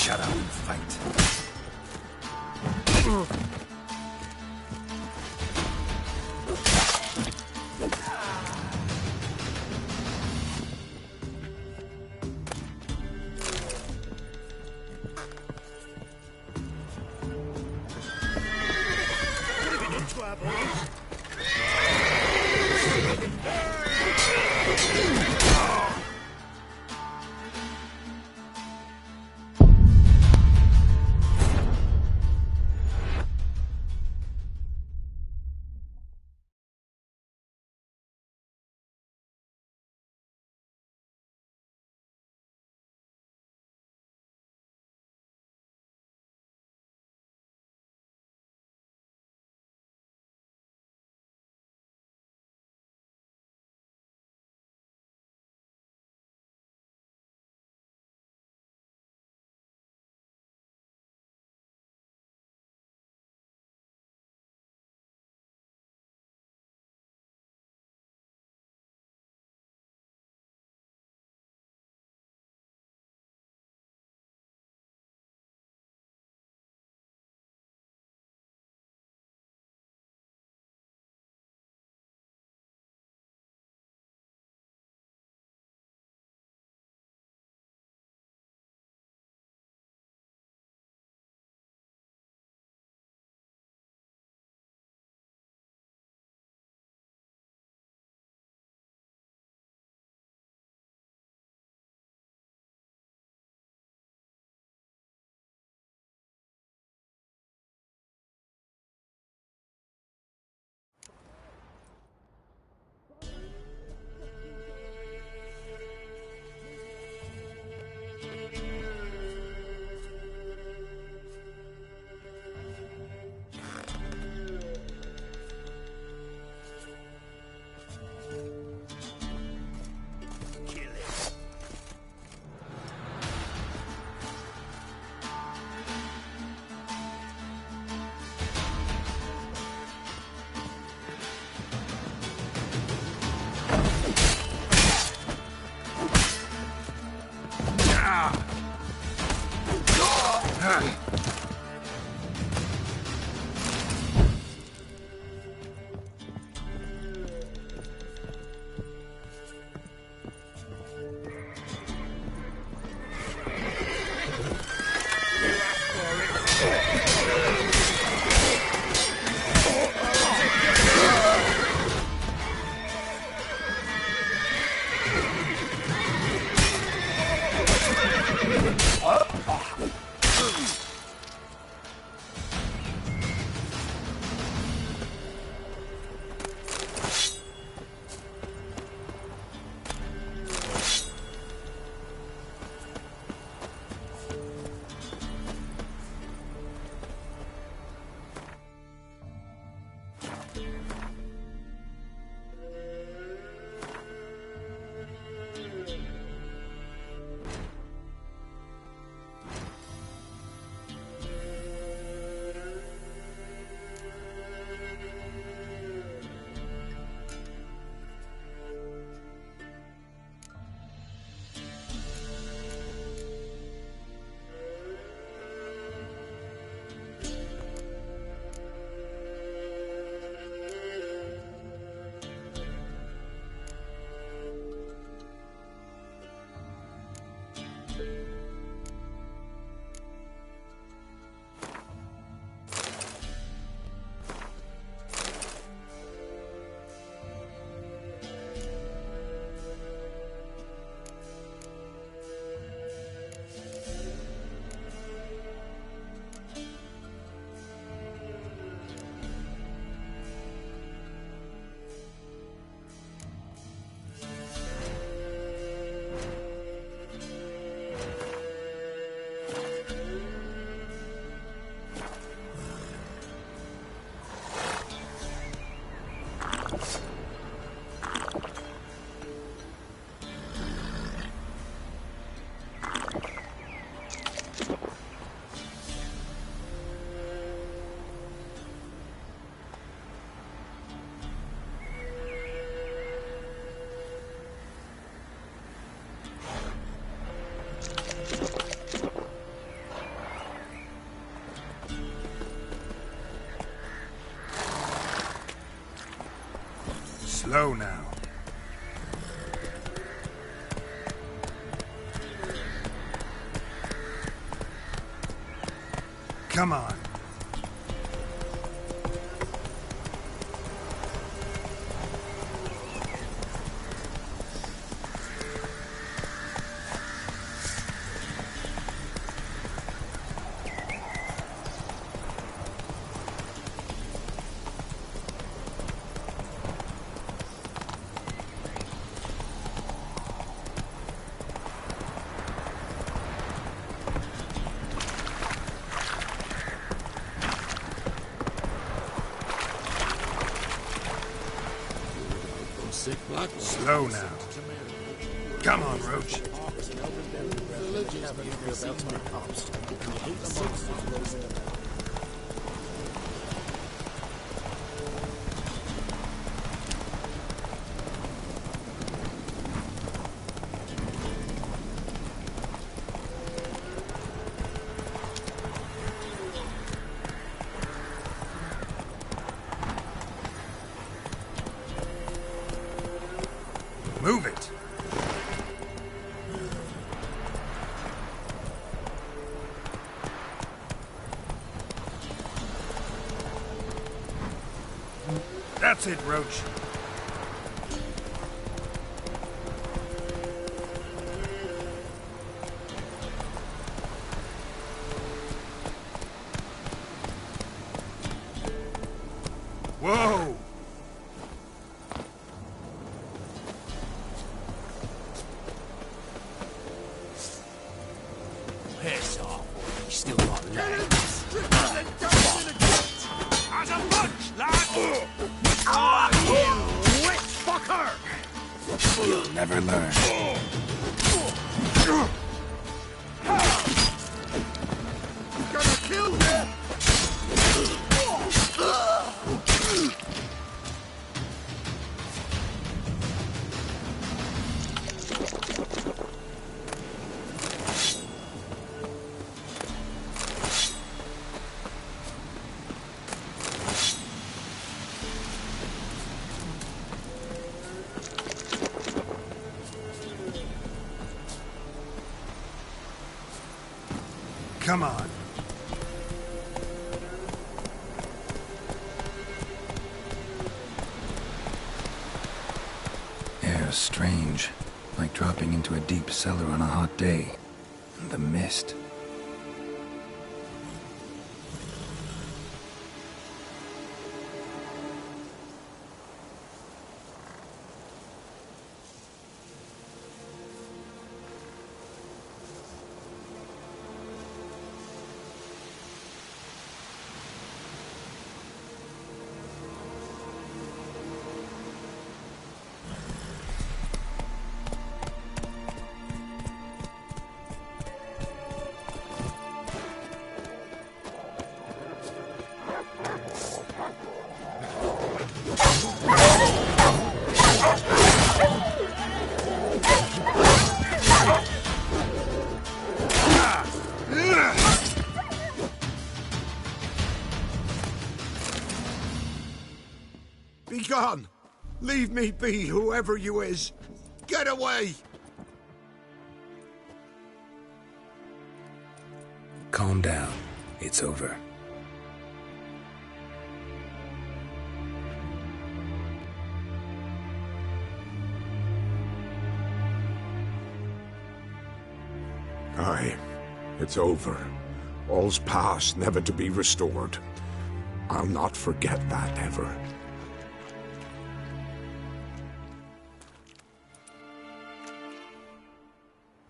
Shut up and fight. Slow now. Come on. Slow now. Come on, Roach. Move it. That's it, Roach. Whoa! Piss off, or you still got legs. As a bunch, lad! You witch fucker! You'll never learn. Gonna kill you! Come on. Air's strange, like dropping into a deep cellar on a hot day. The mist. Be gone! Leave me be, whoever you is! Get away! Calm down. It's over. Aye, it's over. All's past, never to be restored. I'll not forget that, ever.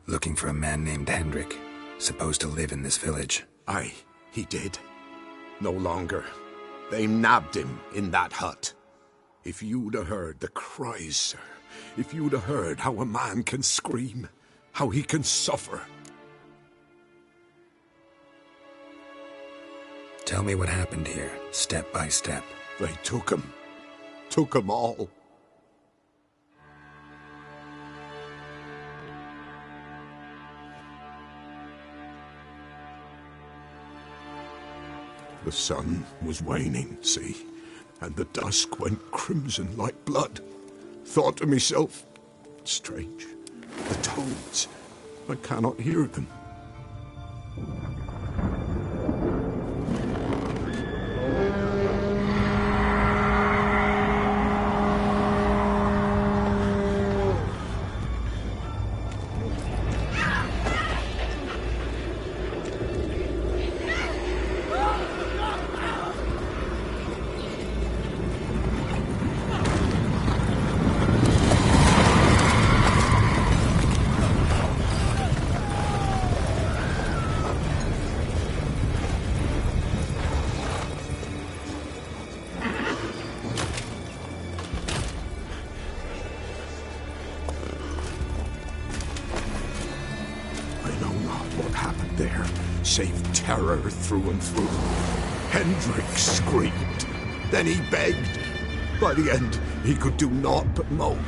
Looking for a man named Hendrik, supposed to live in this village. Aye, he did. No longer. They nabbed him in that hut. If you'd have heard the cries, sir, if you'd have heard how a man can scream, how he can suffer. Tell me what happened here, step by step. They took him. Took him all. The sun was waning, see, and the dusk went crimson like blood. thought to myself, strange, the toads, I cannot hear them. Save terror through and through. Hendrik screamed. Then he begged. By the end, he could do naught but moan.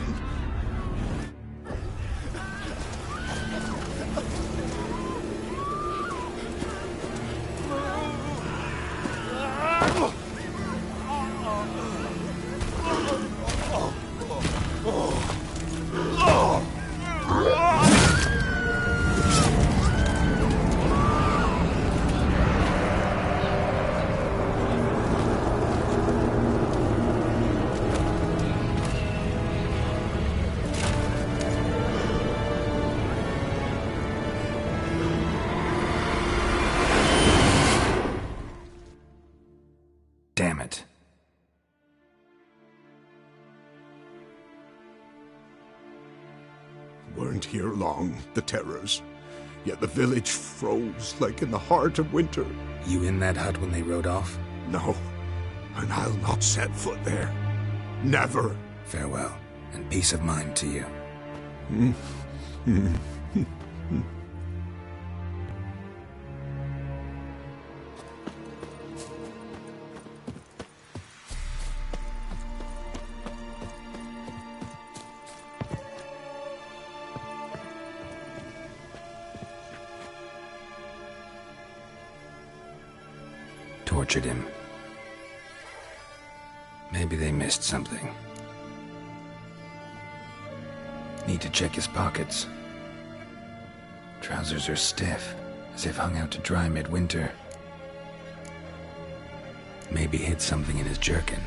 Damn it. Weren't here long, the terrors. Yet the village froze like in the heart of winter. You in that hut when they rode off? No, and I'll not set foot there. Never. Farewell, and peace of mind to you. Tortured him. Maybe they missed something. Need to check his pockets. Trousers are stiff, as if hung out to dry midwinter. Maybe hid something in his jerkin.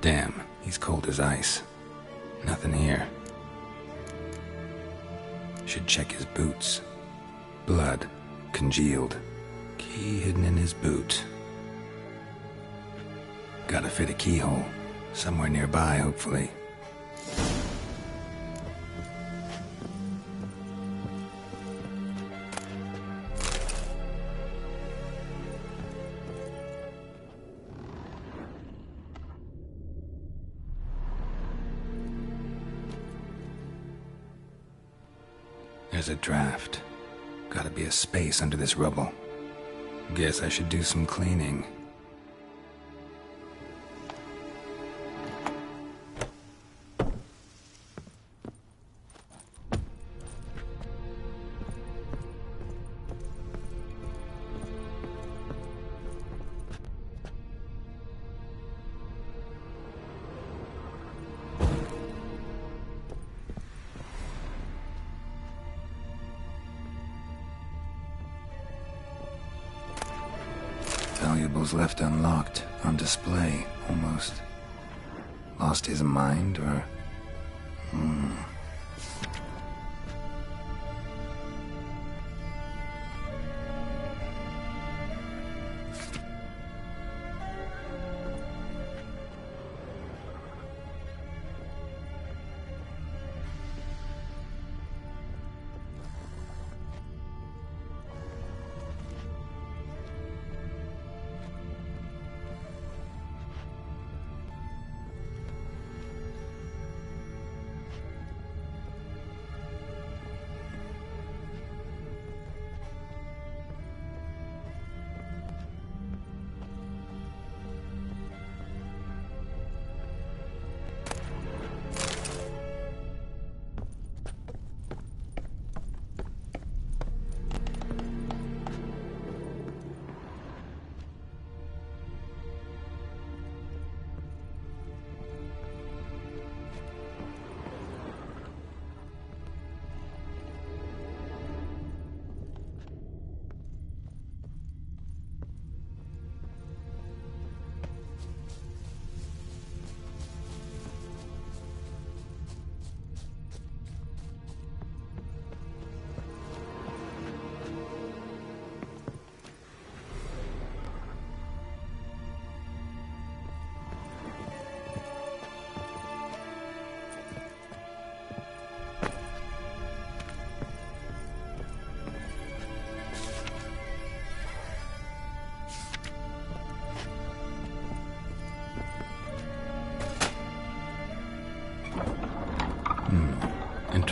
Damn, he's cold as ice. Nothing here. Should check his boots. Blood, congealed. Key hidden in his boot. Gotta fit a keyhole. Somewhere nearby, hopefully. There's a draft. Gotta be a space under this rubble. Guess I should do some cleaning. Valuables left unlocked, on display, almost. Lost his mind, or...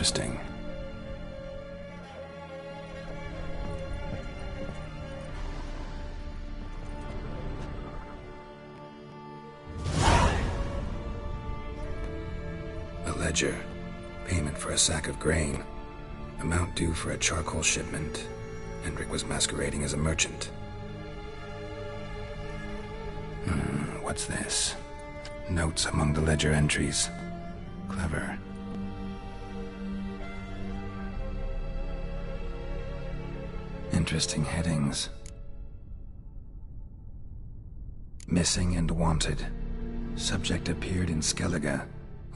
interesting. A ledger. Payment for a sack of grain. Amount due for a charcoal shipment. Hendrik was masquerading as a merchant. What's this? Notes among the ledger entries. Clever. Interesting headings. Missing and wanted. Subject appeared in Skellige.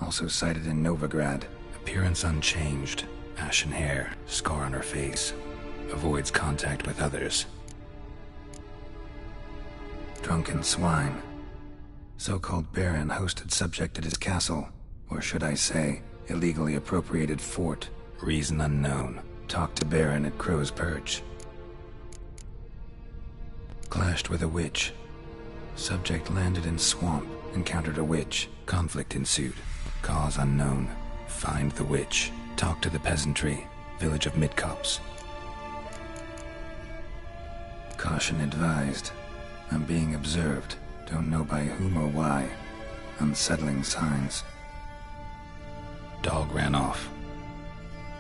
Also cited in Novigrad. Appearance unchanged. Ashen hair. Scar on her face. Avoids contact with others. Drunken swine. So-called Baron hosted subject at his castle. Or should I say, illegally appropriated fort. Reason unknown. Talked to Baron at Crow's Perch. Clashed with a witch. Subject landed in swamp. Encountered a witch. Conflict ensued. Cause unknown. Find the witch. Talk to the peasantry. Village of Midcopse. Caution advised. I'm being observed. Don't know by whom or why. Unsettling signs. Dog ran off.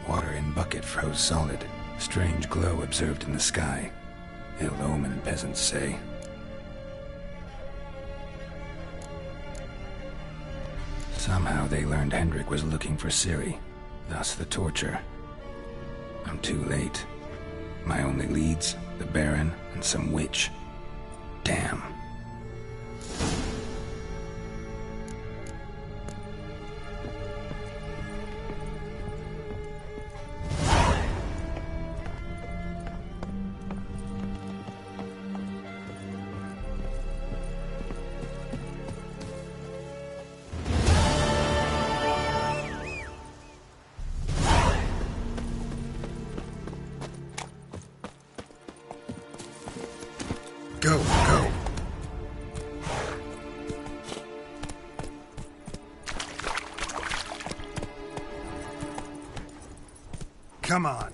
Water in bucket froze solid. Strange glow observed in the sky. Ill omen, peasants say. Somehow they learned Hendrik was looking for Ciri. Thus the torture. I'm too late. My only leads, the Baron and some witch. Damn. Go, go. Come on.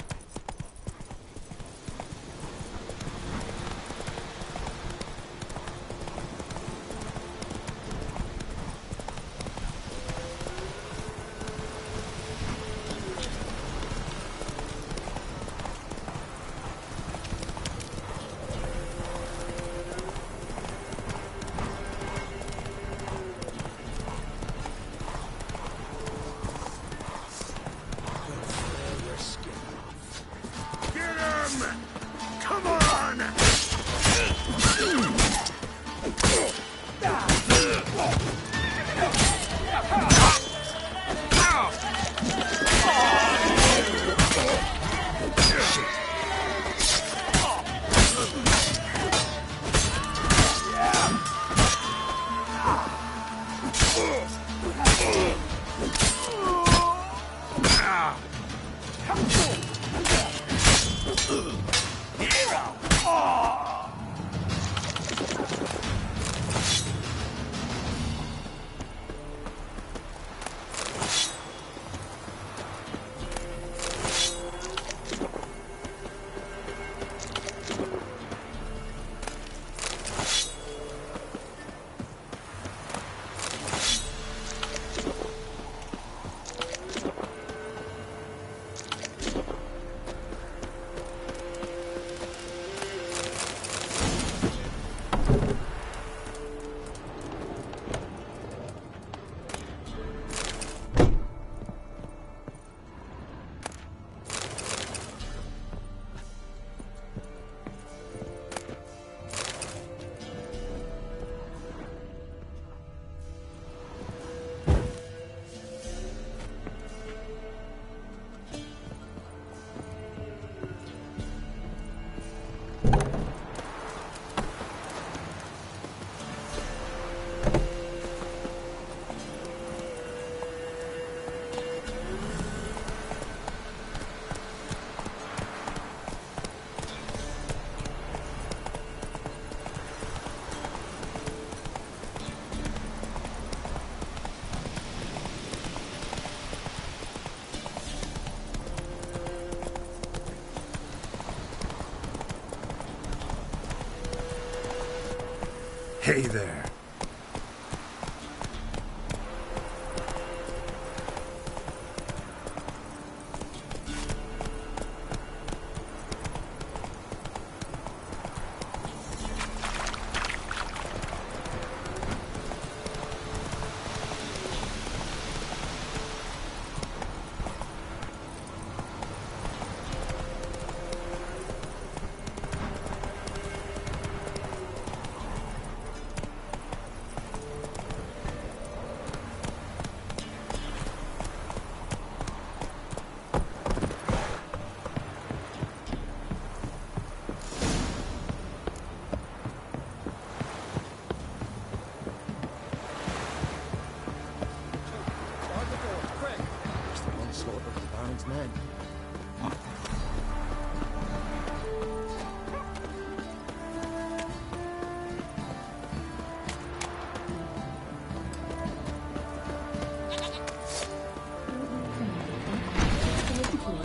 Hey there.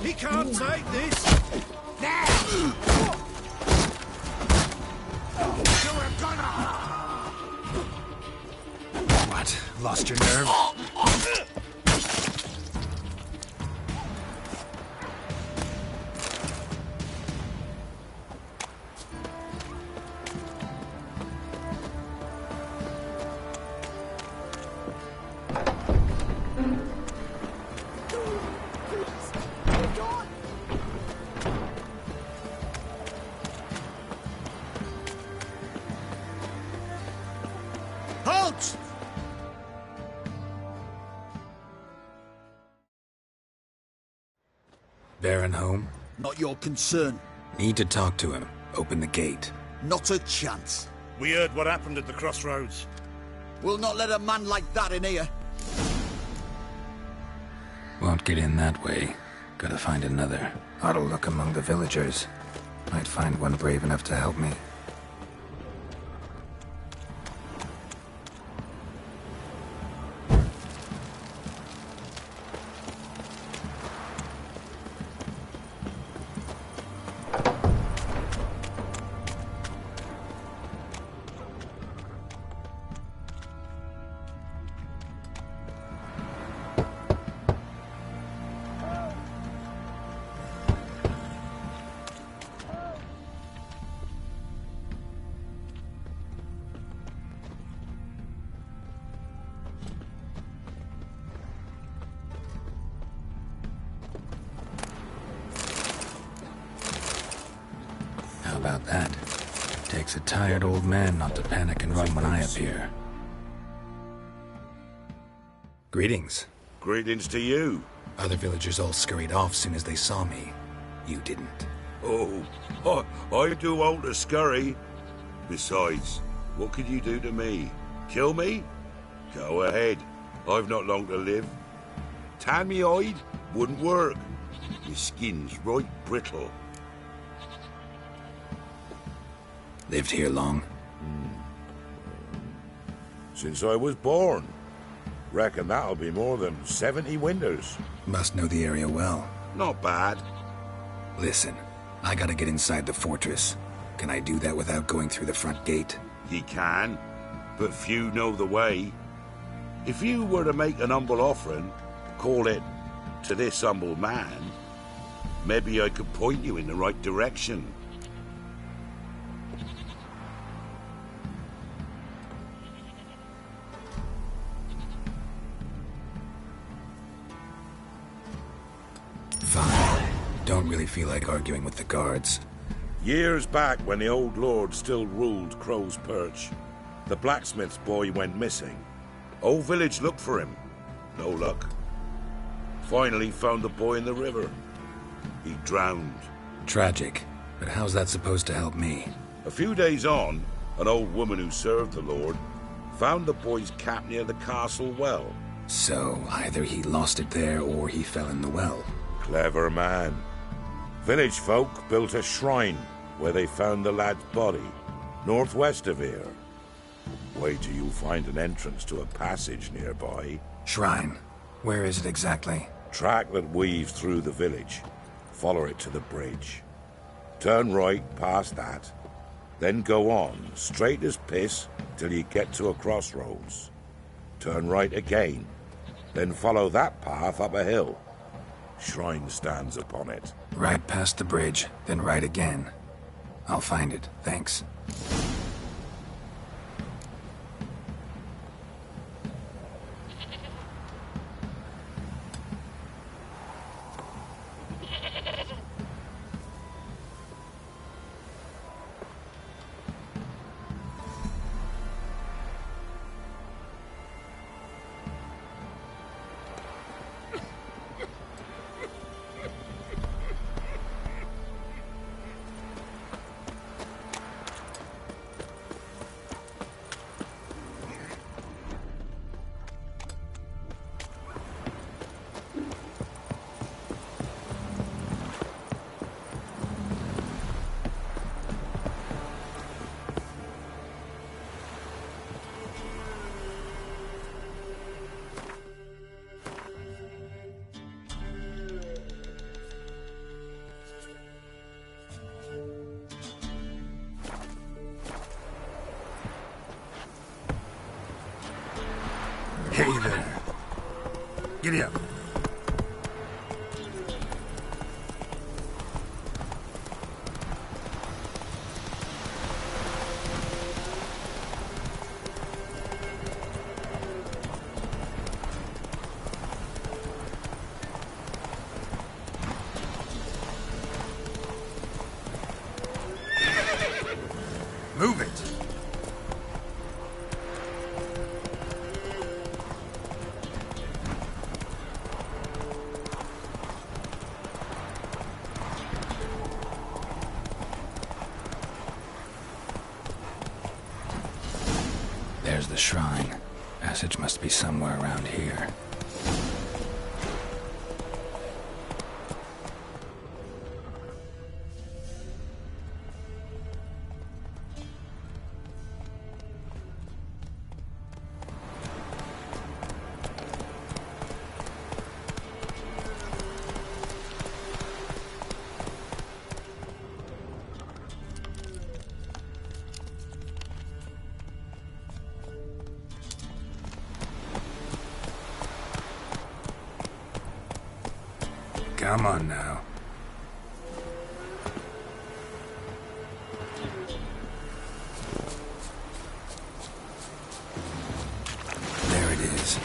He can't take this! What? Lost your nerve? Halt! Baron home? Not your concern. Need to talk to him. Open the gate. Not a chance. We heard what happened at the crossroads. We'll not let a man like that in here. Won't get in that way. Gotta find another. Ought to look among the villagers. Might find one brave enough to help me. How about that? Takes a tired old man not to panic and run when I appear. Greetings. Greetings to you. Other villagers all scurried off soon as they saw me. You didn't. Oh, I do want to scurry. Besides, what could you do to me? Kill me? Go ahead. I've not long to live. Tan me hide? Wouldn't work. My skin's right brittle. Lived here long? Since I was born. Reckon that'll be more than 70 winters. Must know the area well. Not bad. Listen, I gotta get inside the fortress. Can I do that without going through the front gate? Ye can, but few know the way. If you were to make an humble offering, call it, to this humble man, maybe I could point you in the right direction. Fine. Don't really feel like arguing with the guards. Years back, when the old lord still ruled Crow's Perch, the blacksmith's boy went missing. Whole village looked for him. No luck. Finally found the boy in the river. He drowned. Tragic. But how's that supposed to help me? A few days on, an old woman who served the lord found the boy's cap near the castle well. So, either he lost it there or he fell in the well. Clever man. Village folk built a shrine where they found the lad's body, northwest of here. Wait till you find an entrance to a passage nearby. Shrine? Where is it exactly? Track that weaves through the village. Follow it to the bridge. Turn right past that. Then go on, straight as piss, till you get to a crossroads. Turn right again, then follow that path up a hill. Shrine stands upon it. Right past the bridge, then right again. I'll find it, thanks. Hey there. Giddy up. Move it. There's the shrine. Passage must be somewhere around here. Come on now. There it is.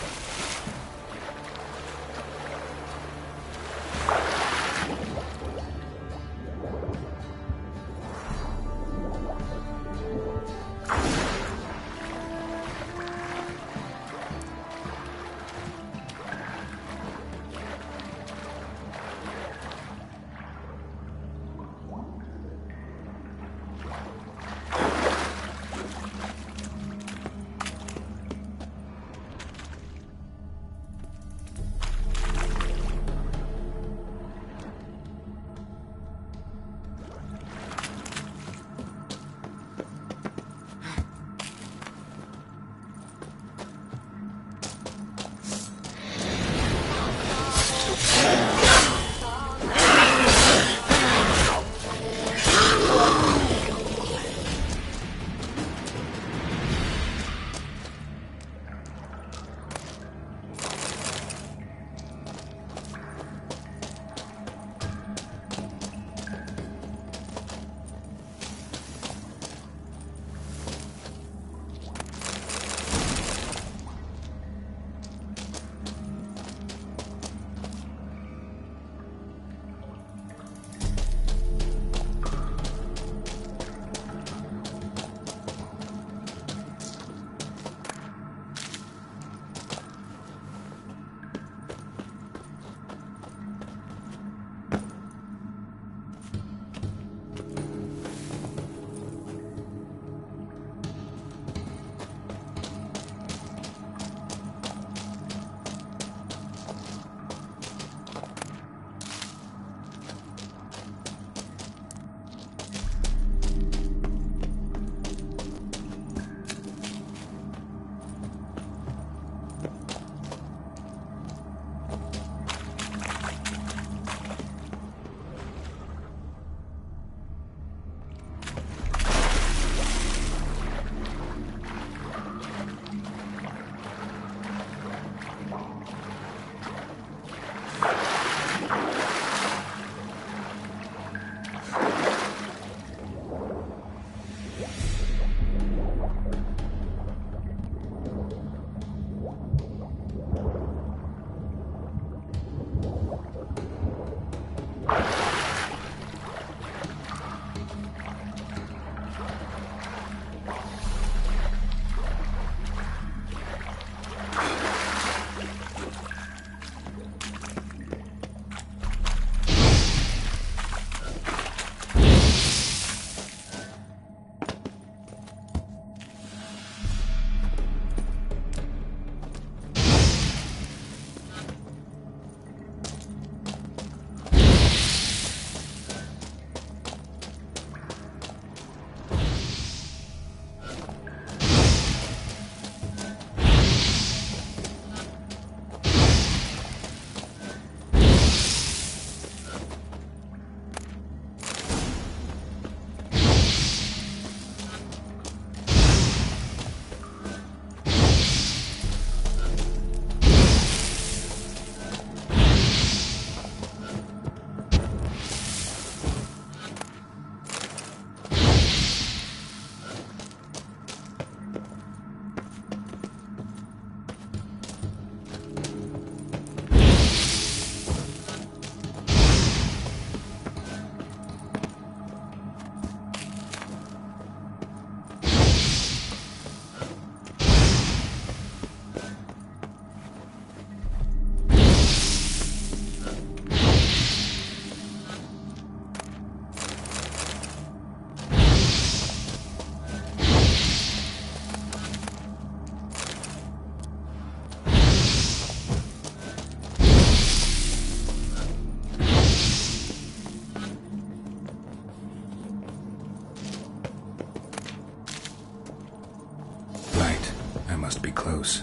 Must be close.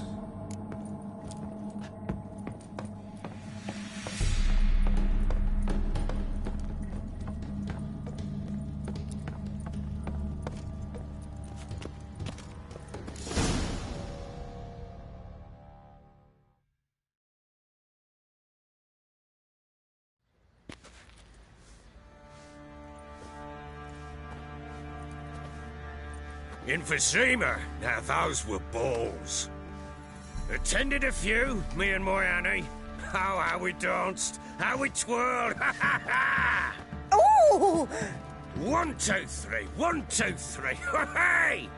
Emphysema. Now those were balls. Attended a few, me and my Annie. Oh, how we danced, how we twirled. Ha ha ha! Oh! 1, 2, 3. 1, 2, 3. Hey!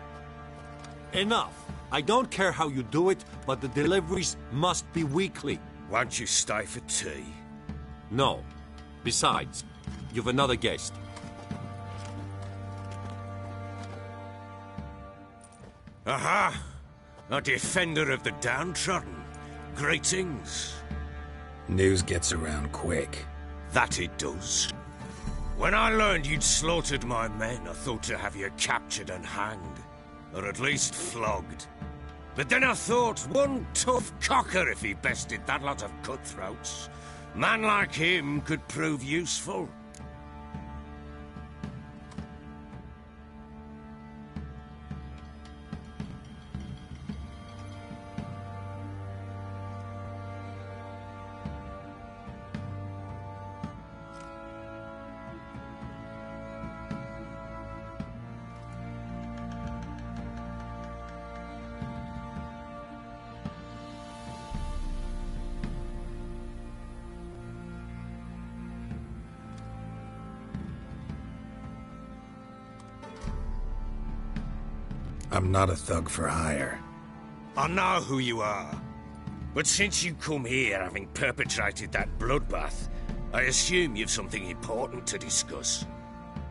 Enough. I don't care how you do it, but the deliveries must be weekly. Won't you stay for tea? No. Besides, you've another guest. Aha! A defender of the downtrodden. Greetings. News gets around quick. That it does. When I learned you'd slaughtered my men, I thought to have you captured and hanged. Or at least flogged. But then I thought, one tough cocker if he bested that lot of cutthroats. Man like him could prove useful. I'm not a thug for hire. I know who you are. But since you come here having perpetrated that bloodbath, I assume you've something important to discuss.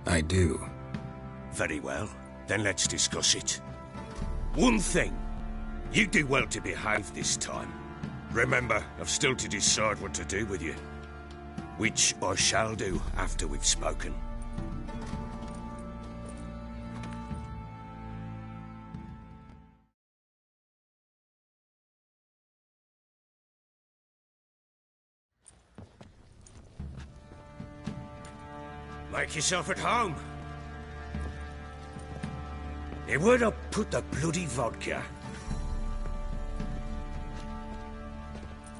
I do. Very well. Then let's discuss it. One thing. You do well to behave this time. Remember, I've still to decide what to do with you. Which I shall do after we've spoken. Make yourself at home. Now, where'd I put the bloody vodka?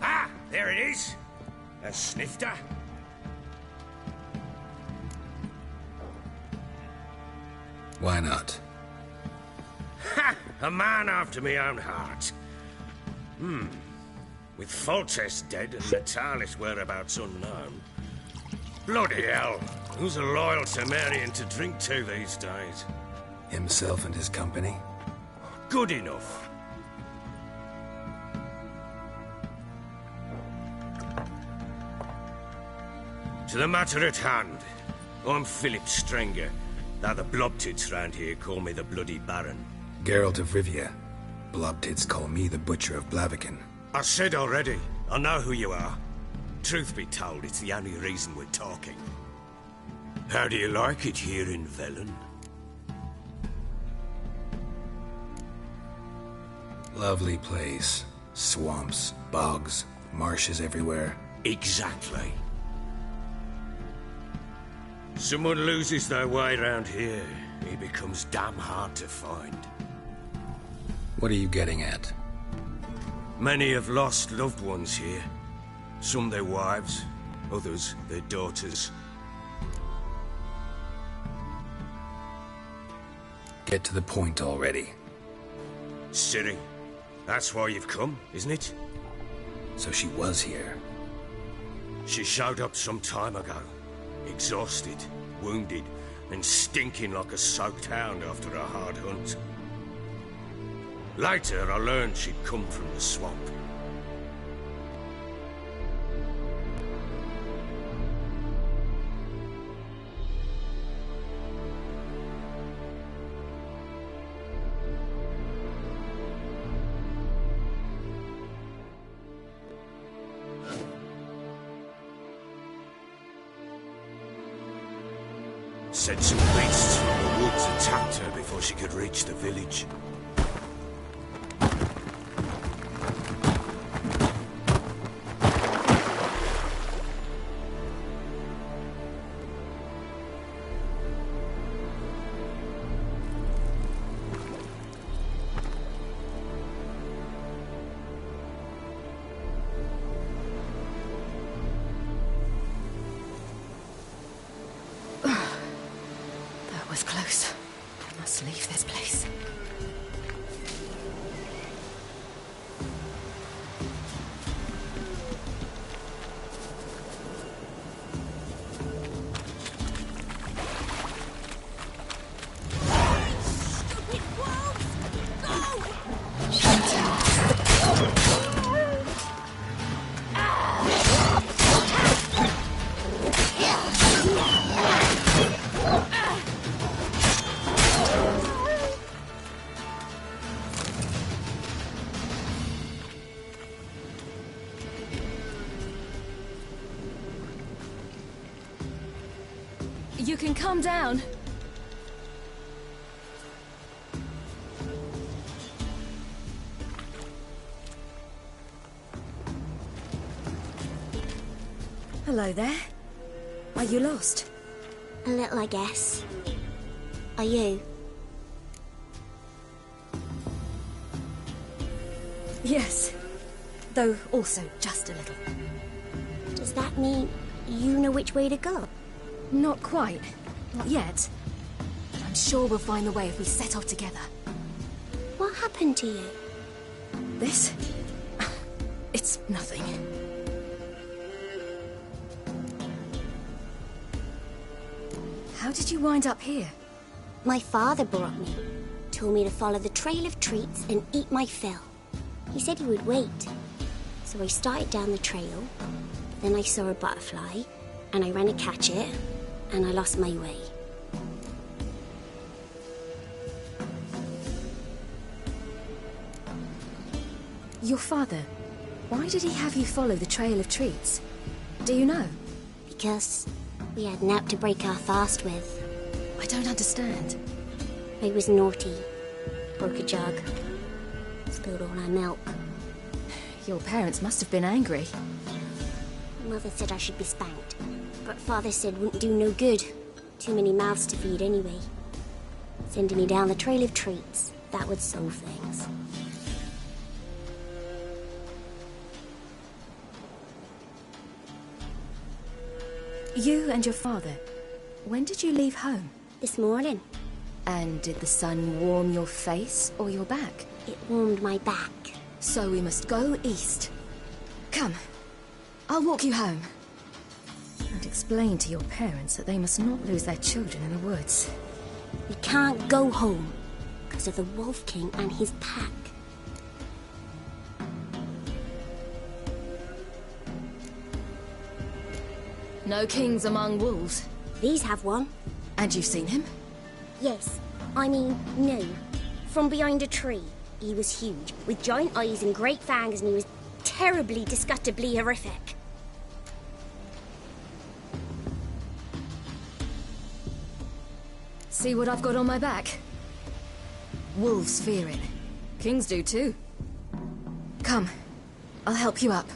Ah, there it is. A snifter. Why not? Ha! A man after my own heart. With Foltest dead and Natalis whereabouts unknown. Bloody hell. Who's a loyal Temerian to drink to these days? Himself and his company? Good enough. To the matter at hand. I'm Philip Strenger, though the blobtits round here call me the Bloody Baron. Geralt of Rivia. Blobtits call me the Butcher of Blaviken. I said already, I know who you are. Truth be told, it's the only reason we're talking. How do you like it here in Velen? Lovely place. Swamps, bogs, marshes everywhere. Exactly. Someone loses their way round here, he becomes damn hard to find. What are you getting at? Many have lost loved ones here. Some their wives, others their daughters. Get to the point already. Ciri, that's why you've come, isn't it? So she was here. She showed up some time ago. Exhausted, wounded, and stinking like a soaked hound after a hard hunt. Later, I learned she'd come from the swamp. Said some beasts from the woods attacked her before she could reach the village. must leave this place. You can calm down. Hello there. Are you lost? A little, I guess. Are you? Yes. Though also just a little. Does that mean you know which way to go? Not quite. Not yet. But I'm sure we'll find the way if we set off together. What happened to you? This? It's nothing. How did you wind up here? My father brought me. Told me to follow the trail of treats and eat my fill. He said he would wait. So I started down the trail. Then I saw a butterfly, and I ran to catch it, and I lost my way. Your father, why did he have you follow the trail of treats? Do you know? Because we had an app to break our fast with. I don't understand. I was naughty. Broke a jug. Spilled all our milk. Your parents must have been angry. Mother said I should be spanked. But Father said wouldn't do no good. Too many mouths to feed anyway. Sending me down the trail of treats. That would solve things. You and your father, when did you leave home? This morning. And did the sun warm your face or your back? It warmed my back. So we must go east. Come, I'll walk you home. And explain to your parents that they must not lose their children in the woods. We can't go home because of the Wolf King and his pack. No kings among wolves. These have one. And you've seen him? Yes. I mean, no. From behind a tree. He was huge, with giant eyes and great fangs, and he was terribly, disgustingly horrific. See what I've got on my back? Wolves fear it. Kings do too. Come, I'll help you up.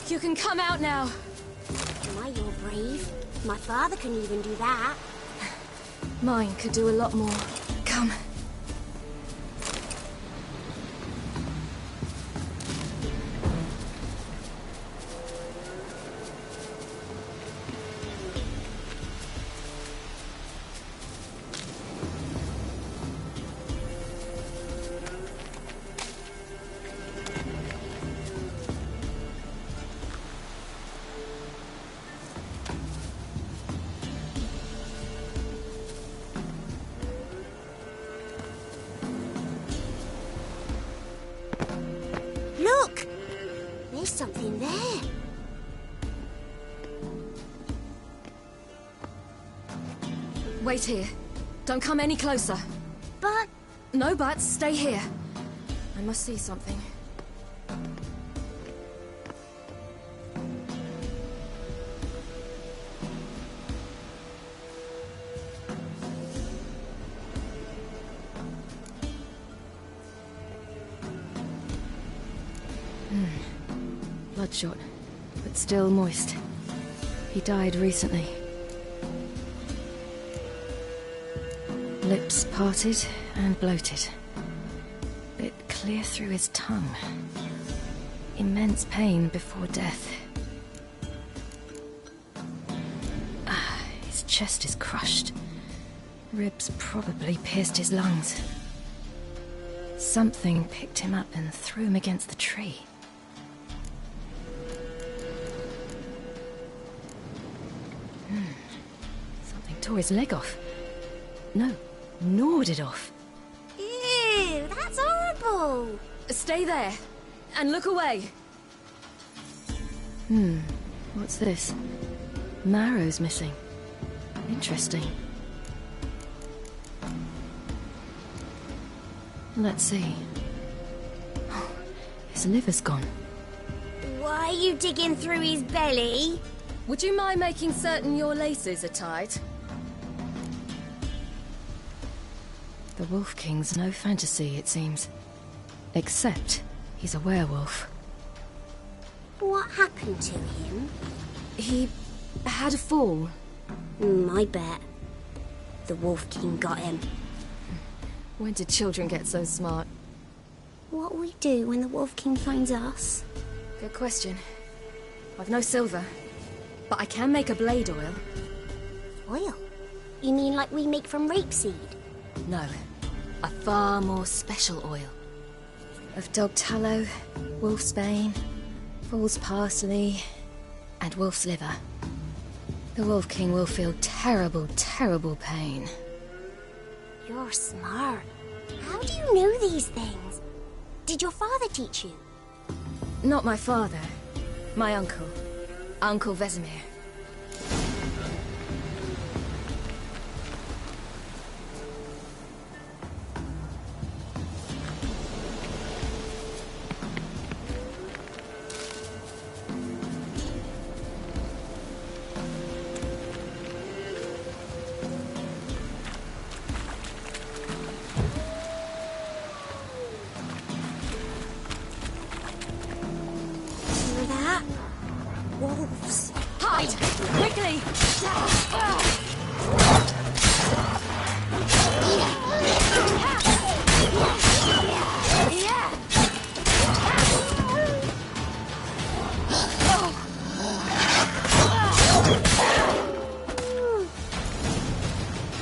You can come out now. My, you're brave. My father can even do that. Mine could do a lot more. Come. Look! There's something there. Wait here. Don't come any closer. But No buts, stay here. I must see something. Bloodshot, but still moist. He died recently. Lips parted and bloated. Bit clear through his tongue. Immense pain before death. His chest is crushed. Ribs probably pierced his lungs. Something picked him up and threw him against the tree. Something tore his leg off. No, gnawed it off. Ew, that's horrible. Stay there, and look away. What's this? Marrow's missing. Interesting. Let's see. Oh, his liver's gone. Why are you digging through his belly? Would you mind making certain your laces are tied? The Wolf King's no fantasy, it seems. Except he's a werewolf. What happened to him? He had a fall. I bet. The Wolf King got him. When did children get so smart? What'll we do when the Wolf King finds us? Good question. I've no silver, but I can make a blade oil. Oil? You mean like we make from rapeseed? No, a far more special oil. Of dog tallow, wolf's bane, fool's parsley, and wolf's liver. The Wolf King will feel terrible, terrible pain. You're smart. How do you know these things? Did your father teach you? Not my father. My uncle. Uncle Vesemir. Wolves. Hide! Quickly!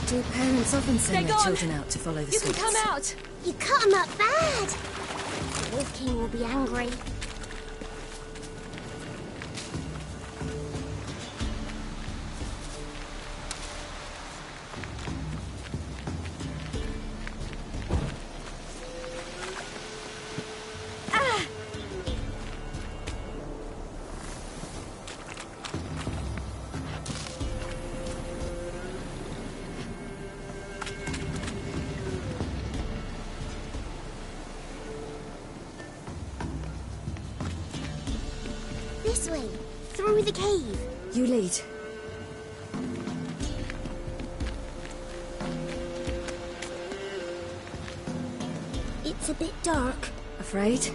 Do parents often send their children out to follow the You sweets? can come out! You cut him up bad! The Wolf King will be angry. This way, through the cave. You lead. It's a bit dark. Afraid?